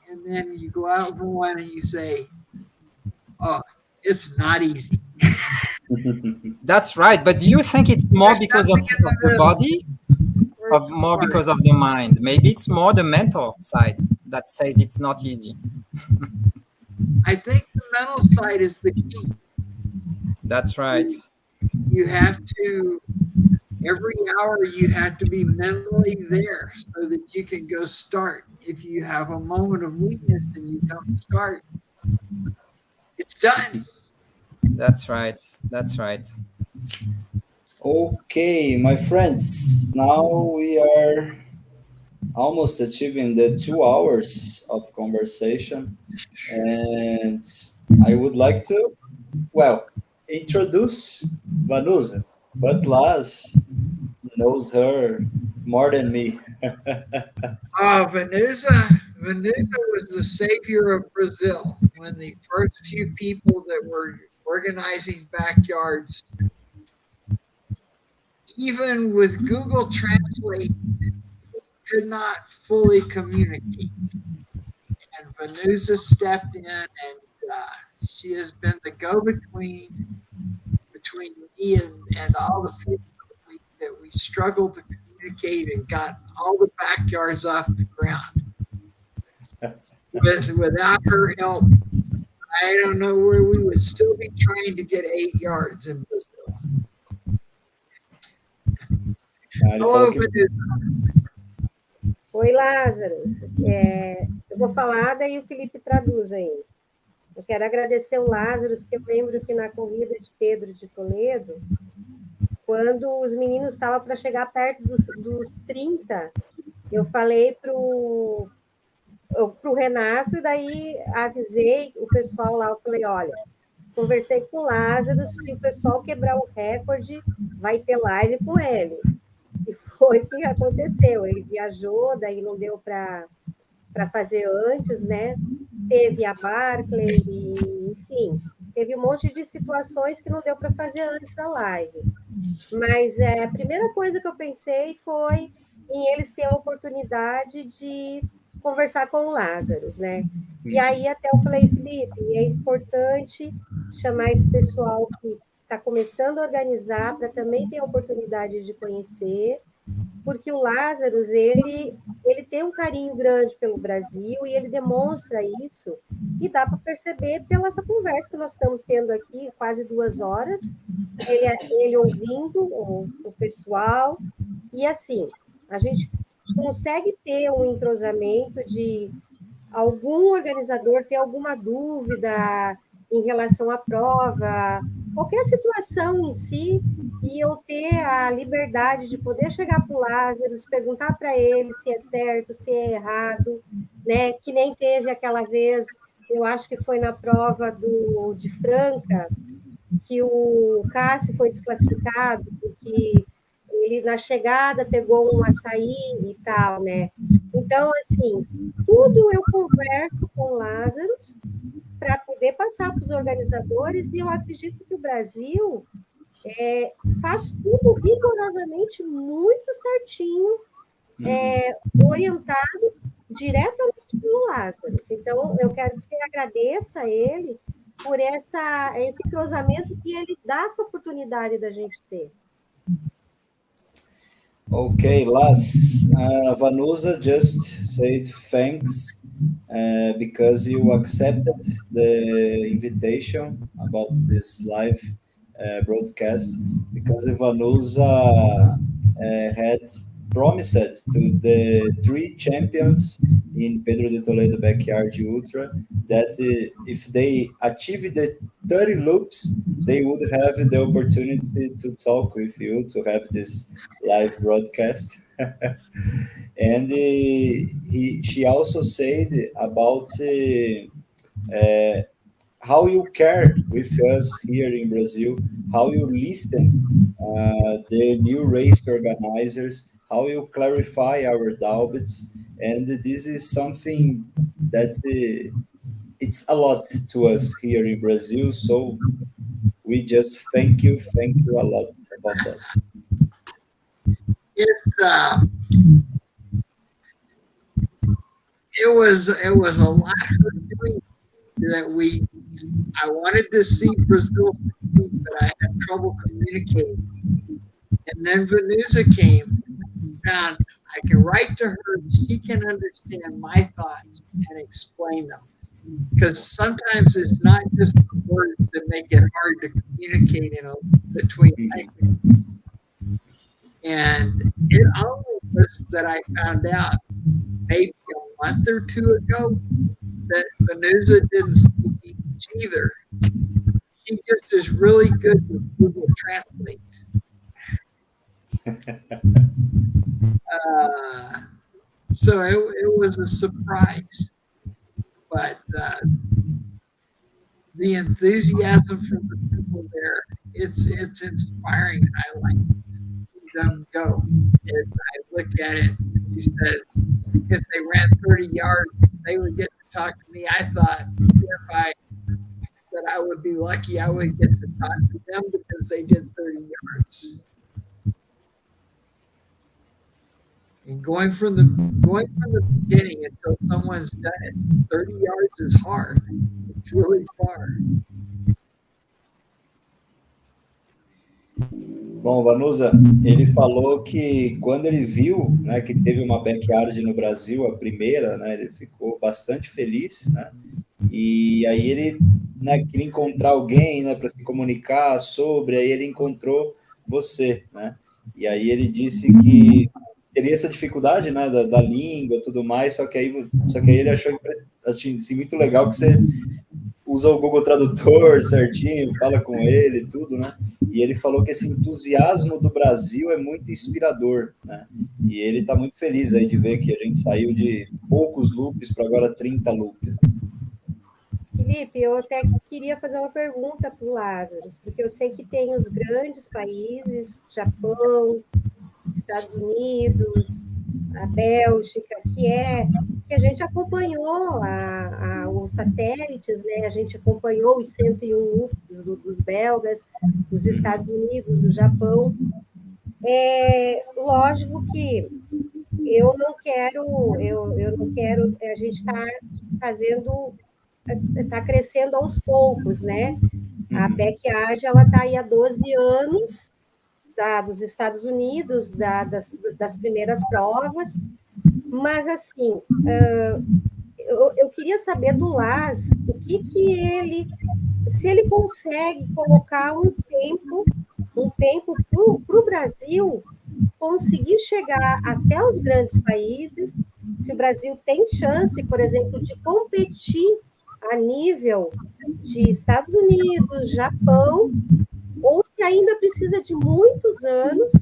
Speaker 2: and then you go out for one and you say, oh, it's not easy.
Speaker 5: That's right. But do you think it's more because of the body, or more because of the mind? Maybe it's more the mental side that says it's not easy.
Speaker 2: I think the mental side is the key.
Speaker 5: That's right.
Speaker 2: You have to, every hour you have to be mentally there so that you can go start. If you have a moment of weakness and you don't start, it's done.
Speaker 5: That's right. That's right.
Speaker 1: Okay, my friends, now we are almost achieving the 2 hours of conversation, and I would like to, well, introduce Vanusa, but Laz knows her more than me.
Speaker 2: Vanusa was the savior of Brazil when the first few people that were organizing backyards, even with Google Translate, could not fully communicate. And Vanusa stepped in, and she has been the go-between between me and all the people that we struggled to communicate and got all the backyards off the ground. Without her help, I don't know where we would still be trying to get 8 yards in Brazil. Hello,
Speaker 8: Oi, Lazarus. Eu vou falar, daí o Felipe traduz aí. Eu quero agradecer o Lazarus, que eu lembro que na corrida de Pedro de Toledo, quando os meninos estavam para chegar perto dos 30, eu falei para o Renato, e daí avisei o pessoal lá, eu falei, olha, conversei com o Lazarus, se o pessoal quebrar o recorde, vai ter live com ele. E foi o que aconteceu, ele viajou, daí não deu para fazer antes, né? Teve a Barclay, enfim, teve um monte de situações que não deu para fazer antes da live. Mas a primeira coisa que eu pensei foi em eles terem a oportunidade de conversar com o Lazarus, né? E aí até eu falei, Felipe, é importante chamar esse pessoal que está começando a organizar para também ter a oportunidade de conhecer, porque o Lazarus, ele tem um carinho grande pelo Brasil e ele demonstra isso, e dá para perceber pela essa conversa que nós estamos tendo aqui, quase 2 horas, ele ouvindo o pessoal, e assim, a gente consegue ter um entrosamento de algum organizador ter alguma dúvida em relação à prova, qualquer situação em si, e eu ter a liberdade de poder chegar para o Lazarus, perguntar para ele se é certo, se é errado, né? Que nem teve aquela vez, eu acho que foi na prova de Franca, que o Cássio foi desclassificado, porque ele, na chegada, pegou um açaí e tal, né? Então, assim, tudo eu converso com o Lazarus para poder passar para os organizadores, e eu acredito que o Brasil faz tudo rigorosamente muito certinho, orientado diretamente pelo Lazarus. Então, eu quero que você agradeça a ele por esse entrosamento que ele dá essa oportunidade da gente ter.
Speaker 1: Okay, Laz, Vanusa just said thanks because you accepted the invitation about this live broadcast, because Vanusa had promised to the 3 champions in Pedro de Toledo Backyard Ultra that if they achieve the 30 loops, they would have the opportunity to talk with you, to have this live broadcast. And she also said about how you care with us here in Brazil, how you listen the new race organizers, how you clarify our doubts, and this is something that it's a lot to us here in Brazil. So we just thank you a lot about that.
Speaker 2: It was a lot of doing that I wanted to see Brazil succeed, but I had trouble communicating. And then Venusa came and found I can write to her, she can understand my thoughts and explain them. Because sometimes it's not just the words that make it hard to communicate between languages. And it only was that I found out maybe a month or two ago that Venusa didn't speak English either. She just is really good with Google Translate. So it was a surprise. But the enthusiasm from the people there, it's inspiring. I like them go. And I look at it, she said, if they ran 30 yards, they would get to talk to me. I thought that I would be lucky I would get to talk to them because they did 30 yards. And going from the beginning until someone's done it, 30 yards is hard. It's really far.
Speaker 1: Bom, Vanusa, ele falou que quando ele viu, né, que teve uma backyard no Brasil, a primeira, né, ele ficou bastante feliz, né, e aí ele, né, queria encontrar alguém, né, para se comunicar sobre, aí ele encontrou você, né, e aí ele disse que teria essa dificuldade, né, da língua e tudo mais, só que aí ele achou assim, muito legal que você usa o Google Tradutor certinho, fala com ele e tudo, né? E ele falou que esse entusiasmo do Brasil é muito inspirador, né? E ele está muito feliz aí de ver que a gente saiu de poucos loops para agora 30 loops.
Speaker 8: Felipe, eu até queria fazer uma pergunta para o Lazarus, porque eu sei que tem os grandes países, Japão, Estados Unidos, a Bélgica, que a gente acompanhou os satélites, né? A gente acompanhou os 101 dos belgas, dos Estados Unidos, do Japão. Lógico que eu não quero, a gente está crescendo aos poucos, né? A backyard, ela está aí há 12 anos, dos Estados Unidos, das primeiras provas, mas, assim, eu queria saber do Laz, se ele consegue colocar um tempo para o Brasil conseguir chegar até os grandes países, se o Brasil tem chance, por exemplo, de competir a nível de Estados Unidos, Japão, ou se ainda precisa de muitos anos,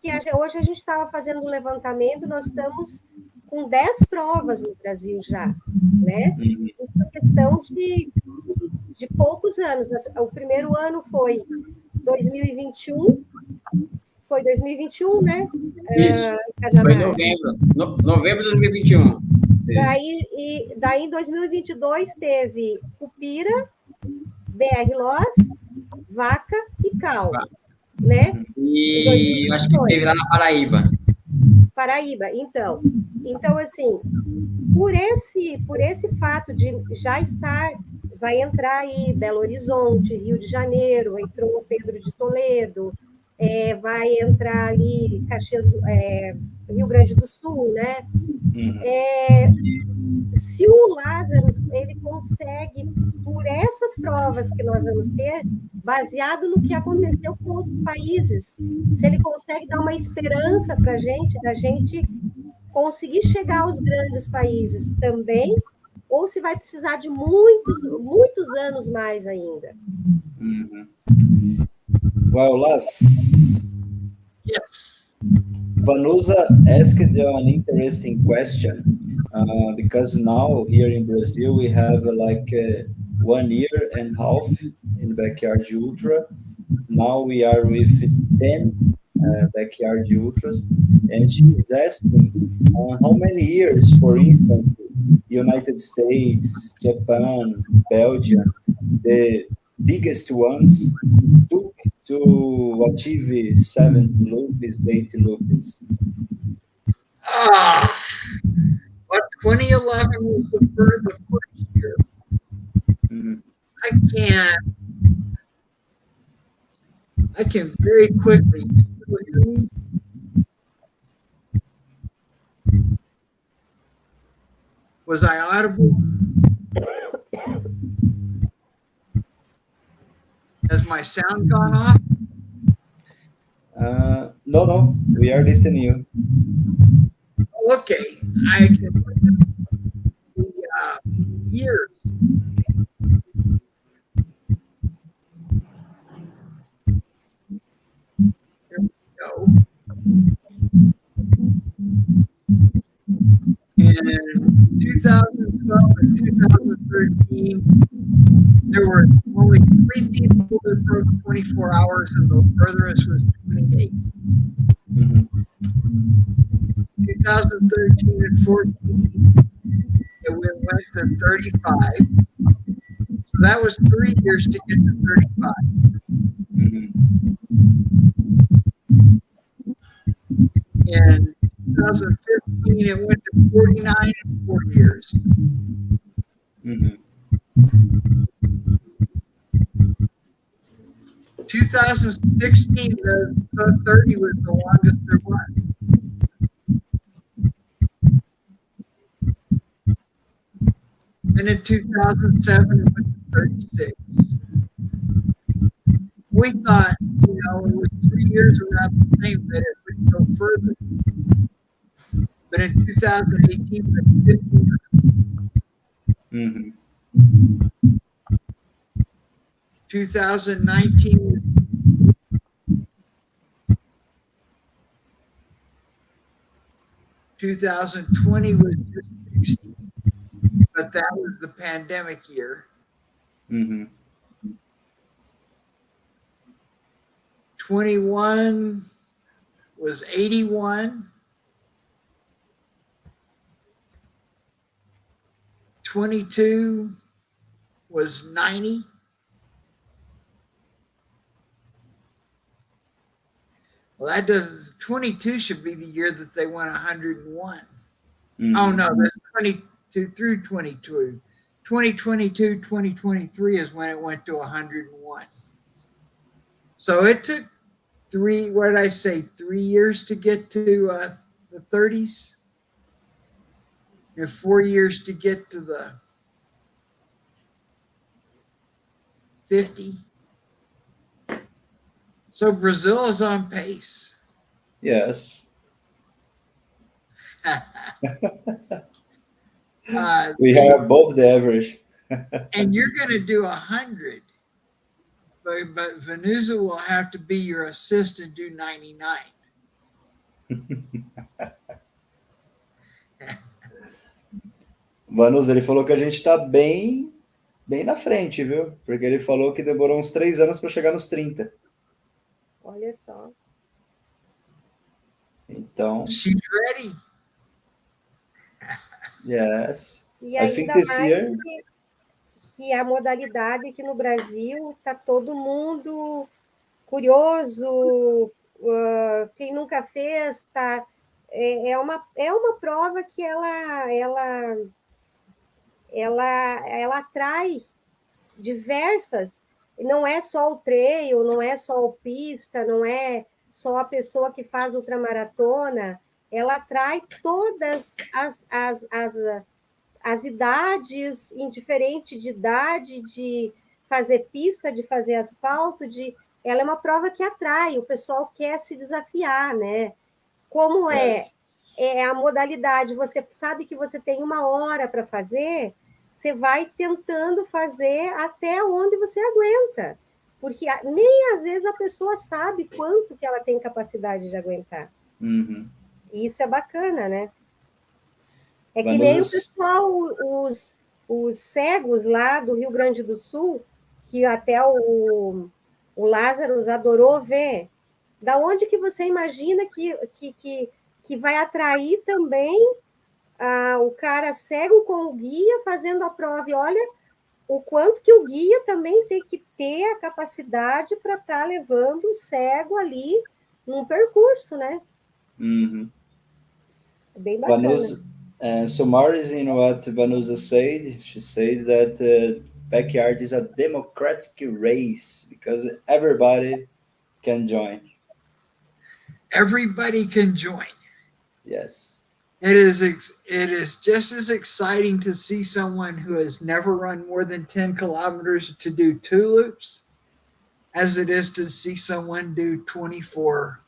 Speaker 8: que hoje a gente estava fazendo um levantamento, nós estamos com 10 provas no Brasil já, né? Isso é questão de poucos anos. O primeiro ano foi 2021, né?
Speaker 6: Isso, foi em novembro de 2021.
Speaker 8: Daí, em 2022, teve Cupira, BR Loz, Vaca e Cal, né?
Speaker 6: E acho que teve lá na
Speaker 8: Paraíba, então assim, por esse fato de já estar, vai entrar aí Belo Horizonte, Rio de Janeiro, entrou Pedro de Toledo, vai entrar ali Caxias, Rio Grande do Sul, né? Se o Lazarus, ele consegue, por essas provas que nós vamos ter, baseado no que aconteceu com outros países, se ele consegue dar uma esperança para a gente, da gente conseguir chegar aos grandes países também, ou se vai precisar de muitos anos mais ainda.
Speaker 1: Well, Lars, Vanusa asked an interesting question because now here in Brazil we have 1 year and a half in Backyard Ultra. Now we are with 10 Backyard Ultras, and she is asking how many years, for instance, United States, Japan, Belgium, the biggest ones took to achieve 7 loops, 8 loops.
Speaker 2: But 2011 was the first year. I can very quickly. Was I audible? Has my sound gone off?
Speaker 1: No, we are listening to you.
Speaker 2: Okay, I can look at the years. There we go. In 2012 and 2013, there were only 3 people that broke 24 hours, and the furthest was 28. 2013 and 14, it went to 35. So that was 3 years to get to 35. In 2015, it went to 49 in 4 years. 2016, the 30 was the longest there was. Then in 2007, it went to 36. We thought, it was 3 years around the same, that it would go further. But in 2018, it was 50. 2019 was 2020 was just 60, but that was the pandemic year. 21 was 81. 22 was 90. Well, that does 22 should be the year that they went 101. Oh no, that's 22 through 22. 2022, 2023 is when it went to 101. So it took 3 years to get to the 30s, and 4 years to get to the 50. So Brazil is on pace.
Speaker 1: Yes. We are above the average.
Speaker 2: And you're going to do 100. But Vanusa will have to be your assist and do 99.
Speaker 1: Vanusa, ele falou que a gente está bem na frente, viu? Porque ele falou que demorou uns 3 anos para chegar nos 30.
Speaker 8: Olha só.
Speaker 1: Então.
Speaker 2: She's ready.
Speaker 1: Yes.
Speaker 8: E ainda mais que a modalidade aqui no Brasil está todo mundo curioso, quem nunca fez, é uma prova que ela atrai diversas, não é só o trail, não é só o pista, não é só a pessoa que faz ultramaratona, ela atrai todas as idades, indiferente de idade, de fazer pista, de fazer asfalto, ela é uma prova que atrai, o pessoal quer se desafiar, né? Como é é a modalidade. Você sabe que você tem 1 hora para fazer, você vai tentando fazer até onde você aguenta. Porque nem às vezes a pessoa sabe quanto que ela tem capacidade de aguentar.
Speaker 1: Uhum.
Speaker 8: E isso é bacana, né? É que
Speaker 1: Vanusa...
Speaker 8: nem o pessoal, os cegos lá do Rio Grande do Sul, que até o Lazarus adorou ver. Da onde que você imagina que vai atrair também o cara cego com o guia fazendo a prova? E olha o quanto que o guia também tem que ter a capacidade para estar levando o cego ali num percurso, né?
Speaker 1: Uhum.
Speaker 8: Bem bacana.
Speaker 1: Vanusa, summarizing what Vanusa said, she said that backyard is a democratic race because everybody can join.
Speaker 2: Everybody can join.
Speaker 1: Yes.
Speaker 2: It is just as exciting to see someone who has never run more than 10 kilometers to do 2 loops as it is to see someone do 24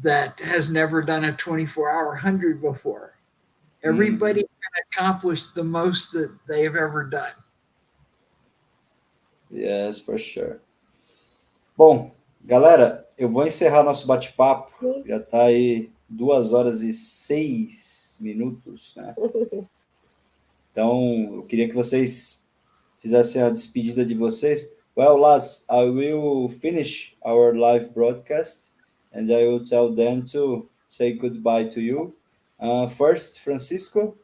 Speaker 2: that has never done a 24-hour 100 before. Everybody can accomplish the most that they have ever done.
Speaker 1: Yes, for sure. Bom, galera, eu vou encerrar nosso bate-papo. Já está aí 2 horas e 6 minutos, né? Então, eu queria que vocês fizessem a despedida de vocês. Well, Laz, I will finish our live broadcast and I will tell them to say goodbye to you. First, Francisco.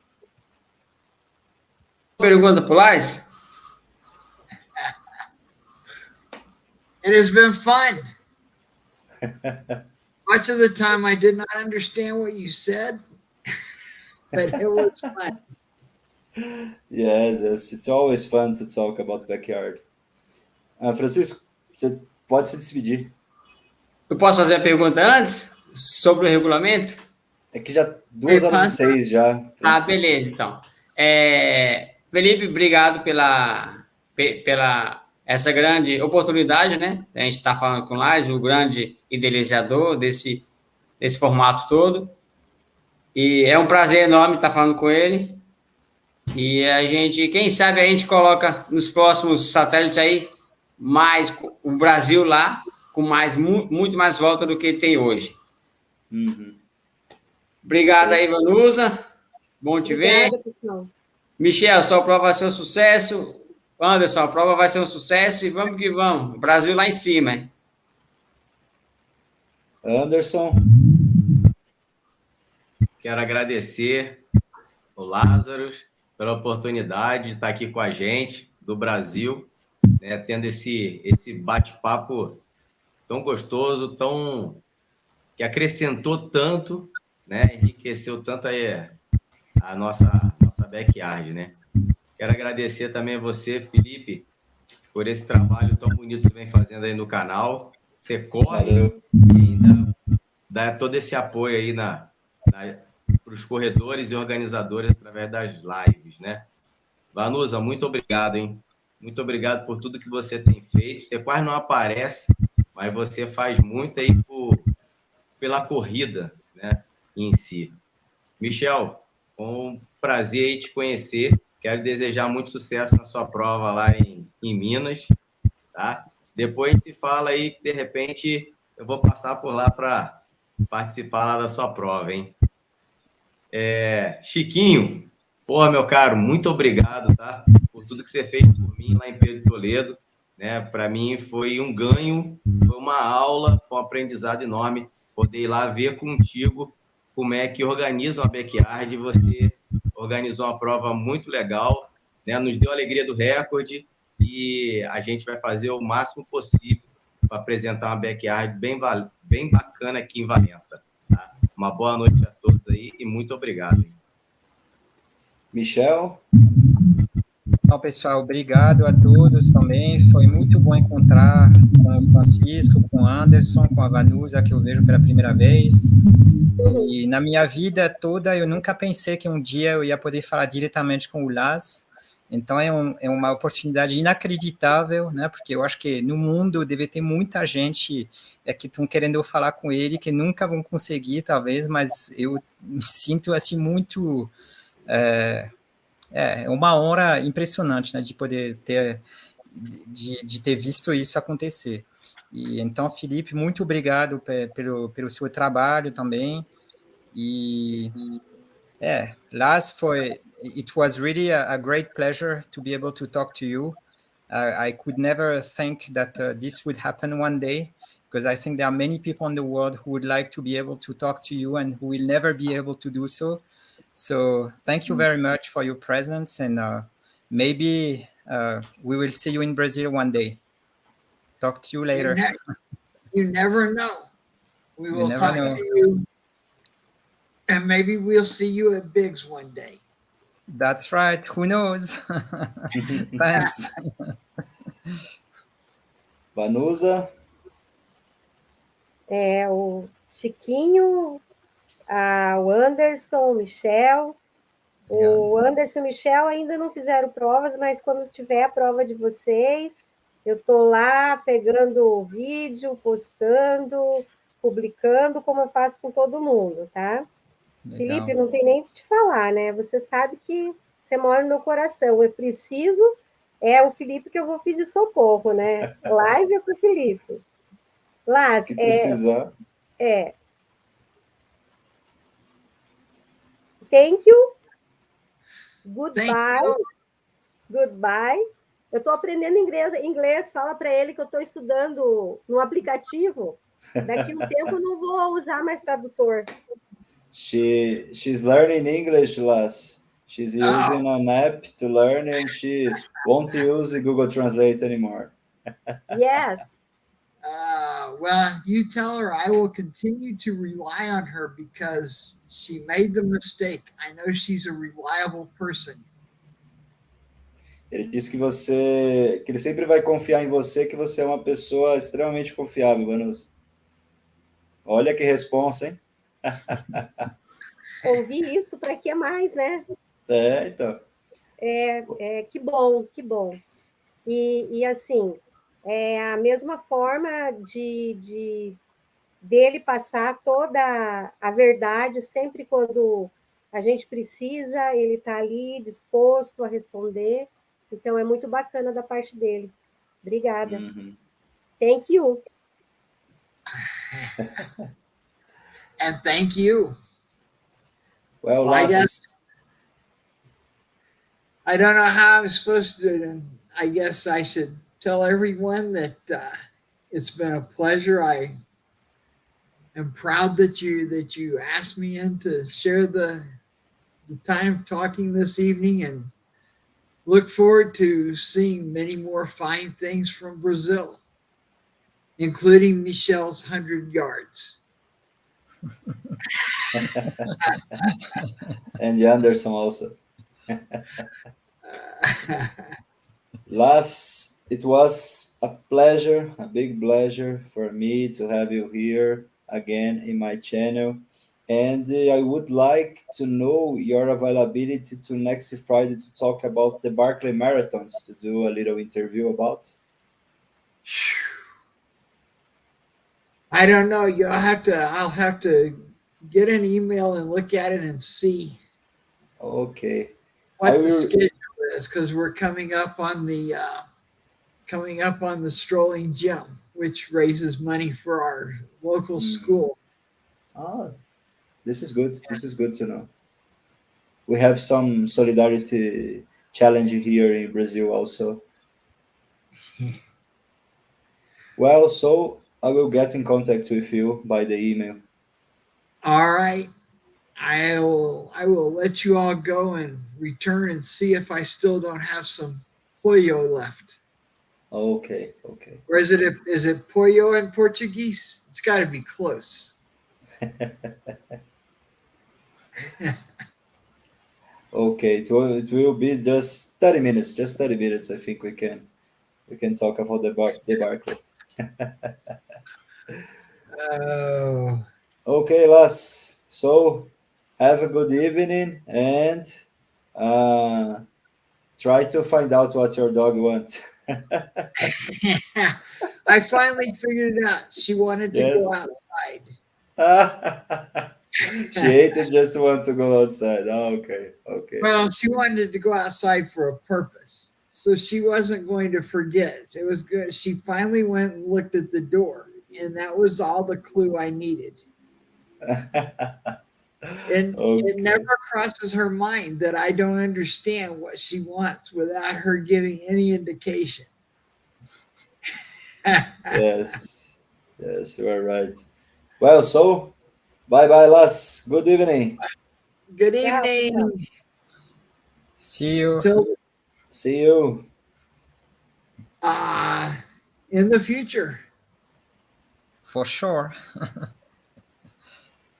Speaker 6: Pergunta pro Laz?
Speaker 2: It has been fun. Much of the time I did not understand what you said, but it was fun.
Speaker 1: Yes, it's always fun to talk about backyard. Francisco, você pode se despedir.
Speaker 6: Eu posso fazer a pergunta antes? Sobre o regulamento?
Speaker 1: É que já 2 horas e 6 já. Francisco.
Speaker 6: Ah, beleza, então. Felipe, obrigado pela essa grande oportunidade, né? A gente está falando com o Laz, o grande idealizador desse formato todo. E é um prazer enorme estar falando com ele. E a gente, quem sabe, a gente coloca nos próximos satélites aí mais o Brasil lá, com muito mais volta do que tem hoje.
Speaker 1: Uhum.
Speaker 6: Obrigado aí, Vanusa. Bom te ver.
Speaker 8: Pessoal.
Speaker 6: Michel, sua prova vai ser um sucesso. Anderson, a prova vai ser um sucesso e vamos que vamos. O Brasil lá em cima, hein?
Speaker 1: Anderson.
Speaker 7: Quero agradecer o Lazarus pela oportunidade de estar aqui com a gente, do Brasil, né, tendo esse bate-papo tão gostoso, que acrescentou tanto, né, enriqueceu tanto aí a nossa backyard, né? Quero agradecer também a você, Felipe, por esse trabalho tão bonito que você vem fazendo aí no canal. Você corre e ainda dá todo esse apoio aí para os corredores e organizadores através das lives, né? Vanusa, muito obrigado, hein? Muito obrigado por tudo que você tem feito. Você quase não aparece, mas você faz muito aí pela corrida, né, em si. Michel, um prazer aí te conhecer. Quero desejar muito sucesso na sua prova lá em Minas, tá? Depois a gente se fala aí que, de repente, eu vou passar por lá para participar lá da sua prova, hein? Chiquinho, porra, meu caro, muito obrigado, tá? Por tudo que você fez por mim lá em Pedro, Toledo, né? Para mim foi um ganho, foi uma aula, foi um aprendizado enorme poder ir lá ver contigo como é que organiza uma backyard. Você organizou uma prova muito legal, né? Nos deu a alegria do recorde e a gente vai fazer o máximo possível para apresentar uma backyard bem bacana aqui em Valença. Tá? Uma boa noite a todos aí e muito obrigado.
Speaker 1: Michel?
Speaker 5: Então, pessoal, obrigado a todos também. Foi muito bom encontrar com o Francisco, com o Anderson, com a Vanusa, que eu vejo pela primeira vez. E na minha vida toda, eu nunca pensei que um dia eu ia poder falar diretamente com o Laz. Então, é uma oportunidade inacreditável, né? Porque eu acho que no mundo deve ter muita gente que estão querendo falar com ele, que nunca vão conseguir, talvez, mas eu me sinto, assim, muito... É uma honra impressionante, né? De poder ter... De ter visto isso acontecer. E então, Felipe, muito obrigado pelo seu trabalho também. E Lars, it was really a great pleasure to be able to talk to you. I could never think that this would happen one day, because I think there are many people in the world who would like to be able to talk to you and who will never be able to do so. So thank you very much for your presence, and maybe we will see you in Brazil one day. Talk to you later.
Speaker 2: You never know. We will
Speaker 5: never
Speaker 2: talk
Speaker 5: know.
Speaker 2: to you, and maybe we'll see you at Biggs one day.
Speaker 5: That's right. Who knows? Thanks.
Speaker 1: Vanusa?
Speaker 8: O Chiquinho, o Anderson, o Michel. O Anderson e o Michel ainda não fizeram provas, mas quando tiver a prova de vocês, eu estou lá pegando o vídeo, postando, publicando, como eu faço com todo mundo, tá? Legal. Felipe, não tem nem o que te falar, né? Você sabe que você mora no meu coração. Eu preciso, o Felipe que eu vou pedir socorro, né? Live é para o Felipe. Lás,
Speaker 1: que precisar.
Speaker 8: Thank you. Goodbye. Goodbye. Eu estou aprendendo inglês. Fala para ele que eu estou estudando no aplicativo. Daqui a um tempo eu não vou usar mais tradutor.
Speaker 1: She's learning English, Lars. She's using an app to learn, and she won't use Google Translate anymore.
Speaker 8: Yes.
Speaker 2: Well, you tell her I will continue to rely on her because she made the mistake. I know she's a reliable person.
Speaker 1: Ele disse que ele sempre vai confiar em você, que você é uma pessoa extremamente confiável, Vanus. Olha que responsa, hein?
Speaker 8: Ouvir isso para que mais, né?
Speaker 1: Então.
Speaker 8: Que bom, que bom. E assim, a mesma forma dele passar toda a verdade, sempre quando a gente precisa, ele está ali disposto a responder. Então, é muito bacana da parte dele. Obrigada. Thank you.
Speaker 2: And thank you.
Speaker 1: Well,
Speaker 2: I don't know how I'm supposed to. I guess I should tell everyone that it's been a pleasure. I am proud that you asked me in to share the time talking this evening, and look forward to seeing many more fine things from Brazil, including Michel's 100 yards.
Speaker 1: And Anderson also. Lars, it was a pleasure, a big pleasure for me to have you here again in my channel. And I would like to know your availability to next Friday to talk about the Barkley Marathons, to do a little interview about.
Speaker 2: I don't know. I'll have to get an email and look at it and see.
Speaker 1: Okay.
Speaker 2: What the schedule is, because we're coming up on the strolling gym, which raises money for our local school.
Speaker 1: Oh, this is good. This is good to know. We have some solidarity challenge here in Brazil also. Well, so I will get in contact with you by the email.
Speaker 2: All right. I will let you all go and return and see if I still don't have some pollo left.
Speaker 1: Okay.
Speaker 2: Or is it pollo in Portuguese? It's got to be close.
Speaker 1: Okay, it will be just 30 minutes. Just 30 minutes. I think we can talk about the Barkley.
Speaker 2: Oh.
Speaker 1: Okay, Lars. So have a good evening, and Try to find out what your dog wants.
Speaker 2: I finally figured it out. She wanted to go outside.
Speaker 1: She hated just want to go outside. Oh, okay.
Speaker 2: Well, she wanted to go outside for a purpose. So she wasn't going to forget. It was good. She finally went and looked at the door, and that was all the clue I needed. And it never crosses her mind that I don't understand what she wants without her giving any indication.
Speaker 1: Yes, you are right. Well, so bye-bye, Las. Good evening.
Speaker 2: Good evening.
Speaker 5: See you.
Speaker 1: See you.
Speaker 2: In the future.
Speaker 5: For sure.